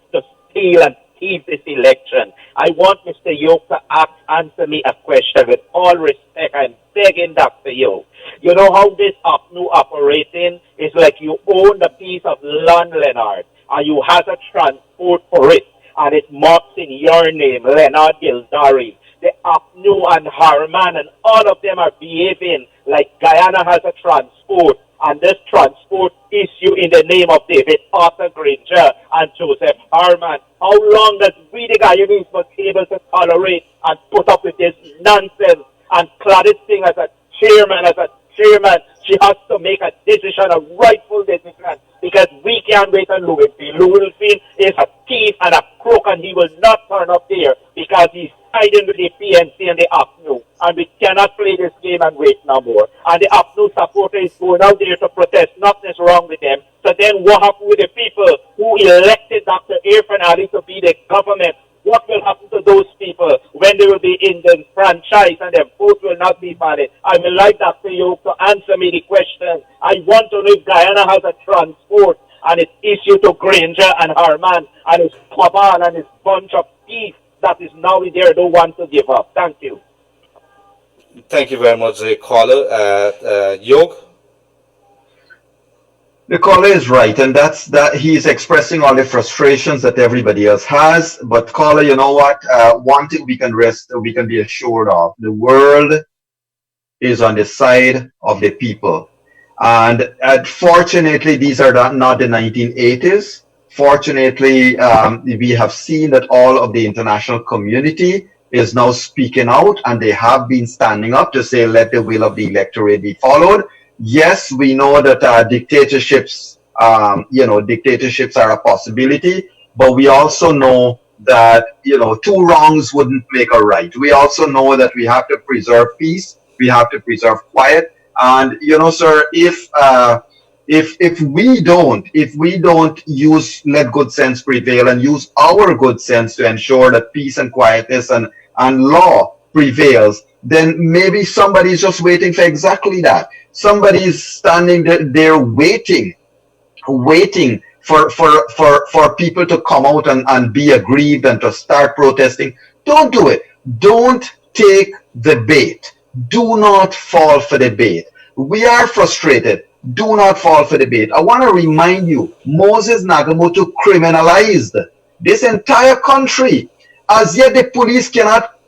steal and thief this election. I want Mr. Yog to answer me a question with all respect. I'm begging Dr. Yog. You know how this APNU operating is like you own a piece of land, Leonard, and you have a transport for it, and it marks in your name, Leonard Gildarie. The APNU and Harman and all of them are behaving like Guyana has a transport, and this transport issue in the name of David Arthur Granger and Joseph Harman. How long does we the Guyanese must be able to tolerate and put up with this nonsense? And Gladys Singh as a chairman, she has to make a decision, a rightful decision, because we can't wait on Louisville. Louisville is a thief and a crook, and he will not turn up there because he's siding with the PNC and the APNU. And we cannot play this game and wait no more. And the APNU supporter is going out there to protest. Nothing is wrong with them. So then what happened with the people who elected Dr. Irfan Ali to be the government? What will happen to those people when they will be in the franchise and their vote will not be valid? I would like Dr. Yog to answer me the question. I want to know if Guyana has a transport and it's issued to Granger and Harman and his cabal and his bunch of thieves that is now there don't want to give up. Thank you. Thank you very much, caller. Yog? The caller is right, and that's that he's expressing all the frustrations that everybody else has. But caller, you know what? One thing we can be assured of: the world is on the side of the people. And fortunately, these are not the 1980s. Fortunately, we have seen that all of the international community is now speaking out, and they have been standing up to say, let the will of the electorate be followed. Yes, we know that dictatorships are a possibility, but we also know that, two wrongs wouldn't make a right. We also know that we have to preserve peace, we have to preserve quiet, and, sir, if we don't let good sense prevail and use our good sense to ensure that peace and quietness and law prevails, then maybe somebody's just waiting for exactly that. Somebody's standing there waiting for people to come out and be aggrieved and to start protesting. Don't do it. Don't take the bait. Do not fall for the bait. We are frustrated. Do not fall for the bait. I want to remind you, Moses Nagamoto criminalized this entire country. As yet, the police cannot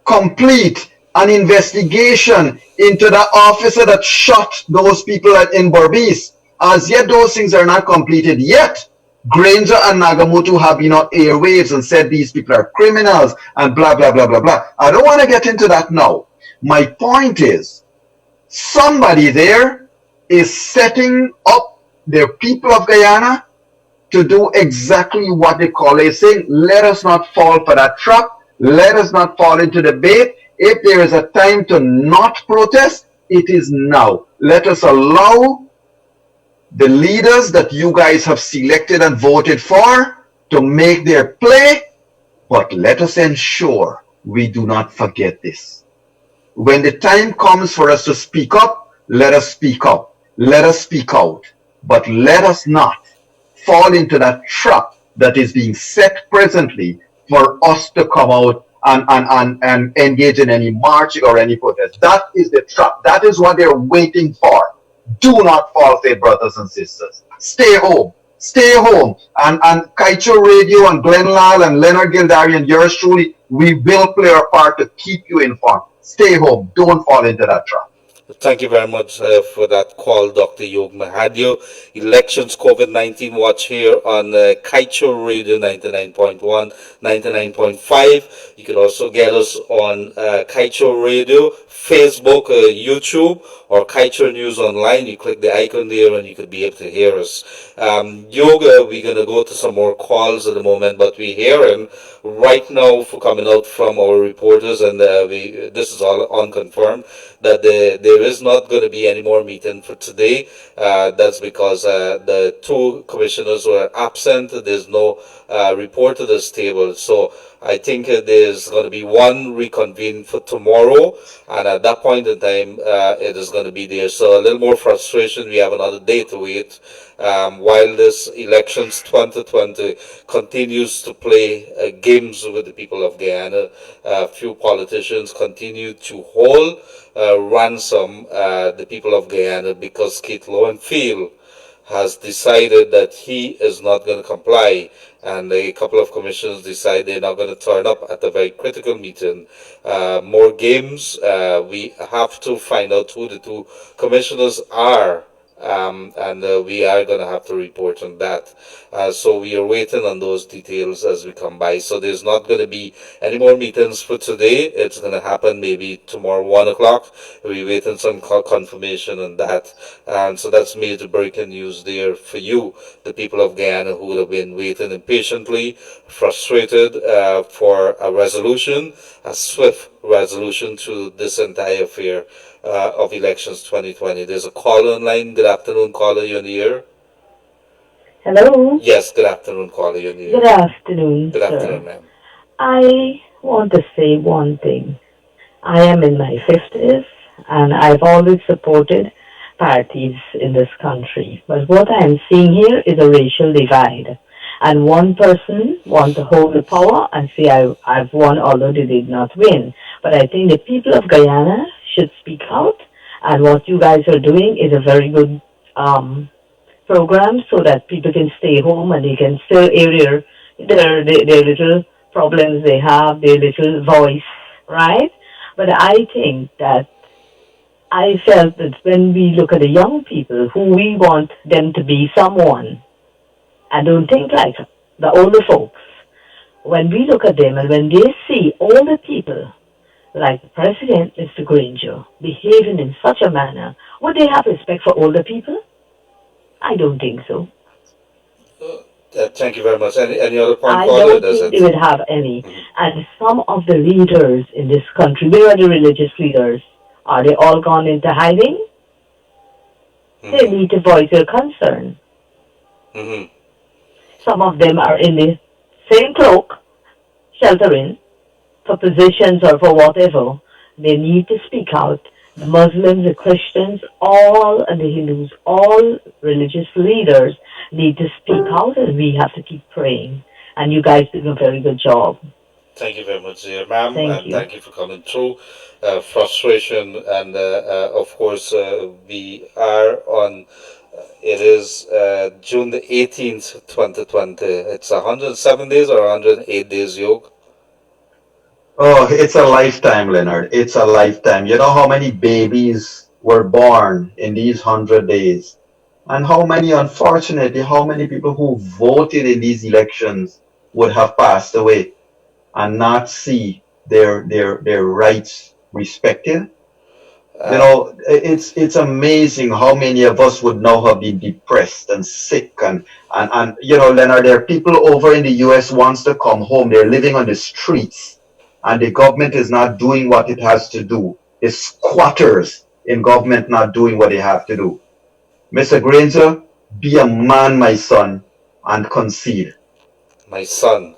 complete an investigation into the officer that shot those people in Berbice. As yet, those things are not completed yet. Granger and Nagamoto have been on airwaves and said these people are criminals and blah, blah, blah, blah, blah. I don't want to get into that now. My point is, somebody there is setting up the people of Guyana to do exactly what the caller is saying. Let us not fall for that trap. Let us not fall into the bait. If there is a time to not protest, it is now. Let us allow the leaders that you guys have selected and voted for to make their play, but let us ensure we do not forget this. When the time comes for us to speak up, let us speak up. Let us speak out. But let us not fall into that trap that is being set presently for us to come out and engage in any marching or any protest. That is the trap. That is what they're waiting for. Do not fall for it, brothers and sisters. Stay home. Stay home. And Kaicho Radio and Glenn Lal and Leonard Gildarie and yours truly, we will play our part to keep you informed. Stay home. Don't fall into that trap. Thank you very much for that call, Dr. Yog Mahadeo. Elections COVID-19 watch here on Kaicho Radio 99.1, 99.5. You can also get us on Kaicho Radio, Facebook, YouTube, or Kaicho News Online. You click the icon there and you could be able to hear us. Yoga, we're going to go to some more calls at the moment, but we're hearing right now for coming out from our reporters, and this is all unconfirmed, that there is not going to be any more meeting for today. That's because the two commissioners were absent. There's no report to this table. So I think there's going to be one reconvene for tomorrow, and at that point in time, it is going to be there. So a little more frustration. We have another day to wait. While this elections 2020 continues to play games with the people of Guyana, few politicians continue to hold ransom the people of Guyana because Keith Lowenfield has decided that he is not going to comply, and a couple of commissioners decide they're not going to turn up at a very critical meeting. More games. We have to find out who the two commissioners are and we are going to have to report on that. So we are waiting on those details as we come by. So there's not going to be any more meetings for today. It's going to happen maybe tomorrow 1 o'clock. We're waiting some confirmation on that. And so that's major breaking news there for you, the people of Guyana who have been waiting impatiently, frustrated for a resolution, a swift resolution to this entire affair of elections 2020. There's a caller online. Good afternoon, caller. You're in the air. Hello. Yes, good afternoon, caller. You're in the air. Good afternoon, Good sir. afternoon, ma'am. I want to say one thing. I am in my 50s, and I've always supported parties in this country. But what I'm seeing here is a racial divide. And one person wants to hold the power and say, I've won, although they did not win. But I think the people of Guyana should speak out. And what you guys are doing is a very good program so that people can stay home and they can still air their little problems they have, their little voice, right? But I think that I felt that when we look at the young people who we want them to be someone, I don't think like the older folks. When we look at them and when they see older people like the President, Mr. Granger, behaving in such a manner, would they have respect for older people? I don't think so. Thank you very much. Any other point, I caller? don't think they would have any. And some of the leaders in this country, where are the religious leaders? Are they all gone into hiding? They need to voice their concern. Some of them are in the same cloak, sheltering, for positions or for whatever. They need to speak out. The Muslims, the Christians, all, and the Hindus, all religious leaders need to speak out, and we have to keep praying. And you guys do a very good job. Thank you very much, dear ma'am, Thank you. thank you for coming through. Frustration, and of course, we are on. It is June the 18th, 2020. It's 107 days or 108 days, Yog? Oh, it's a lifetime, Leonard. It's a lifetime. You know how many babies were born in these 100 days? And how many, unfortunately, how many people who voted in these elections would have passed away and not see their rights respected? You know, it's amazing how many of us would now have been depressed and sick and you know, Leonard, there are people over in the US wants to come home. They're living on the streets and the government is not doing what it has to do. The squatters in government not doing what they have to do. Mr. Granger, be a man, my son, and concede. My son.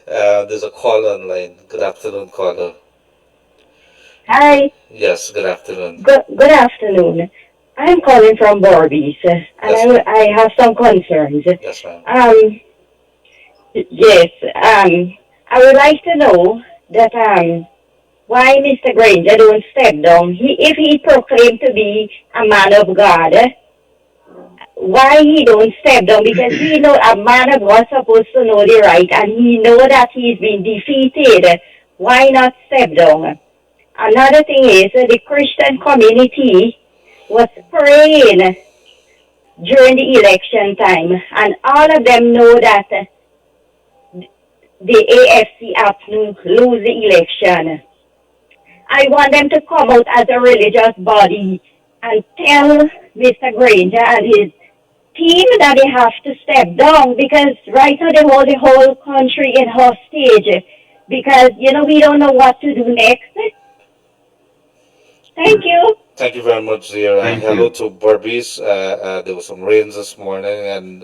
There's a caller online. Good afternoon, caller. Hi. Yes, good afternoon. Good afternoon. I'm calling from Barbies, and I have some concerns. Yes, ma'am. Yes. I would like to know that why Mr. Granger don't step down. If he proclaimed to be a man of God, why he don't step down? Because we know a man of God supposed to know the right, and he know that he's been defeated. Why not step down? Another thing is the Christian community was praying during the election time, and all of them know that the AFC have to lose the election. I want them to come out as a religious body and tell Mr. Granger and his team that they have to step down, because right now they hold the whole country in hostage because, you know, we don't know what to do next. Thank you. Thank you very much, dear. And hello to Barbies. There was some rains this morning, and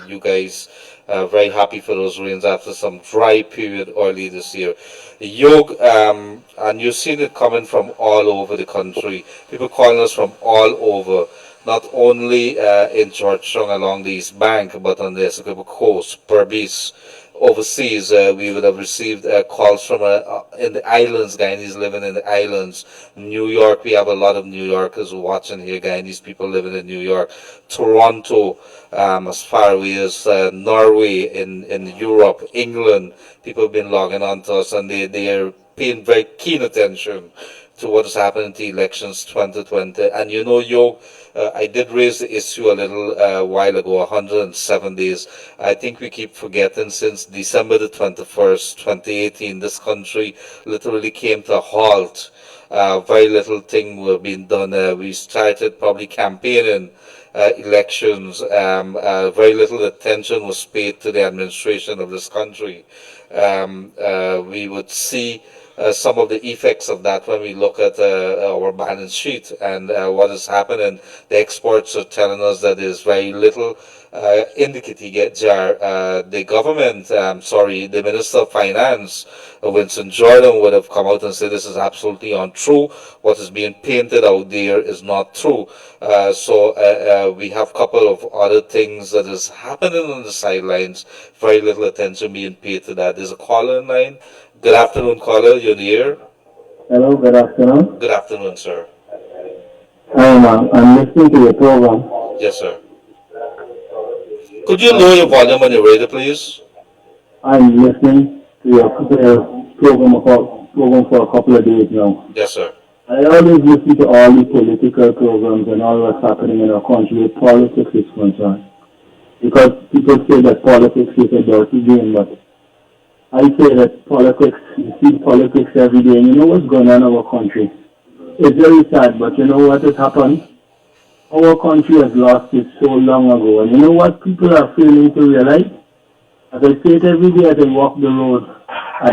you guys are very happy for those rains after some dry period early this year. Yog, and you've seen it coming from all over the country. People calling us from all over, not only in Georgetown along the East Bank, but on the Essequibo Coast, Barbies. Overseas, we would have received calls from in the islands, Guyanese living in the islands. New York, we have a lot of New Yorkers watching here, Guyanese people living in New York. Toronto, as far away as Norway, in Europe, England, people have been logging on to us, and they are paying very keen attention to what has happened in the elections 2020. And you know, Yog, I did raise the issue a little while ago, 107 days. I think we keep forgetting since December the 21st, 2018, this country literally came to a halt. Very little thing were being done. We started probably campaigning elections. Very little attention was paid to the administration of this country. We would see some of the effects of that when we look at our balance sheet and what is happening. The exports are telling us that there's very little in the kitty jar. The government, the Minister of Finance, Winston Jordan, would have come out and said this is absolutely untrue. What is being painted out there is not true. So we have a couple of other things that is happening on the sidelines. Very little attention being paid to that. There's a caller in line. Good afternoon, caller. You're here. Hello, good afternoon. Good afternoon, sir. I'm listening to your program. Yes, sir. Could you lower your volume on your radio, please? I'm listening to your program for a couple of days now. Yes, sir. I always listen to all the political programs and all what's happening in our country with politics is concerned. Because people say that politics is a dirty game, but I say that politics, you see politics every day, and you know what's going on in our country. It's very sad, but you know what has happened? Our country has lost it so long ago, and you know what people are failing to realize? As I say it every day as I walk the road, as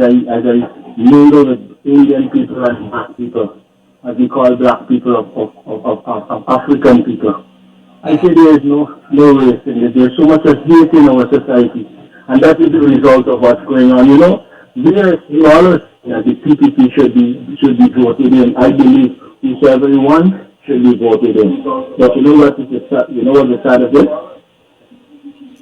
I mingle with Indian people and black people, as we call black people of African people, I say there is no race in it. There's so much hate in our society. And that is the result of what's going on. You know, we always the PPP should be voted in. I believe whichever one should be voted in. But you know what the sad of this?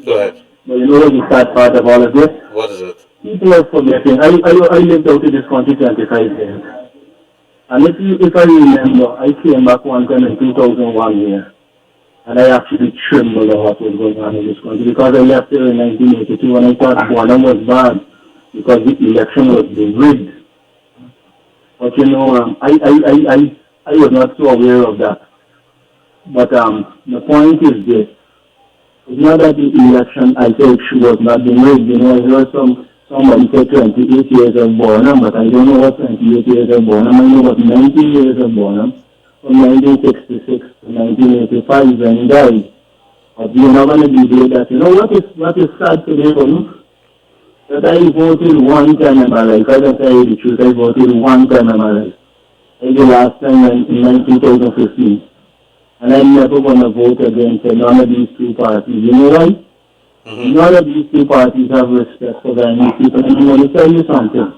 Go ahead. But you know what the sad part of all of this? What is it? People are forgetting. I lived out in this country 25 years. And if I remember, I came back one time in 2001 here. And I actually trembled at what was going on in this country because I left here in 1982 and I thought Bonham was bad because the election was being rigged. But you know, I was not so aware of that. But the point is this. It's not that the election, I said she was not being rigged. You know, I heard somebody say 28 years of Bonham, but I don't know what 28 years of Bonham. I know what 19 years of Bonham. From 1966 to 1985 when he died. But we're not going to debate that. You know what is sad today for me? That I voted one time in my life. I don't tell you the truth, I voted one time in my life. I did last time in 2015. And I'm never going to vote again for none of these two parties. You know why? None of these two parties have respect for Guyanese people. And I'm going to tell you something.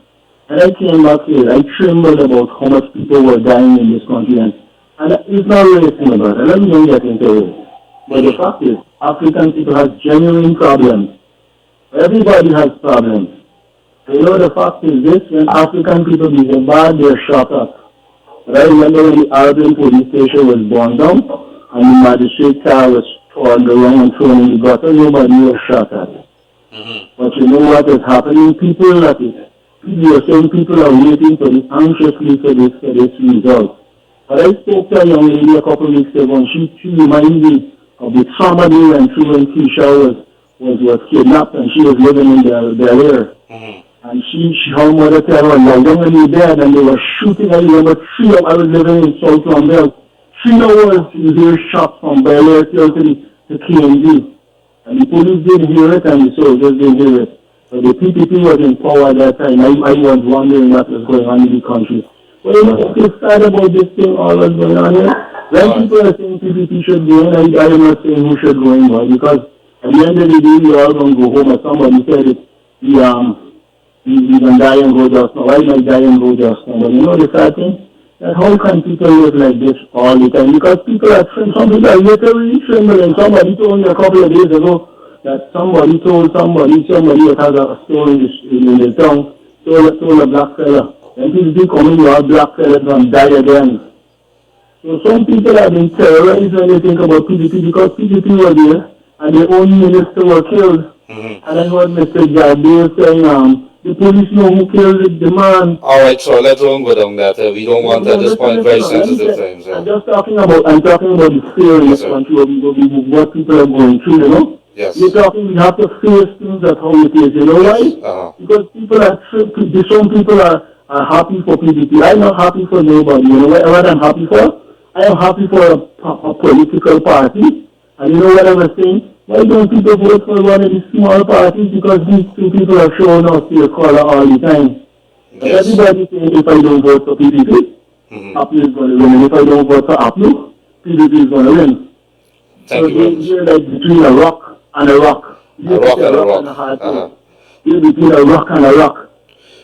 And I came back here, I trembled about how much people were dying in this country. And it's not racing about it. Let me not get into it. But the fact is, African people have genuine problems. Everybody has problems. You know, the fact is this, when African people behave bad, they're shot up. But I remember when the Arabian police station was burned down, and the magistrate car was torn around and thrown in the gutter, nobody was shot at. But you know what is happening? You're saying people are waiting anxiously for this result. But I spoke to a young lady a couple of weeks ago, and she reminded me of the trauma they went through when Keisha was kidnapped, and she was living in Bel Air. And her mother tell her, lie down in the bed, and they were shooting. I remember I was living in South London. 3 hours you hear shots from Bel Air till to KMD. And the police didn't hear it, and the soldiers didn't hear it. So the PPP was in power at that time. I was wondering what was going on in the country. Well, you know, it's sad about this thing all that's going on here. When people are saying PPP should go in, I am not saying who should go in, boy, because at the end of the day, we all going to go home. As somebody said it, we can die and go just now. I might die and go just now. But you know the sad thing? That how can people live like this all the time? Because people are some people are literally trembling. Somebody told me a couple of days ago that somebody told somebody that has a store in the town, told a black fella. And people coming to our black fellas and die again. So some people have been terrorized when they think about PDP because PDP were there and their own minister were killed. And I heard Mr. Gildarie saying The police know who killed the man. All right, so let's don't go down that. We don't want at this point very sensitive things. I'm talking about the fear in this country, what people are going through, you know? Yes. You're talking, we have to face things, that's how it is, you know why? Because some people are happy for PDP. I'm not happy for nobody, you know what I'm happy for? I am happy for a political party. And you know what I was saying? Why don't people vote for one of these small parties? Because these two people are showing us their color all the time. But everybody saying if I don't vote for PDP, Apple is going to win. And if I don't vote for Apple, PDP is going to win. Thank you. They're like between a rock and a rock. A rock and a rock. And a hard place. You're between a rock and a rock.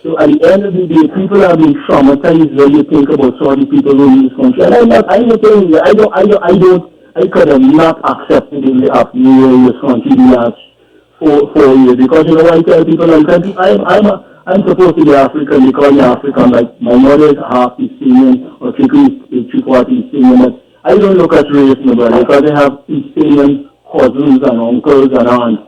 So at the end of the day, people are being traumatized when you think about Saudi people who in this country. And I'm not telling you, I could have not accepted the appeal in this country the last 4 years. Because you know why I tell people I'm supposed to be African, they call me African, like my mother is half East Indian or three-quarters East Indian, but I don't look at race, my brother, because I have East Indian cousins and uncles and aunts.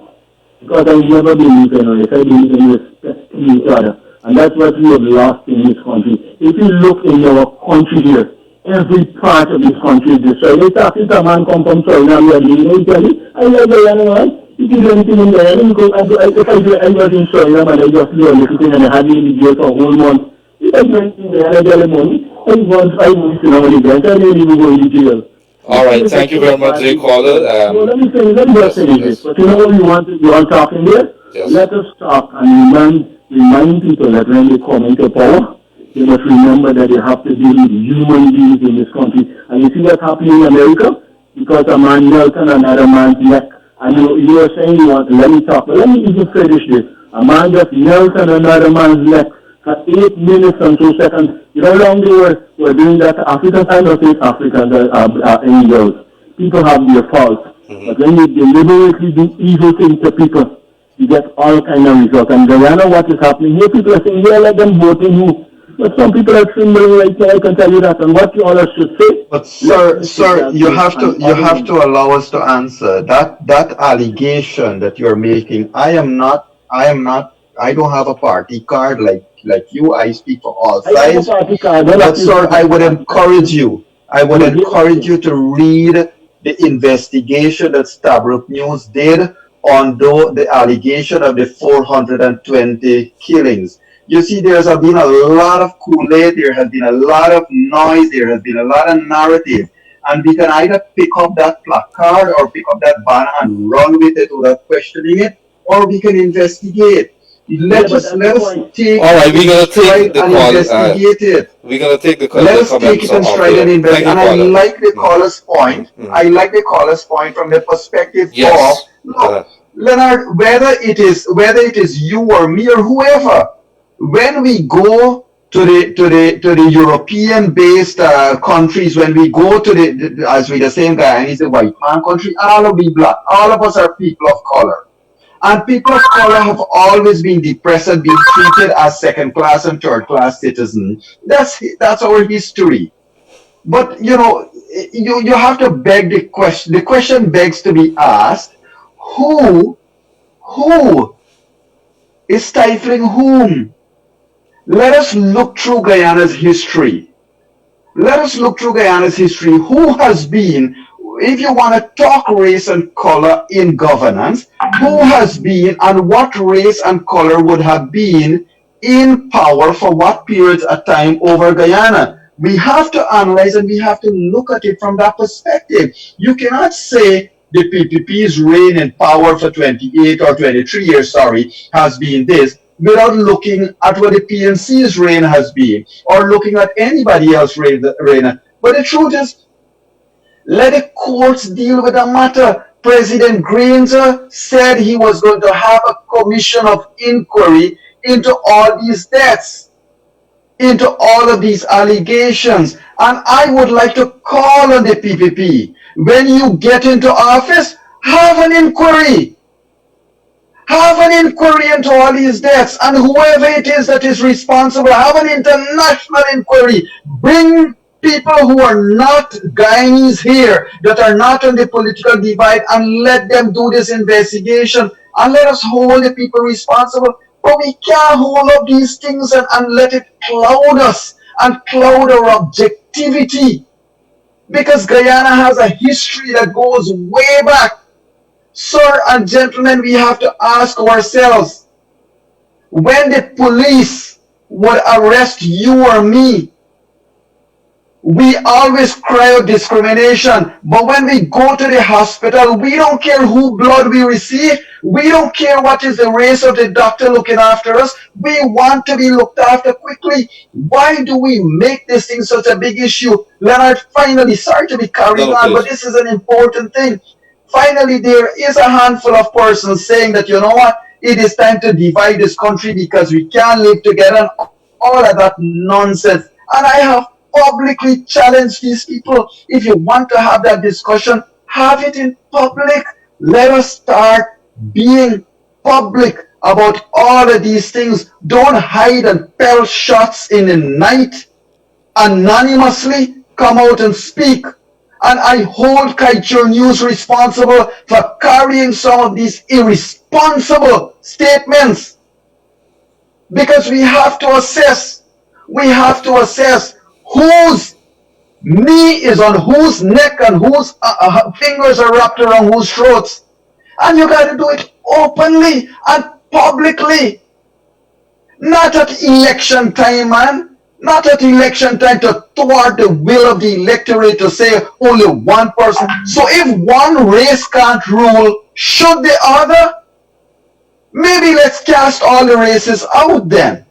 Because I never believe in race, I believe in respecting each other. And that's what we have lost in this country. If you look in our country here, every part of this country is destroyed. It's after a man come from China and we are living in Italy. I love Guyana, man. If you do anything in Guyana, if I was in China, man, I just do a little thing and I had me in the jail for a whole month. If I do anything in Guyana, I get the money. I want 5 months in our event, I didn't even go in the jail. All right, thank you very much, Jay Caller. Let me just say this. But you know what you want talking there? Yes. Let us talk and remind people that when they come into power, they must remember that they have to deal with human beings in this country. And you see what's happening in America? Because a man knelt on another man's neck. And you are saying you want to let me talk, but let me even finish this. A man just knelt on another man's neck for 8 minutes and 2 seconds. You know how long they were doing that to Africans? I don't think Africans are angels. People have their faults. But when you deliberately do evil things to people, you get all kind of results. And Guyana, what is happening here? People are saying, yeah, let them vote in who? But some people are trembling right now, I can tell you that. And what you all should say. But sir, you have to allow us to answer that allegation that you're making. I don't have a party card like you. I speak for all sides. But sir, I would encourage you to read the investigation that Stabrook News did on the allegation of the 420 killings. You see, there has been a lot of Kool-Aid, there has been a lot of noise, there has been a lot of narrative. And we can either pick up that placard or pick up that banner and run with it without questioning it, or we can investigate. Let us take all right, we're going to take the call. Investigate it. We're going to take the call. Let us take it in stride and investigate. And I like the caller's point. I like the caller's point from the perspective of, look, Leonard, whether it is you or me or whoever, when we go to the European-based countries, when we go to the as with the same guy, and he's a white man country, all of we black, all of us are people of color, and people of color have always been depressed and been treated as second-class and third-class citizens. That's our history. But you know, you have to beg the question. The question begs to be asked: Who is stifling whom? Let us look through Guyana's history. Let us look through Guyana's history. Who has been, if you want to talk race and color in governance, who has been and what race and color would have been in power for what periods of time over Guyana? We have to analyze and we have to look at it from that perspective. You cannot say the PPP's reign in power for 28 or 23 years, has been this, without looking at what the PNC's reign has been, or looking at anybody else's reign. But the truth is, let the courts deal with the matter. President Granger said he was going to have a commission of inquiry into all these deaths, into all of these allegations. And I would like to call on the PPP, when you get into office, have an inquiry. Have an inquiry into all these deaths, and whoever it is that is responsible, have an international inquiry. Bring people who are not Guyanese here, that are not on the political divide, and let them do this investigation. And let us hold the people responsible. But we can't hold up these things and let it cloud us and cloud our objectivity. Because Guyana has a history that goes way back. Sir and gentlemen, we have to ask ourselves, when the police would arrest you or me, we always cry out discrimination, but when we go to the hospital, we don't care who blood we receive. We don't care what is the race of the doctor looking after us. We want to be looked after quickly. Why do we make this thing such a big issue? Leonard, finally, sorry to be carrying on, but this is an important thing. Finally, there is a handful of persons saying that, you know what, it is time to divide this country because we can't live together and all of that nonsense. And I have publicly challenge these people. If you want to have that discussion, have it in public. Let us start being public about all of these things. Don't hide and pelt shots in the night. Anonymously come out and speak. And I hold Kaichur News responsible for carrying some of these irresponsible statements. Because we have to assess whose knee is on whose neck and whose fingers are wrapped around whose throats. And you got to do it openly and publicly. Not at election time, man. Not at election time to thwart the will of the electorate to say only one person. So if one race can't rule, should the other? Maybe let's cast all the races out then.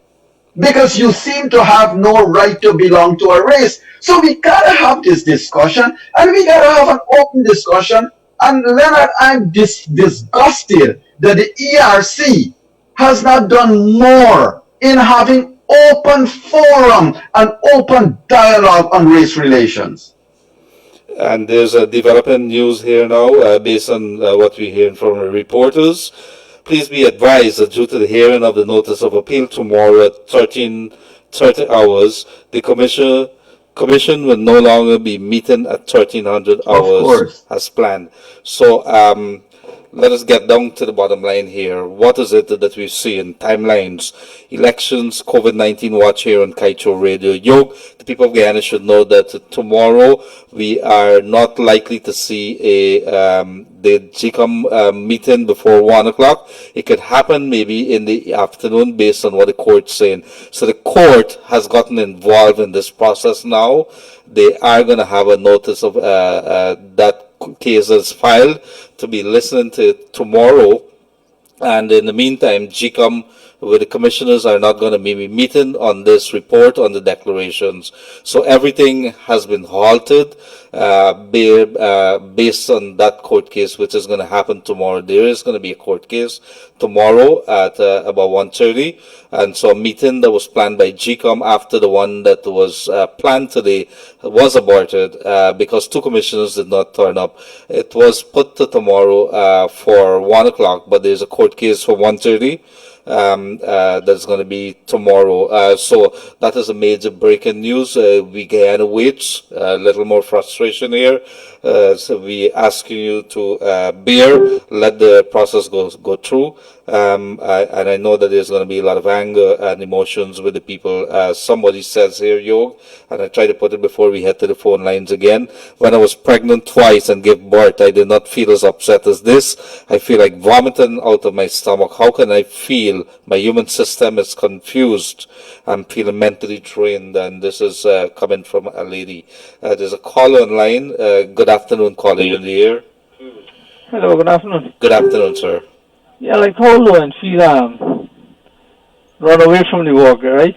Because you seem to have no right to belong to a race. So we gotta have this discussion, and we gotta have an open discussion. And Leonard, I'm disgusted that the ERC has not done more in having open forum and open dialogue on race relations. And there's a developing news here now, based on what we're hearing from reporters. Please be advised that due to the hearing of the notice of appeal tomorrow at 13:30 hours, the commission will no longer be meeting at 1300 hours as planned. So let us get down to the bottom line here. What is it that we see in timelines? Elections, COVID-19 watch here on Kaicho Radio. Yog, the people of Guyana should know that tomorrow we are not likely to see the GCOM meeting before 1 o'clock. It could happen maybe in the afternoon based on what the court's saying. So the court has gotten involved in this process now. They are going to have a notice of that case is filed to be listened to tomorrow, and in the meantime GCOM with the commissioners are not going to be meeting on this report on the declarations. So everything has been halted based on that court case, which is going to happen tomorrow. There is going to be a court case tomorrow at about 1:30, and so a meeting that was planned by GCOM after the one that was planned today was aborted because two commissioners did not turn up. It was put to tomorrow for 1 o'clock, but there's a court case for 1:30. That's going to be tomorrow. So that is a major breaking news. We Guyana waits. A little more frustration here. So we asking you to bear, let the process go through. And I know that there's going to be a lot of anger and emotions with the people. Somebody says here, Yog, and I try to put it before we head to the phone lines again. When I was pregnant twice and gave birth, I did not feel as upset as this. I feel like vomiting out of my stomach. How can I feel? My human system is confused. I'm feeling mentally drained, and this is coming from a lady. There's a caller online. Good afternoon, caller, in the air. Hello, good afternoon. Good afternoon, sir. Yeah, like how low and feel run away from the work, right?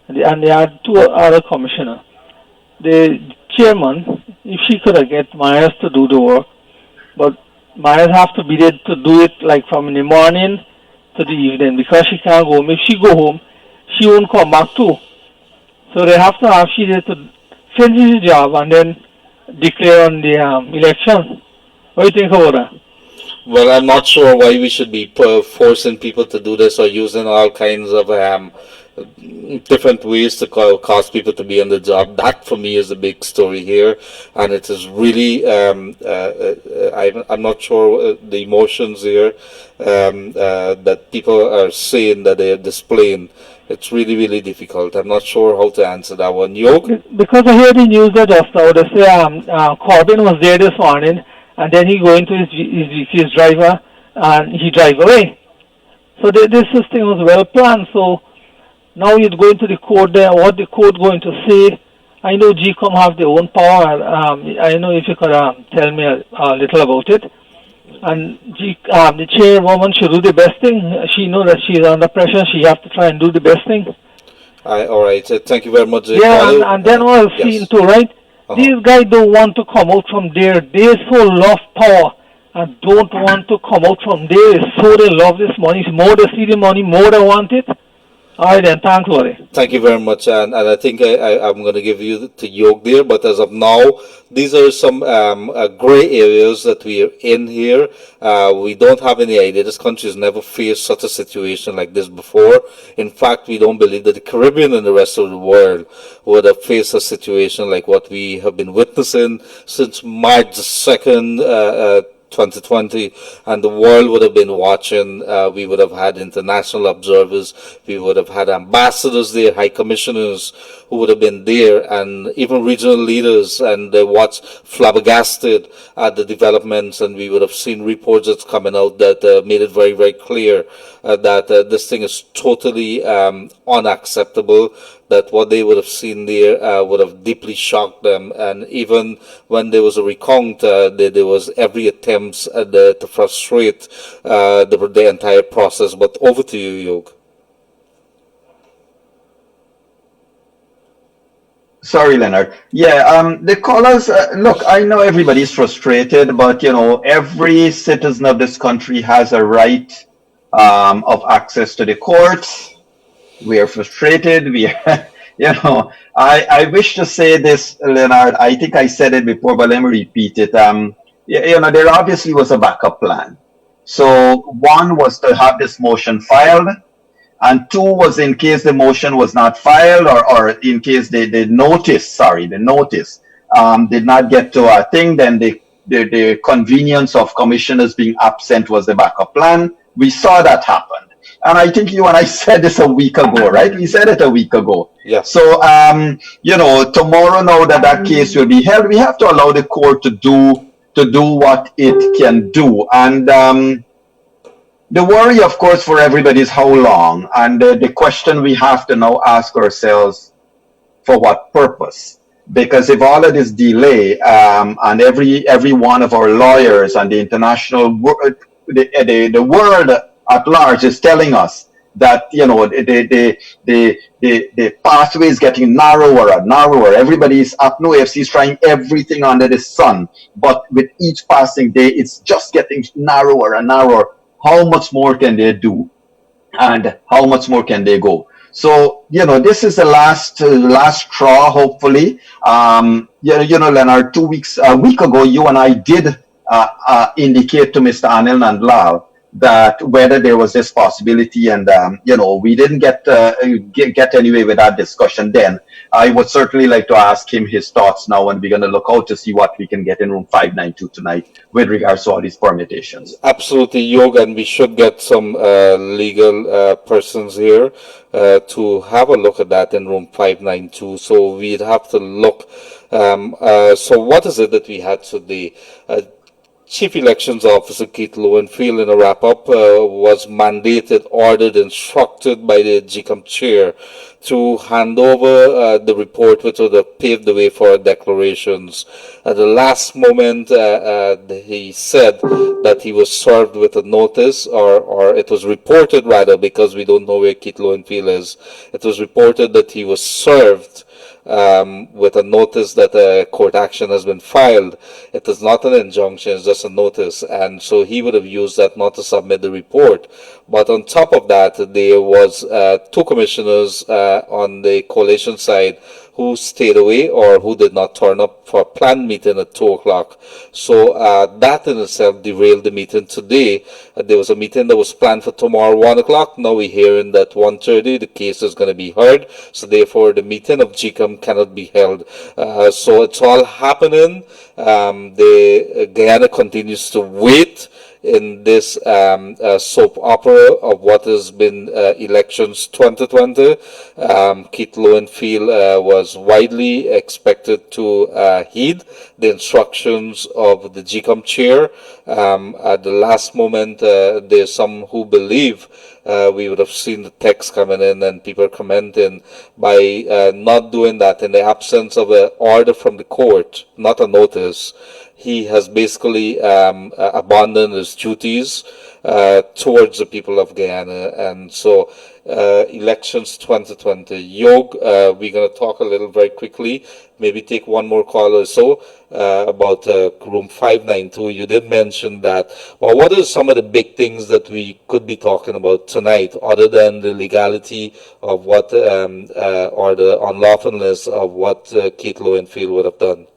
And they had two other commissioners. The chairman, if she could have get Myers to do the work, but Myers have to be there to do it like from in the morning to the evening because she can't go home. If she go home, she won't come back too. So they have to have she there to finish the job and then declare on the election. What do you think about that? Well, I'm not sure why we should be forcing people to do this or using all kinds of different ways to cause people to be on the job. That for me is the big story here, and it is really I'm not sure the emotions here that people are saying that they are displaying. It's really, really difficult. I'm not sure how to answer that one. Yog? Because I heard the news that just now, they say Corbyn was there this morning, and then he go into his driver, and he drive away. So this thing was well planned. So now you're going to the court there, what the court going to say. I know GCOM have their own power. I know if you could tell me a little about it. And the chairwoman should do the best thing. She knows that she's under pressure. She has to try and do the best thing. All right. Thank you very much. Yeah, and then what I've seen too, right? These guys don't want to come out from there. They so love power and don't want to come out from there. So they love this money. More they see the money, more they want it. All right, then. Thanks, Wally. Thank you very much. And I think I'm going to give you to Yog there. But as of now, these are some gray areas that we are in here. We don't have any idea. This country has never faced such a situation like this before. In fact, we don't believe that the Caribbean and the rest of the world would have faced a situation like what we have been witnessing since March 2nd, 2020, and the world would have been watching. We would have had international observers, we would have had ambassadors there, high commissioners who would have been there, and even regional leaders, and they watched flabbergasted at the developments, and we would have seen reports that's coming out that made it very, very clear that this thing is totally unacceptable, that what they would have seen there would have deeply shocked them. And even when there was a recount, there was every attempt to frustrate the entire process. But over to you, Yog. Sorry, Leonard. Yeah, the callers, look, I know everybody's frustrated, but, every citizen of this country has a right of access to the courts. We are frustrated. We are, I wish to say this, Leonard. I think I said it before, but let me repeat it. There obviously was a backup plan. So one was to have this motion filed, and two was in case the motion was not filed, or in case the notice did not get to a thing, then the convenience of commissioners being absent was the backup plan. We saw that happen. And I think you and I said this a week ago, right? We said it a week ago. Yeah. So, tomorrow, now that case will be held, we have to allow the court to do what it can do. And the worry, of course, for everybody is how long. And the question we have to now ask ourselves, for what purpose? Because if all of this delay, and every one of our lawyers and the international world, the world at large is telling us that the pathway is getting narrower and narrower. Everybody's APNO AFC is trying everything under the sun, but with each passing day, it's just getting narrower and narrower. How much more can they do, and how much more can they go? So this is the last straw. Hopefully, Leonard, a week ago, you and I did indicate to Mr. Anil Nandlal that whether there was this possibility, and we didn't get anywhere with that discussion then. I would certainly like to ask him his thoughts now, and we're going to look out to see what we can get in room 592 tonight with regards to all these permutations. Absolutely, Yog, and we should get some legal persons here to have a look at that in room 592. So we'd have to look. So what is it that we had today? Chief Elections Officer Keith Lowenfield, in a wrap-up, was mandated, ordered, instructed by the GCOM chair to hand over the report, which would have paved the way for declarations. At the last moment, he said that he was served with a notice, or it was reported, rather, because we don't know where Keith Lowenfield is. It was reported that he was served with a notice that a court action has been filed. It is not an injunction, it's just a notice, and so he would have used that not to submit the report. But on top of that, there was two commissioners on the coalition side who stayed away or who did not turn up for a planned meeting at 2 o'clock. So that in itself derailed the meeting today. There was a meeting that was planned for tomorrow 1 o'clock. Now we're hearing that 1:30 the case is going to be heard. So therefore the meeting of GCOM cannot be held. So it's all happening. The Guyana continues to wait in this soap opera of what has been elections 2020. Keith Lowenfield was widely expected to heed the instructions of the GCOM chair. At the last moment, there's some who believe we would have seen the text coming in and people commenting by not doing that in the absence of an order from the court, not a notice. He has basically abandoned his duties towards the people of Guyana. And so elections 2020. Yog, we're going to talk a little very quickly, maybe take one more call or so about room 592. You did mention that. Well, what are some of the big things that we could be talking about tonight other than the legality of what or the unlawfulness of what Keith Lowenfield would have done?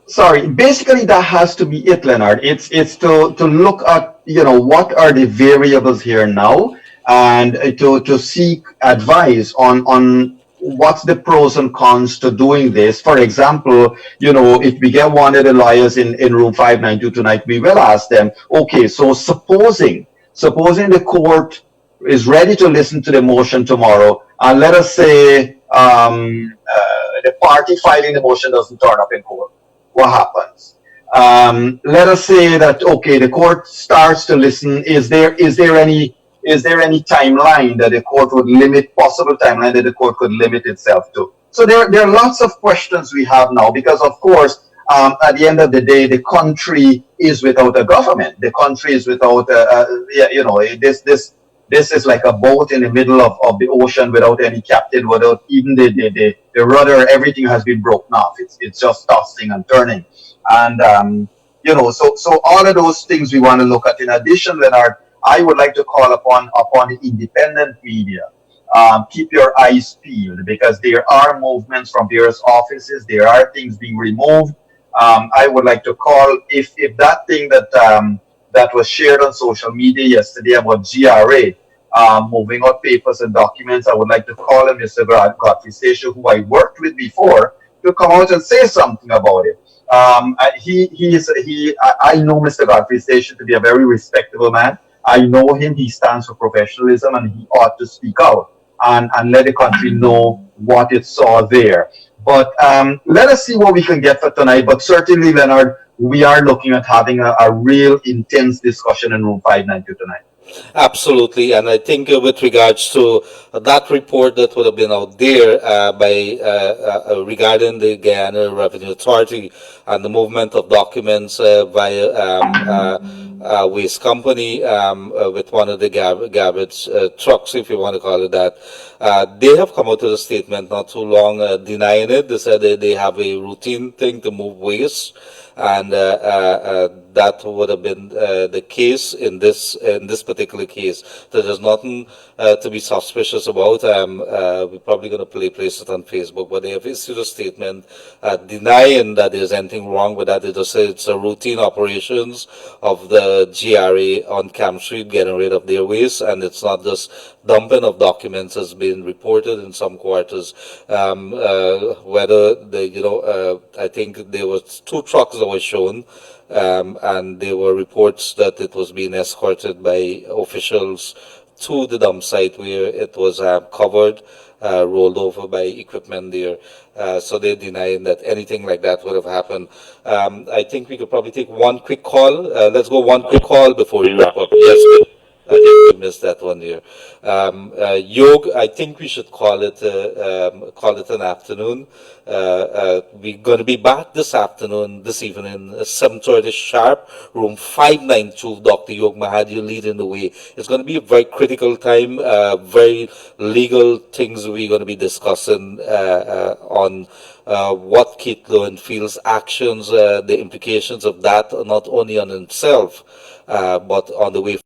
Sorry, basically that has to be it, Leonard. It's to look at, what are the variables here now, and to seek advice on what's the pros and cons to doing this. For example, if we get one of the lawyers in room 592 tonight, we will ask them, okay, so supposing the court is ready to listen to the motion tomorrow, and let us say the party filing the motion doesn't turn up in court. What happens? Let us say that, okay, the court starts to listen. Is there any timeline that the court would limit, possible timeline that the court could limit itself to? So there are lots of questions we have now because, of course, at the end of the day, the country is without a government. The country is without, this is like a boat in the middle of the ocean without any captain, without even the rudder. Everything has been broken off. It's just tossing and turning. And, so all of those things we want to look at. In addition, Leonard, I would like to call upon the independent media. Keep your eyes peeled because there are movements from various offices. There are things being removed. I would like to call, if that thing that was shared on social media yesterday about GRA, moving out papers and documents, I would like to call him Mr. Godfrey Station, who I worked with before, to come out and say something about it. I know Mr. Godfrey Station to be a very respectable man. I know him. He stands for professionalism, and he ought to speak out and let the country know what it saw there. But let us see what we can get for tonight. But certainly, Leonard, we are looking at having a real intense discussion in room 592 tonight. Absolutely, and I think with regards to that report that would have been out there regarding the Guyana Revenue Authority and the movement of documents via waste company with one of the garbage trucks, if you want to call it that, they have come out with a statement not too long denying it. They said they have a routine thing to move waste. And that would have been the case in this particular case. There's nothing to be suspicious about. We're probably going to place it on Facebook, but they have issued a statement denying that there's anything wrong with that. They just say it's a routine operations of the GRA on Camp Street getting rid of their waste, and it's not just dumping of documents has been reported in some quarters. Whether I think there was 2 trucks that were shown, and there were reports that it was being escorted by officials to the dump site where it was covered, rolled over by equipment there. So they're denying that anything like that would have happened. I think we could probably take one quick call. Let's go one quick call before we wrap up. Yes, I think we missed that one here. Yog, I think we should call it an afternoon. We're going to be back this evening, 7:30 sharp, room 592. Dr. Yog Mahadeo leading the way. It's going to be a very critical time, very legal things we're going to be discussing on what Keith Lowenfield's actions, the implications of that, not only on himself, but on the way